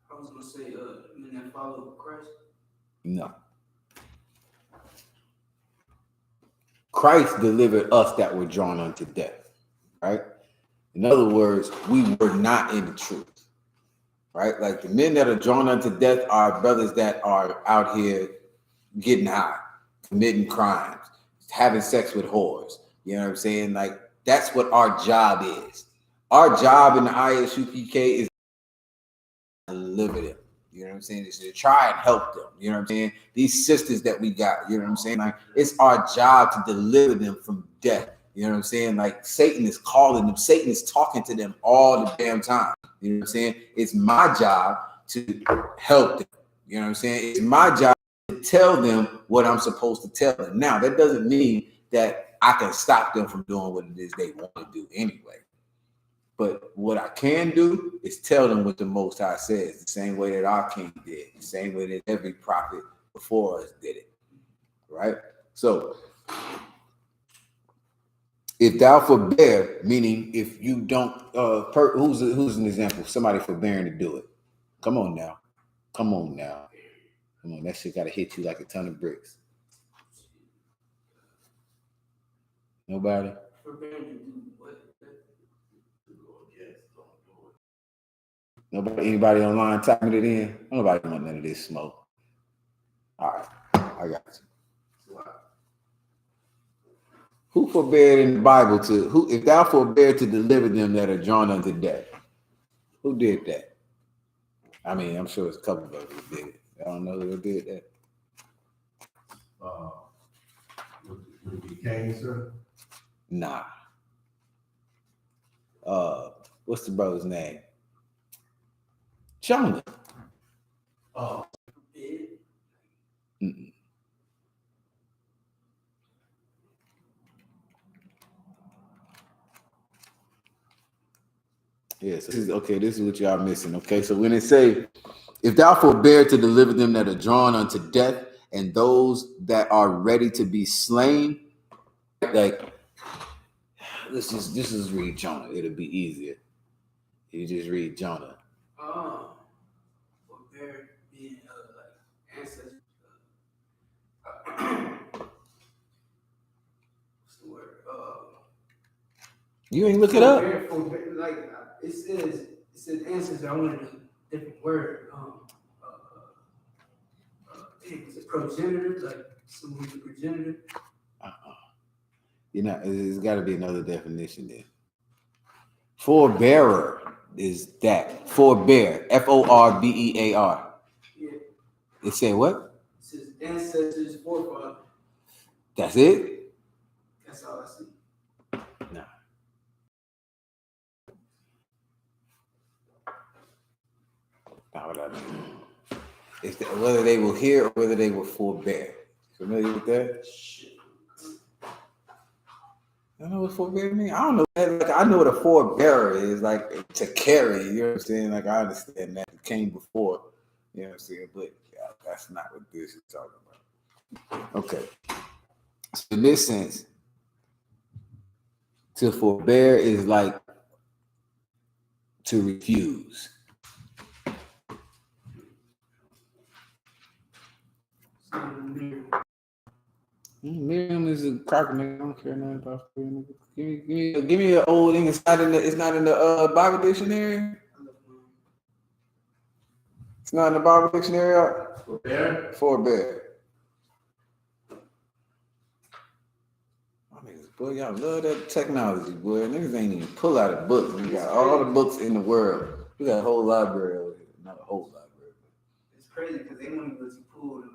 I was gonna say, men that follow Christ. No. Christ delivered us that were drawn unto death, right? In other words, we were not in the truth, right? Like the men that are drawn unto death are brothers that are out here getting high, committing crimes, having sex with whores. You know what I'm saying? Like that's what our job is. Our job in the I.S.U.P.K is to deliver them. You know what I'm saying? It's to try and help them. You know what I'm saying? These sisters that we got, you know what I'm saying? Like it's our job to deliver them from death. You know what I'm saying? Like Satan is calling them. Satan is talking to them all the damn time. You know what I'm saying? It's my job to help them. You know what I'm saying? It's my job to tell them what I'm supposed to tell them. Now, that doesn't mean that I can stop them from doing what it is they want to do anyway. But what I can do is tell them what the Most High says, the same way that our King did, the same way that every prophet before us did it, right? So, if thou forbear, meaning if you don't, who's an example? Somebody forbearing to do it. Come on now. That shit got to hit you like a ton of bricks. Nobody? Forbearing to do what? Nobody, anybody online typing it in? Nobody want none of this smoke. All right, I got you. Who forbeared in the Bible if thou forbear to deliver them that are drawn unto death? Who did that? I mean, I'm sure it's a couple of us who did it. I don't know who did that. Would it be Cain, sir? Nah. What's the brother's name? Jonah. Oh. Mm-mm. Yes. This is what y'all missing. Okay, so when it say, if thou forbear to deliver them that are drawn unto death, and those that are ready to be slain, like let's just read Jonah. It'll be easier. You just read Jonah. Forbear being like ancestors. What's the word? You ain't look it up. Forbear, like it says ancestor. I wanted a different word. Was it progenitor? Like someone who's a progenitor? You know, it's got to be another definition there. Forbearer is that. Forbear. Forbear. Yeah. It say what? It says ancestors, forefathers. That's it? That's all I see. No. Not what I mean. It's that whether they will hear or whether they will forbear. Familiar with that? Shit. I don't know what forbear means. I don't know. Like, I know what a forbearer is, like to carry. You know what I'm saying? Like I understand that it came before. You know what I'm saying? But yeah, that's not what this is talking about. Okay. So in this sense, to forbear is like to refuse. Miriam is a crocodile. I don't care nothing about Miriam. Give me an old English. It's not in the Bible dictionary. It's not in the Bible dictionary. Forbear. Forbear. Boy, y'all love that technology, boy. Niggas ain't even pull out a book. We got all the books in the world. We got a whole library over here. Not a whole library. It's crazy because they won't even let you pull the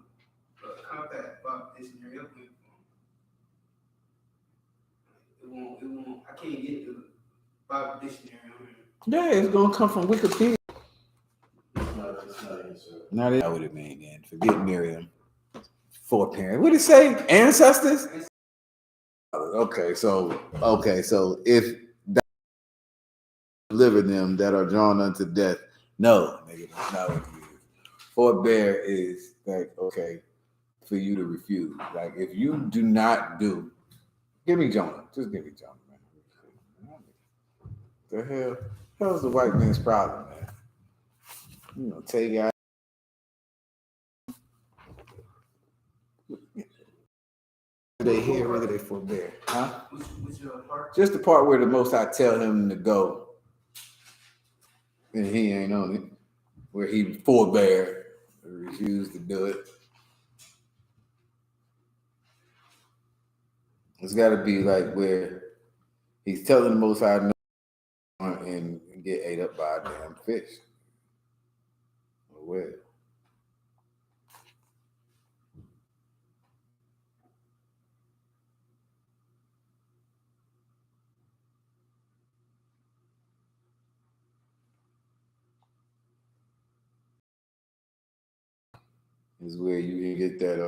compact Bible dictionary up with. It won't. I can't get the Bible dictionary on here. Yeah, it's gonna come from Wikipedia. Not that would it mean then. Forget Miriam. Foreparent. What did it say? Ancestors? Okay, so if that deliver them that are drawn unto death, no, nigga, that's not what it is. Forbear is like, okay, for you to refuse. Like if you do not do, give me Jonah. Just give me Jonah, man. The hell's the white man's problem, man? You know, take out. They hear, whether they forbear, huh? Which part? Just the part where the Most High tell him to go, and he ain't on it, where he forbear, or refused to do it. It's got to be like where he's telling the Most High no, and get ate up by a damn fish. Or where? Is where you can get that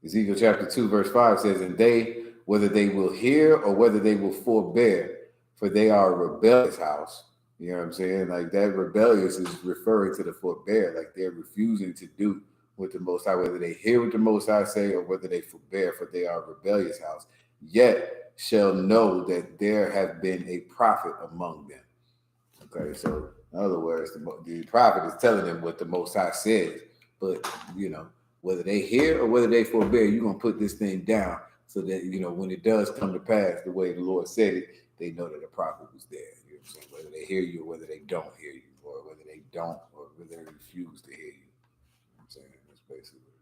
Ezekiel chapter 2 verse 5 says, and they, whether they will hear or whether they will forbear, for they are a rebellious house. You know what I'm saying? Like that rebellious is referring to the forbear, like they're refusing to do what the Most High, whether they hear what the Most High say or whether they forbear, for they are a rebellious house. Yet shall know that there have been a prophet among them. Okay, so in other words, the prophet is telling them what the Most High says, but you know, whether they hear or whether they forbear, you're gonna put this thing down so that you know when it does come to pass the way the Lord said it, they know that the prophet was there. You know what I'm saying? Whether they hear you or whether they don't hear you, or whether they don't, or whether they refuse to hear you. You know what I'm saying? That's basically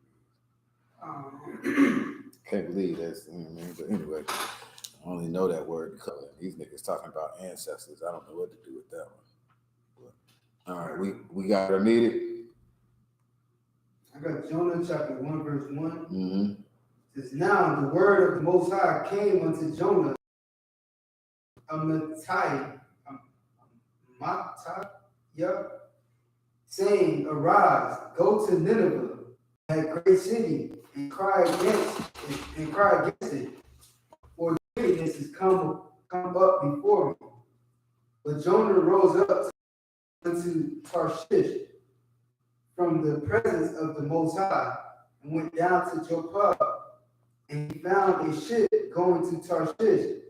what it is. Can't believe that's, you know what I mean? But anyway, I only know that word because these niggas talking about ancestors. I don't know what to do with that one. All right, we got it needed. I got Jonah chapter 1 verse 1. Mm-hmm. It says, now the word of the Most High came unto Jonah, saying, arise, go to Nineveh, that great city, and cry against it, for wickedness has come up before me. But Jonah rose up unto Tarshish from the presence of the Most High, and went down to Joppa, and he found a ship going to Tarshish.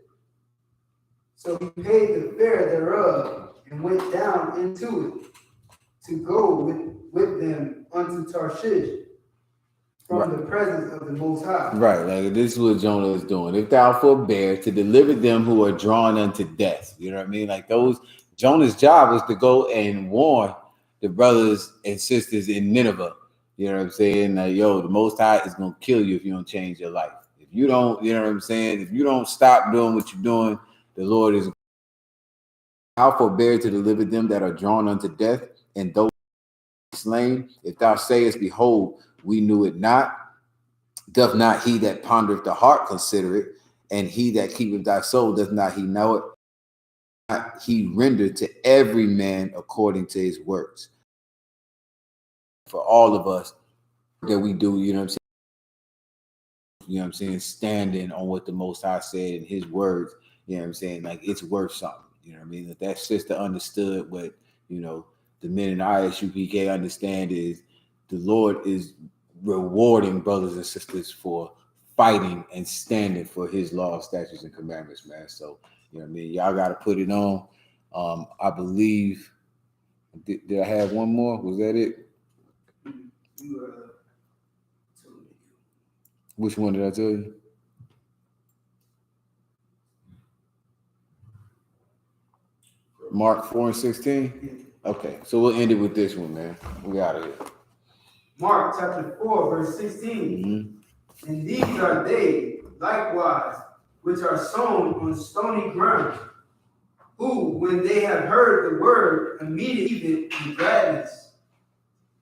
So he paid the fare thereof, and went down into it, to go with them unto Tarshish, from the presence of the Most High. Right, like this is what Jonah is doing. If thou forbear to deliver them who are drawn unto death, you know what I mean? Like Jonah's job was to go and warn the brothers and sisters in Nineveh. You know what I'm saying? Like, yo, the Most High is gonna kill you if you don't change your life. If you don't, you know what I'm saying? If you don't stop doing what you're doing, the Lord is. Thou forbear to deliver them that are drawn unto death, and those slain. If thou sayest, behold, we knew it not, doth not he that pondereth the heart consider it? And he that keepeth thy soul, doth not he know it? He rendered to every man according to his works. For all of us that we do, you know what I'm saying? You know what I'm saying? Standing on what the Most High said in his words, you know what I'm saying? Like, it's worth something. You know what I mean? If that sister understood what, you know, the men in I.S.U.P.K understand is the Lord is rewarding brothers and sisters for fighting and standing for his law, statutes, and commandments, man. So, you know what I mean? Y'all got to put it on. I believe, did I have one more? Was that it? Which one did I tell you? Mark 4:16? Okay, so we'll end it with this one, man. We out of here. Mark chapter 4, verse 16. And these are they likewise which are sown on stony ground, who, when they have heard the word, immediately receive it in gladness,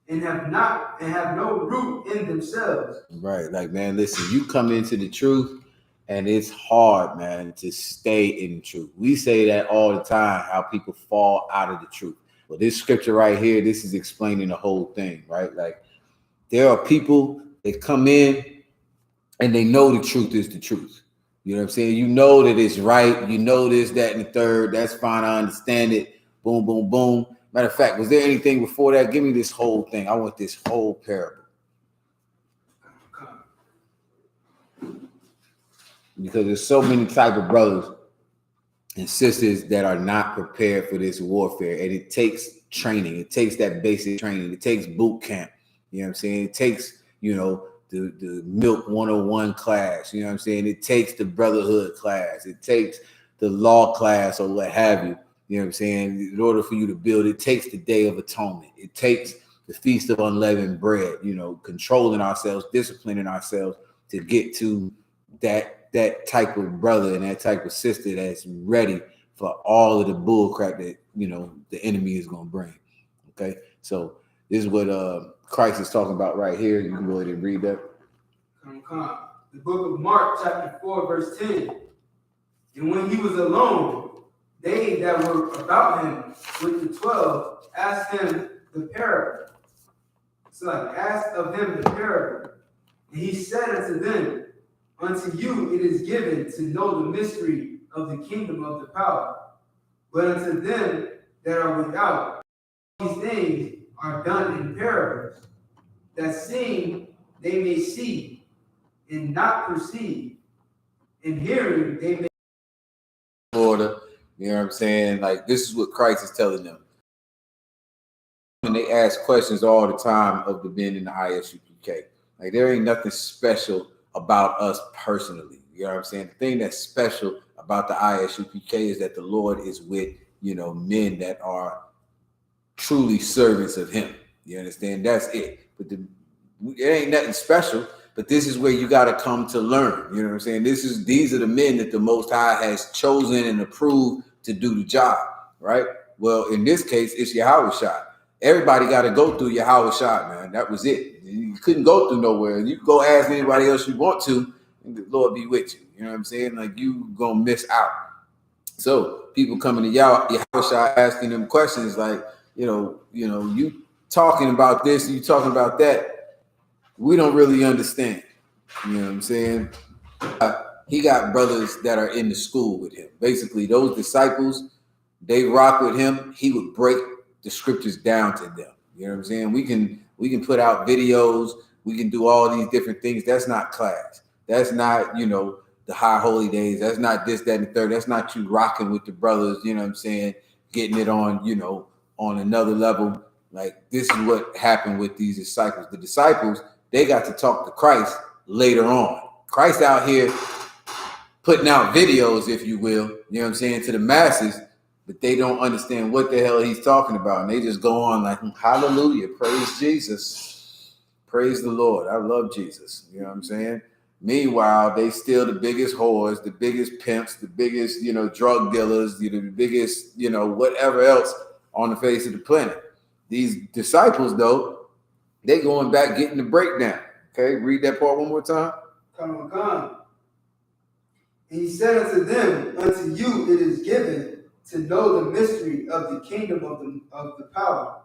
and have no root in themselves. Right, like, man, listen, you come into the truth, and it's hard, man, to stay in the truth. We say that all the time, how people fall out of the truth. Well, this scripture right here, this is explaining the whole thing, right? Like, there are people that come in and they know the truth is the truth. You know what I'm saying? You know that it's right. You know this, that, and the third. That's fine. I understand it. Boom, boom, boom. Matter of fact, was there anything before that? Give me this whole thing. I want this whole parable. Because there's so many type of brothers and sisters that are not prepared for this warfare. And it takes training. It takes that basic training. It takes boot camp. You know what I'm saying? It takes, you know, the Milk 101 class. You know what I'm saying? It takes the brotherhood class. It takes the law class or what have you. You know what I'm saying? In order for you to build, it takes the Day of Atonement. It takes the Feast of Unleavened Bread, you know, controlling ourselves, disciplining ourselves to get to that type of brother and that type of sister that's ready for all of the bull crap that, you know, the enemy is going to bring. Okay. So this is what Christ is talking about right here. You can go ahead and read that. The book of Mark chapter 4, verse 10. And when he was alone, they that were about him with the 12 asked him the parable. So asked of him the parable. And he said unto them, unto you it is given to know the mystery of the kingdom of the power. But unto them that are without, these things are done in parables, that seeing they may see, and not perceive, and hearing they may. Order, you know what I'm saying? Like, this is what Christ is telling them. And they ask questions all the time of the men in the I.S.U.P.K. Like, there ain't nothing special about us personally. You know what I'm saying? The thing that's special about the I.S.U.P.K. is that the Lord is with, you know, men that are truly servants of him. You understand? That's it. But it ain't nothing special. But this is where you got to come to learn. You know what I'm saying? These are the men that the Most High has chosen and approved to do the job, right? Well, in this case, it's Yahawashi. Everybody got to go through Yahawashi, man. That was it. You couldn't go through nowhere. You can go ask anybody else you want to, and the Lord be with you. You know what I'm saying? Like, you gonna miss out. So people coming to Yahawashi asking them questions like, you talking about this, you talking about that. We don't really understand. You know what I'm saying? He got brothers that are in the school with him. Basically, those disciples, they rock with him, he would break the scriptures down to them. You know what I'm saying? We can put out videos, we can do all these different things. That's not class. That's not, you know, the high holy days. That's not this, that, and the third. That's not you rocking with the brothers, you know what I'm saying, getting it on, you know, on another level. Like, this is what happened with these disciples. The disciples, they got to talk to Christ later on. Christ out here putting out videos, if you will, you know what I'm saying, to the masses, but they don't understand what the hell he's talking about. And they just go on like, hallelujah, praise Jesus, praise the Lord. I love Jesus. You know what I'm saying? Meanwhile, they still the biggest whores, the biggest pimps, the biggest, you know, drug dealers, you know, the biggest, you know, whatever else on the face of the planet. These disciples, though, they going back getting the breakdown. Okay, read that part one more time. Come. And he said unto them, unto you it is given to know the mystery of the kingdom of the power.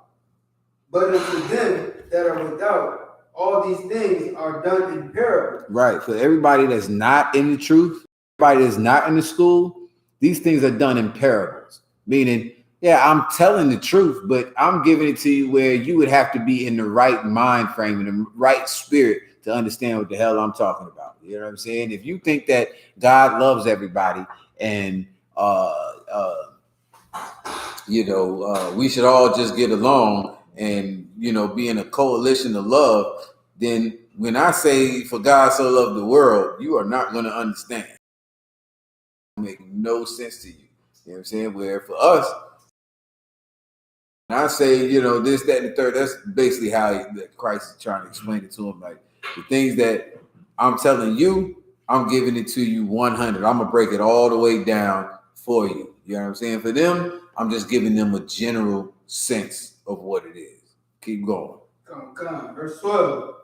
But unto them that are without, all these things are done in parables. Right. For everybody that's not in the truth, everybody that's not in the school, these things are done in parables. Meaning, yeah, I'm telling the truth, but I'm giving it to you where you would have to be in the right mind frame and the right spirit to understand what the hell I'm talking about. You know what I'm saying? If you think that God loves everybody and we should all just get along and, you know, be in a coalition of love, then when I say for God so loved the world, you are not going to understand. It makes no sense to you. You know what I'm saying? Where for us, when I say, you know, this, that, and the third, that's basically how Christ is trying to explain it to him. Like, the things that I'm telling you, I'm giving it to you 100. I'm going to break it all the way down for you. You know what I'm saying? For them, I'm just giving them a general sense of what it is. Keep going. Come. Verse 12.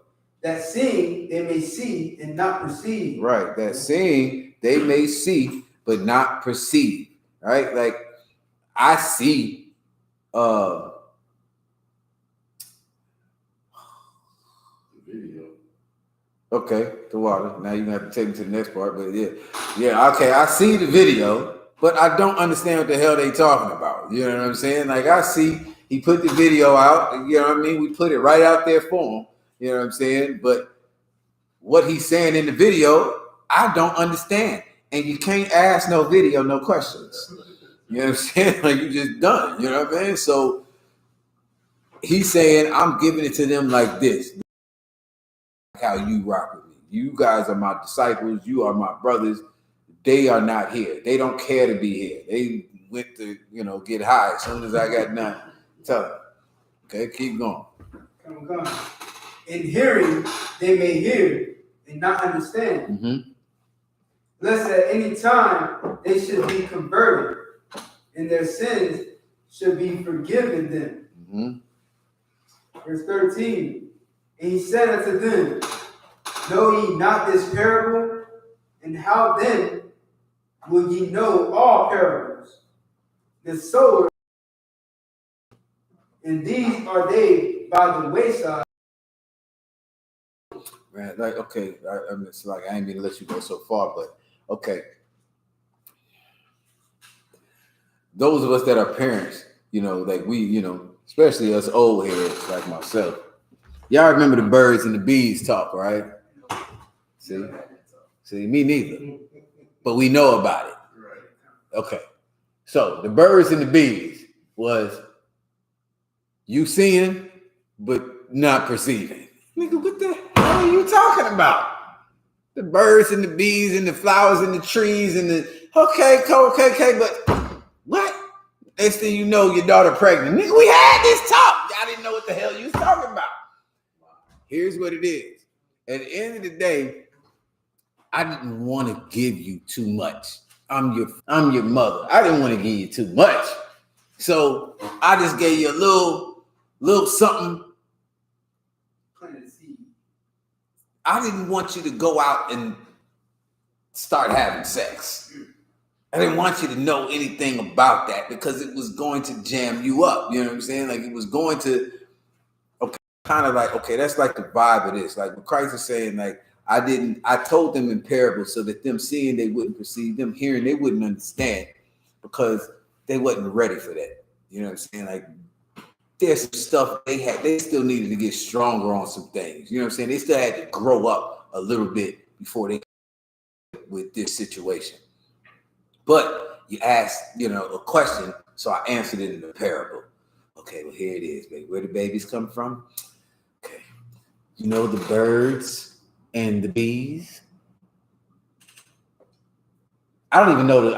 That seeing they may see and not perceive. Right. That seeing they may see but not perceive. Right? Like, I see Video. Okay, the water. Now you're gonna have to take me to the next part, but yeah, okay. I see the video, but I don't understand what the hell they talking about. You know what I'm saying? Like, I see he put the video out, you know what I mean? We put it right out there for him, you know what I'm saying? But what he's saying in the video, I don't understand. And you can't ask no video no questions. You know what I'm saying? Like, you just done, you know what I mean? So he's saying, I'm giving it to them like this. How you rock with me. You guys are my disciples. You are my brothers. They are not here. They don't care to be here. They went to, you know, get high as soon as I got done. Tell them. Okay, keep going. Come. In hearing, they may hear and not understand. Mm-hmm. Lest at any time they should be converted, and their sins should be forgiven them. Mm-hmm. Verse 13. And he said unto them, know ye not this parable? And how then will ye know all parables? The sower, and these are they by the wayside. Man, like, okay, I mean, it's like I ain't mean to let you go so far, but okay. Those of us that are parents, you know, like we, you know, especially us old heads like myself. Y'all remember the birds and the bees talk, right? See, me neither. But we know about it. Okay. So the birds and the bees was you seeing, but not perceiving. Nigga, what the hell are you talking about? The birds and the bees and the flowers and the trees and the okay, but what? Next thing you know, your daughter pregnant. Nigga, we had this talk. Y'all didn't know what the hell you was talking about. Here's what it is. At the end of the day, I didn't want to give you too much. I'm your mother. I didn't want to give you too much. So I just gave you a little something. I didn't want you to go out and start having sex. I didn't want you to know anything about that because it was going to jam you up. You know what I'm saying? Like, it was going to, kind of like, okay, that's like the vibe of this. Like, what Christ is saying, like, I told them in parables so that them seeing they wouldn't perceive, them hearing they wouldn't understand, because they wasn't ready for that. You know what I'm saying? Like, there's some stuff they still needed to get stronger on some things. You know what I'm saying? They still had to grow up a little bit before they with this situation. But you asked, a question, so I answered it in the parable. Okay, well, here it is, baby. Where do babies come from? Okay. You know the birds and the bees? I don't even know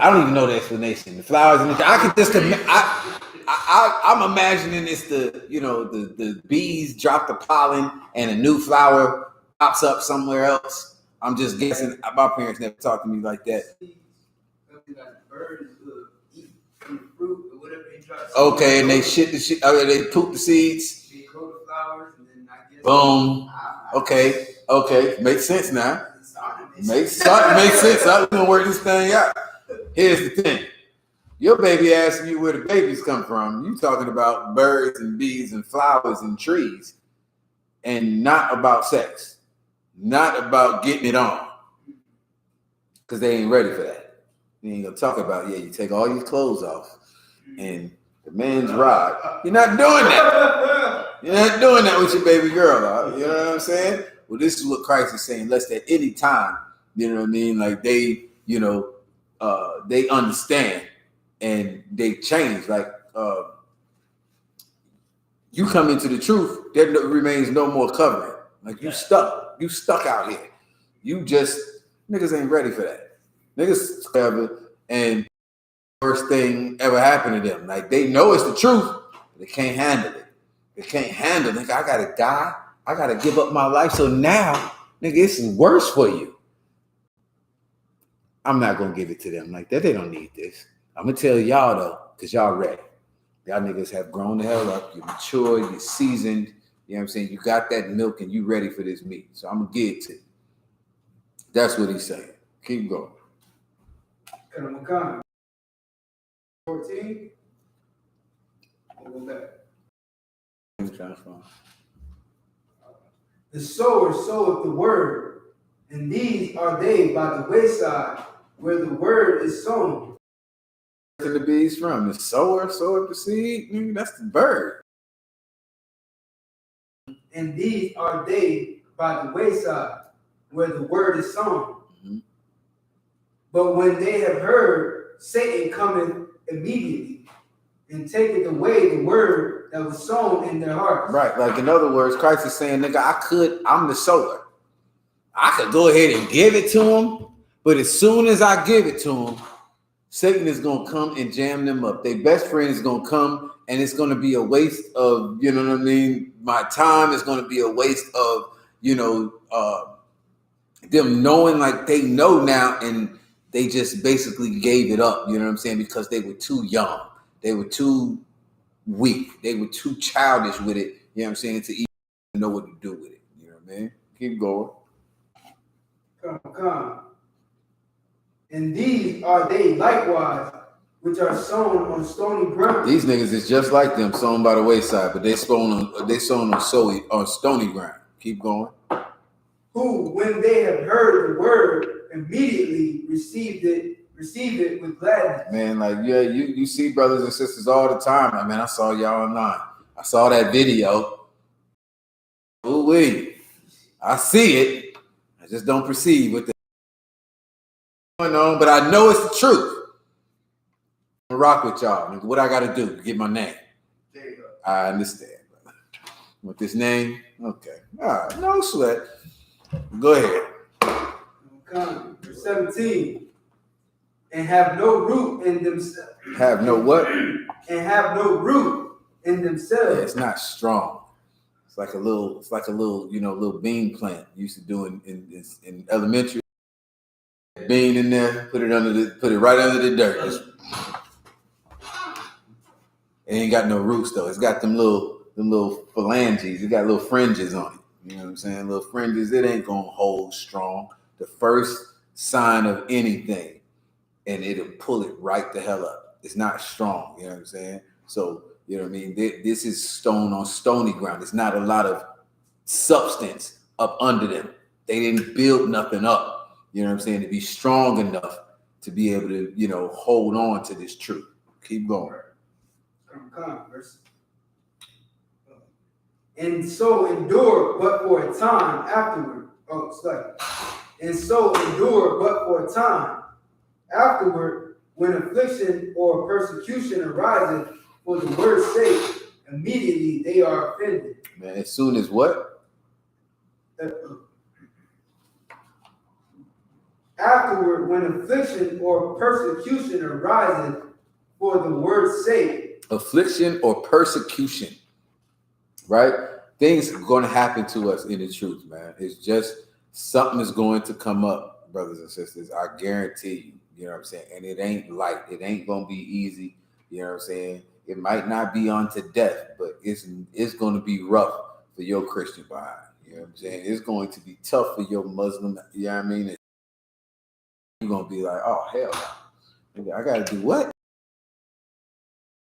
the explanation. The flowers and I could just I'm imagining it's the bees drop the pollen and a new flower pops up somewhere else. I'm just guessing. My parents never talked to me like that. Okay, and they shit the shit. They poop the seeds. Boom. Okay. Makes sense now. Makes sense. I'm gonna work this thing out. Here's the thing. Your baby asking you where the babies come from. You talking about birds and bees and flowers and trees, and not about sex, not about getting it on, because they ain't ready for that. You ain't gonna talk about, you take all your clothes off and the man's rod. You're not doing that. You're not doing that with your baby girl. You know what I'm saying? Well, this is what Christ is saying. Lest at any time, you know what I mean? Like they understand and they change. Like you come into the truth, there remains no more covering. Like you stuck out here. Niggas ain't ready for that. Niggas ever, and worst thing ever happened to them. Like they know it's the truth, but they can't handle it. They can't handle it. Nigga, I gotta die. I gotta give up my life. So now, nigga, it's worse for you. I'm not gonna give it to them like that. They don't need this. I'm gonna tell y'all though, because y'all ready. Y'all niggas have grown the hell up. You're mature, you're seasoned. You know what I'm saying? You got that milk and you ready for this meat. So I'm gonna give it to you. That's what he's saying. Keep going. 14. We'll go back. The sower soweth the word, and these are they by the wayside, where the word is sown. Where the bees from? The sower soweth the seed? That's the bird. And these are they by the wayside, where the word is sown. Mm-hmm. But when they have heard, Satan cometh immediately and taketh away the word that was sown in their hearts. Right. Like in other words, Christ is saying, nigga, I'm the sower. I could go ahead and give it to him, but as soon as I give it to him, Satan is going to come and jam them up. Their best friend is going to come, and it's going to be a waste of, you know what I mean? My time is going to be a waste of, them knowing like they know now, and they just basically gave it up, you know what I'm saying? Because they were too young. They were too weak. They were too childish with it, you know what I'm saying, to even know what to do with it. You know what I mean? Keep going. Come. And these are they likewise, which are sown on stony ground. These niggas is just like them, sown by the wayside, but they sown on stony ground. Keep going. Who, when they have heard the word, immediately receive it with gladness. Man, like, you see brothers and sisters all the time. Like, man, I saw y'all online. I saw that video. Ooh-wee. I see it. I just don't perceive what going on, but I know it's the truth. I'm gonna rock with y'all. What I gotta do to get my name? There you go. I understand, brother. Want this name? Okay. All right, no sweat. Go ahead. Verse 17. And have no root in themselves. Have no what? And have no root in themselves. Yeah, it's not strong. It's like a little, little bean plant you used to do in elementary. Bean in there, put it right under the dirt. It ain't got no roots though. It's got them little phalanges. It got little fringes on it. You know what I'm saying? Little fringes. It ain't gonna hold strong. The first sign of anything, and it'll pull it right the hell up. It's not strong. You know what I'm saying? So you know what I mean. This is stone on stony ground. It's not a lot of substance up under them. They didn't build nothing up. You know what I'm saying? To be strong enough to be able to, hold on to this truth. Keep going. Verse. And so endure but for a time afterward. And so endure but for a time afterward, when affliction or persecution arises for the word's sake, immediately they are offended. Man, as soon as what? Afterward, when affliction or persecution arises for the word's sake. Affliction or persecution, right? Things are going to happen to us in the truth, man. It's just something is going to come up, brothers and sisters. I guarantee you. You know what I'm saying? And it ain't light. It ain't going to be easy. You know what I'm saying? It might not be unto death, but it's going to be rough for your Christian behind. You know what I'm saying? It's going to be tough for your Muslim. You know what I mean? You're going to be like, oh, hell no. I got to do what?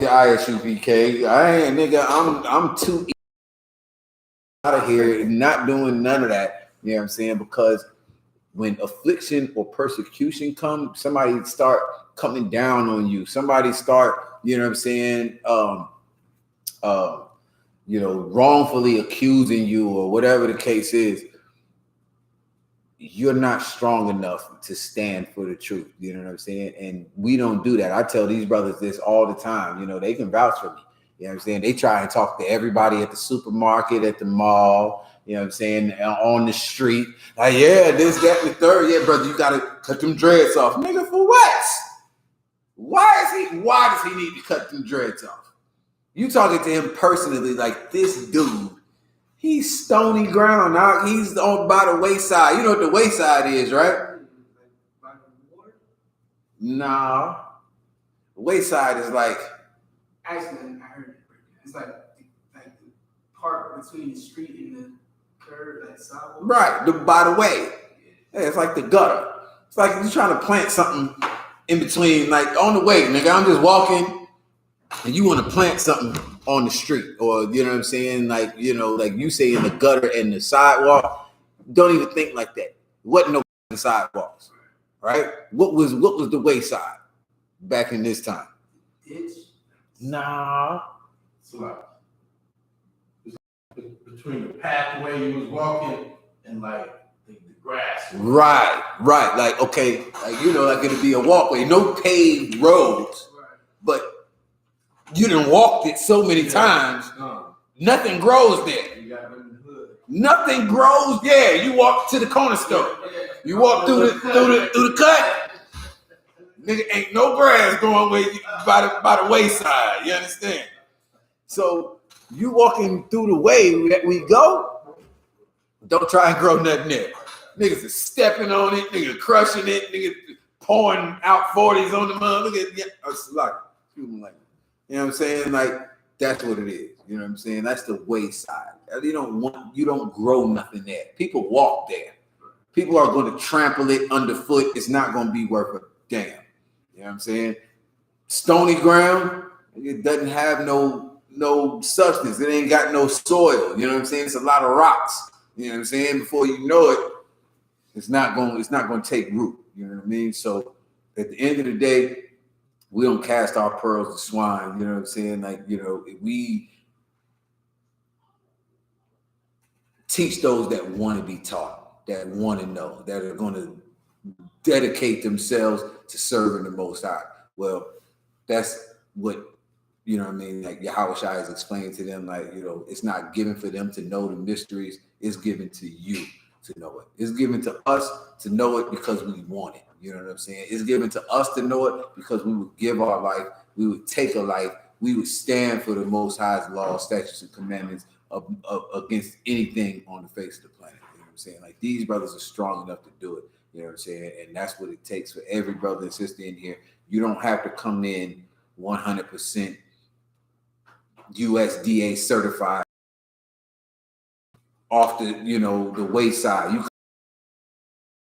The I.S.U.P.K. I'm too out of here, not doing none of that. You know what I'm saying? Because when affliction or persecution comes, somebody start coming down on you. Somebody start, you know what I'm saying, wrongfully accusing you or whatever the case is. You're not strong enough to stand for the truth. You know what I'm saying? And we don't do that. I tell these brothers this all the time. You know, they can vouch for me. You know what I'm saying? They try and talk to everybody at the supermarket, at the mall, you know what I'm saying, on the street. Like, yeah, this, that, and the third. Yeah, brother, you got to cut them dreads off. Nigga, for what? Why does he need to cut them dreads off? You talking to him personally like this dude. He's stony ground. Now he's on by the wayside. You know what the wayside is, right? Nah. The wayside is like. Actually, I heard it. It's like the part between the street and the curb, like sidewalk. Right, by the way. Yeah, it's like the gutter. It's like you're trying to plant something in between, like on the way, nigga. I'm just walking, and you want to plant something on the street, or you know what I'm saying, like like you say in the gutter and the sidewalk. Don't even think like that. Wasn't no sidewalks, right? What was the wayside back in this time? Ditch. Nah. So like between the pathway you was walking and like the grass. Right. Like, okay, like like it'd be a walkway, no paved roads, but you done walked it so many times. Nothing grows there. You got in the hood. Nothing grows there. You walk to the corner store. You walk through the cut. Nigga, ain't no grass growing by the wayside. You understand? So you walking through the way that we go. Don't try and grow nothing there. Niggas is stepping on it. Niggas crushing it. Niggas pouring out 40s on the mud. Look at you know what I'm saying? Like, that's what it is. You know what I'm saying? That's the wayside. You don't grow nothing there. People walk there. People are going to trample it underfoot. It's not going to be worth a damn. You know what I'm saying? Stony ground, it doesn't have no substance. It ain't got no soil. You know what I'm saying? It's a lot of rocks. You know what I'm saying? Before you know it, it's not going to take root. You know what I mean? So at the end of the day, we don't cast our pearls to swine. You know what I'm saying? Like, we teach those that want to be taught, that want to know, that are going to dedicate themselves to serving the Most High. Well, that's what, like Yahushua has explained to them, like, it's not given for them to know the mysteries. It's given to you to know it. It's given to us to know it because we want it. You know what I'm saying? It's given to us to know it because we would give our life. We would take a life. We would stand for the Most High's laws, statutes, and commandments against anything on the face of the planet. You know what I'm saying? Like, these brothers are strong enough to do it. You know what I'm saying? And that's what it takes for every brother and sister in here. You don't have to come in 100% USDA certified off the wayside. You can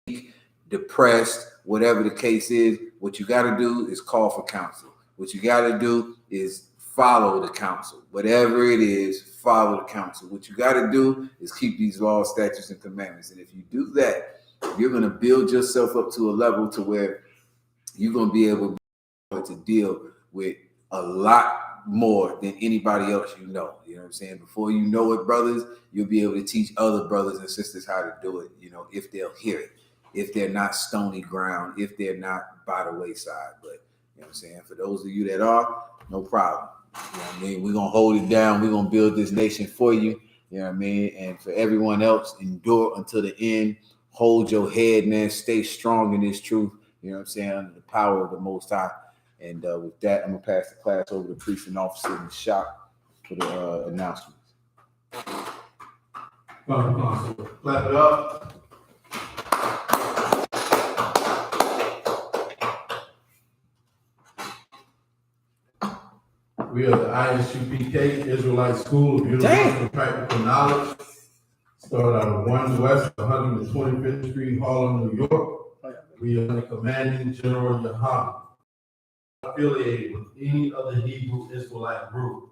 be depressed, whatever the case is. What you got to do is call for counsel. What you got to do is follow the counsel. Whatever it is, follow the counsel. What you got to do is keep these laws, statutes, and commandments. And if you do that, you're going to build yourself up to a level to where you're going to be able to deal with a lot more than anybody else you know. You know what I'm saying? Before you know it, brothers, you'll be able to teach other brothers and sisters how to do it, you know, if they'll hear it, if they're not stony ground, if they're not by the wayside. But, you know what I'm saying? For those of you that are, no problem. You know what I mean? We're going to hold it down. We're going to build this nation for you. You know what I mean? And for everyone else, endure until the end. Hold your head, man. Stay strong in this truth. You know what I'm saying? Under the power of the Most High. And with that, I'm going to pass the class over to priest and officer in the shop for the announcements. Clap it up. We are the I.S.U.P.K, Israelite School of Universal and Practical Knowledge. Started out of 1 West, 125th Street, Harlem, New York. We are the commanding General YAHANNA, affiliated with any other Hebrew Israelite group.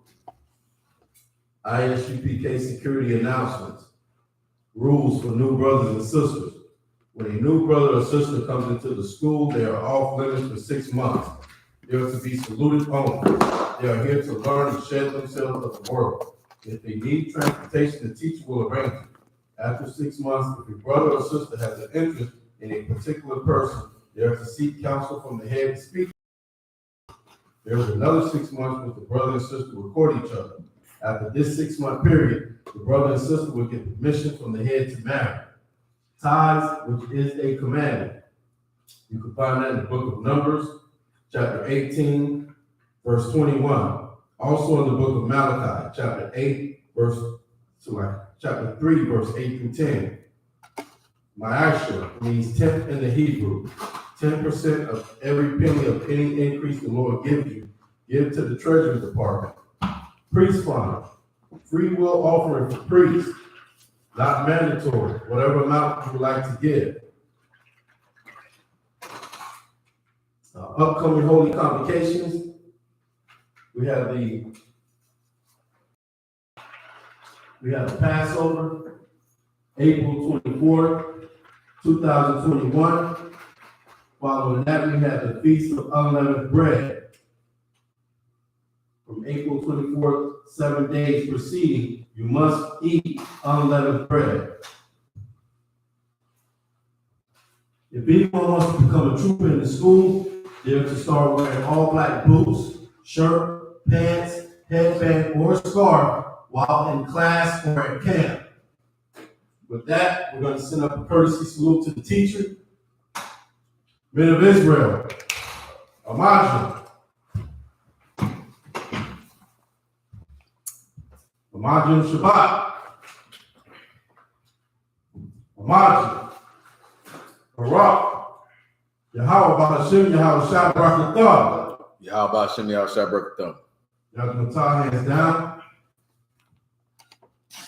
I.S.U.P.K security announcements. Rules for new brothers and sisters. When a new brother or sister comes into the school, they are off limits for 6 months. They are to be saluted only. They are here to learn and shed themselves of the world. If they need transportation, the teacher will arrange it. After 6 months, if a brother or sister has an interest in a particular person, they are to seek counsel from the head speaker. There is another 6 months with the brother and sister will court each other. After this 6-month period, the brother and sister will get permission from the head to marry. Tithes, which is a commandment. You can find that in the book of Numbers, chapter 18, verse 21. Also in the book of Malachi, chapter 3, verse 8 through 10. I.S.U.P. means tenth in the Hebrew. 10% of every penny of any increase the Lord gives you, give to the Treasury Department. Priest fund, free will offering for priests, not mandatory, whatever amount you would like to give. Upcoming holy convocations, we have the Passover, April 24th, 2021. Following that, we have the Feast of Unleavened Bread. From April 24th, 7 days preceding, you must eat unleavened bread. If anyone wants to become a trooper in the school, they're to start wearing all black boots, shirt, pants, headband, or scarf while in class or at camp. With that, we're going to send up a courtesy salute to the teacher. Men of Israel, Imagine. Imagine Shabbat. Imagine. Barak. Yahweh Ba'Hashem, Yahweh Shabbat. Yahweh Ba'Hashem, Yahweh Shabbat. Y'all tie hands down.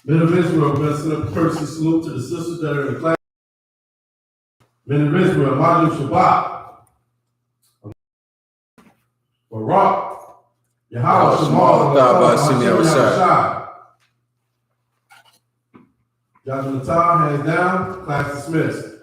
Men of Israel, we're going to send up a courtesy salute to the sisters that are in the class. Men of Israel, Imagine Shabbat. Barak. Yahweh Shemal. Y'all tie hands down. Class dismissed.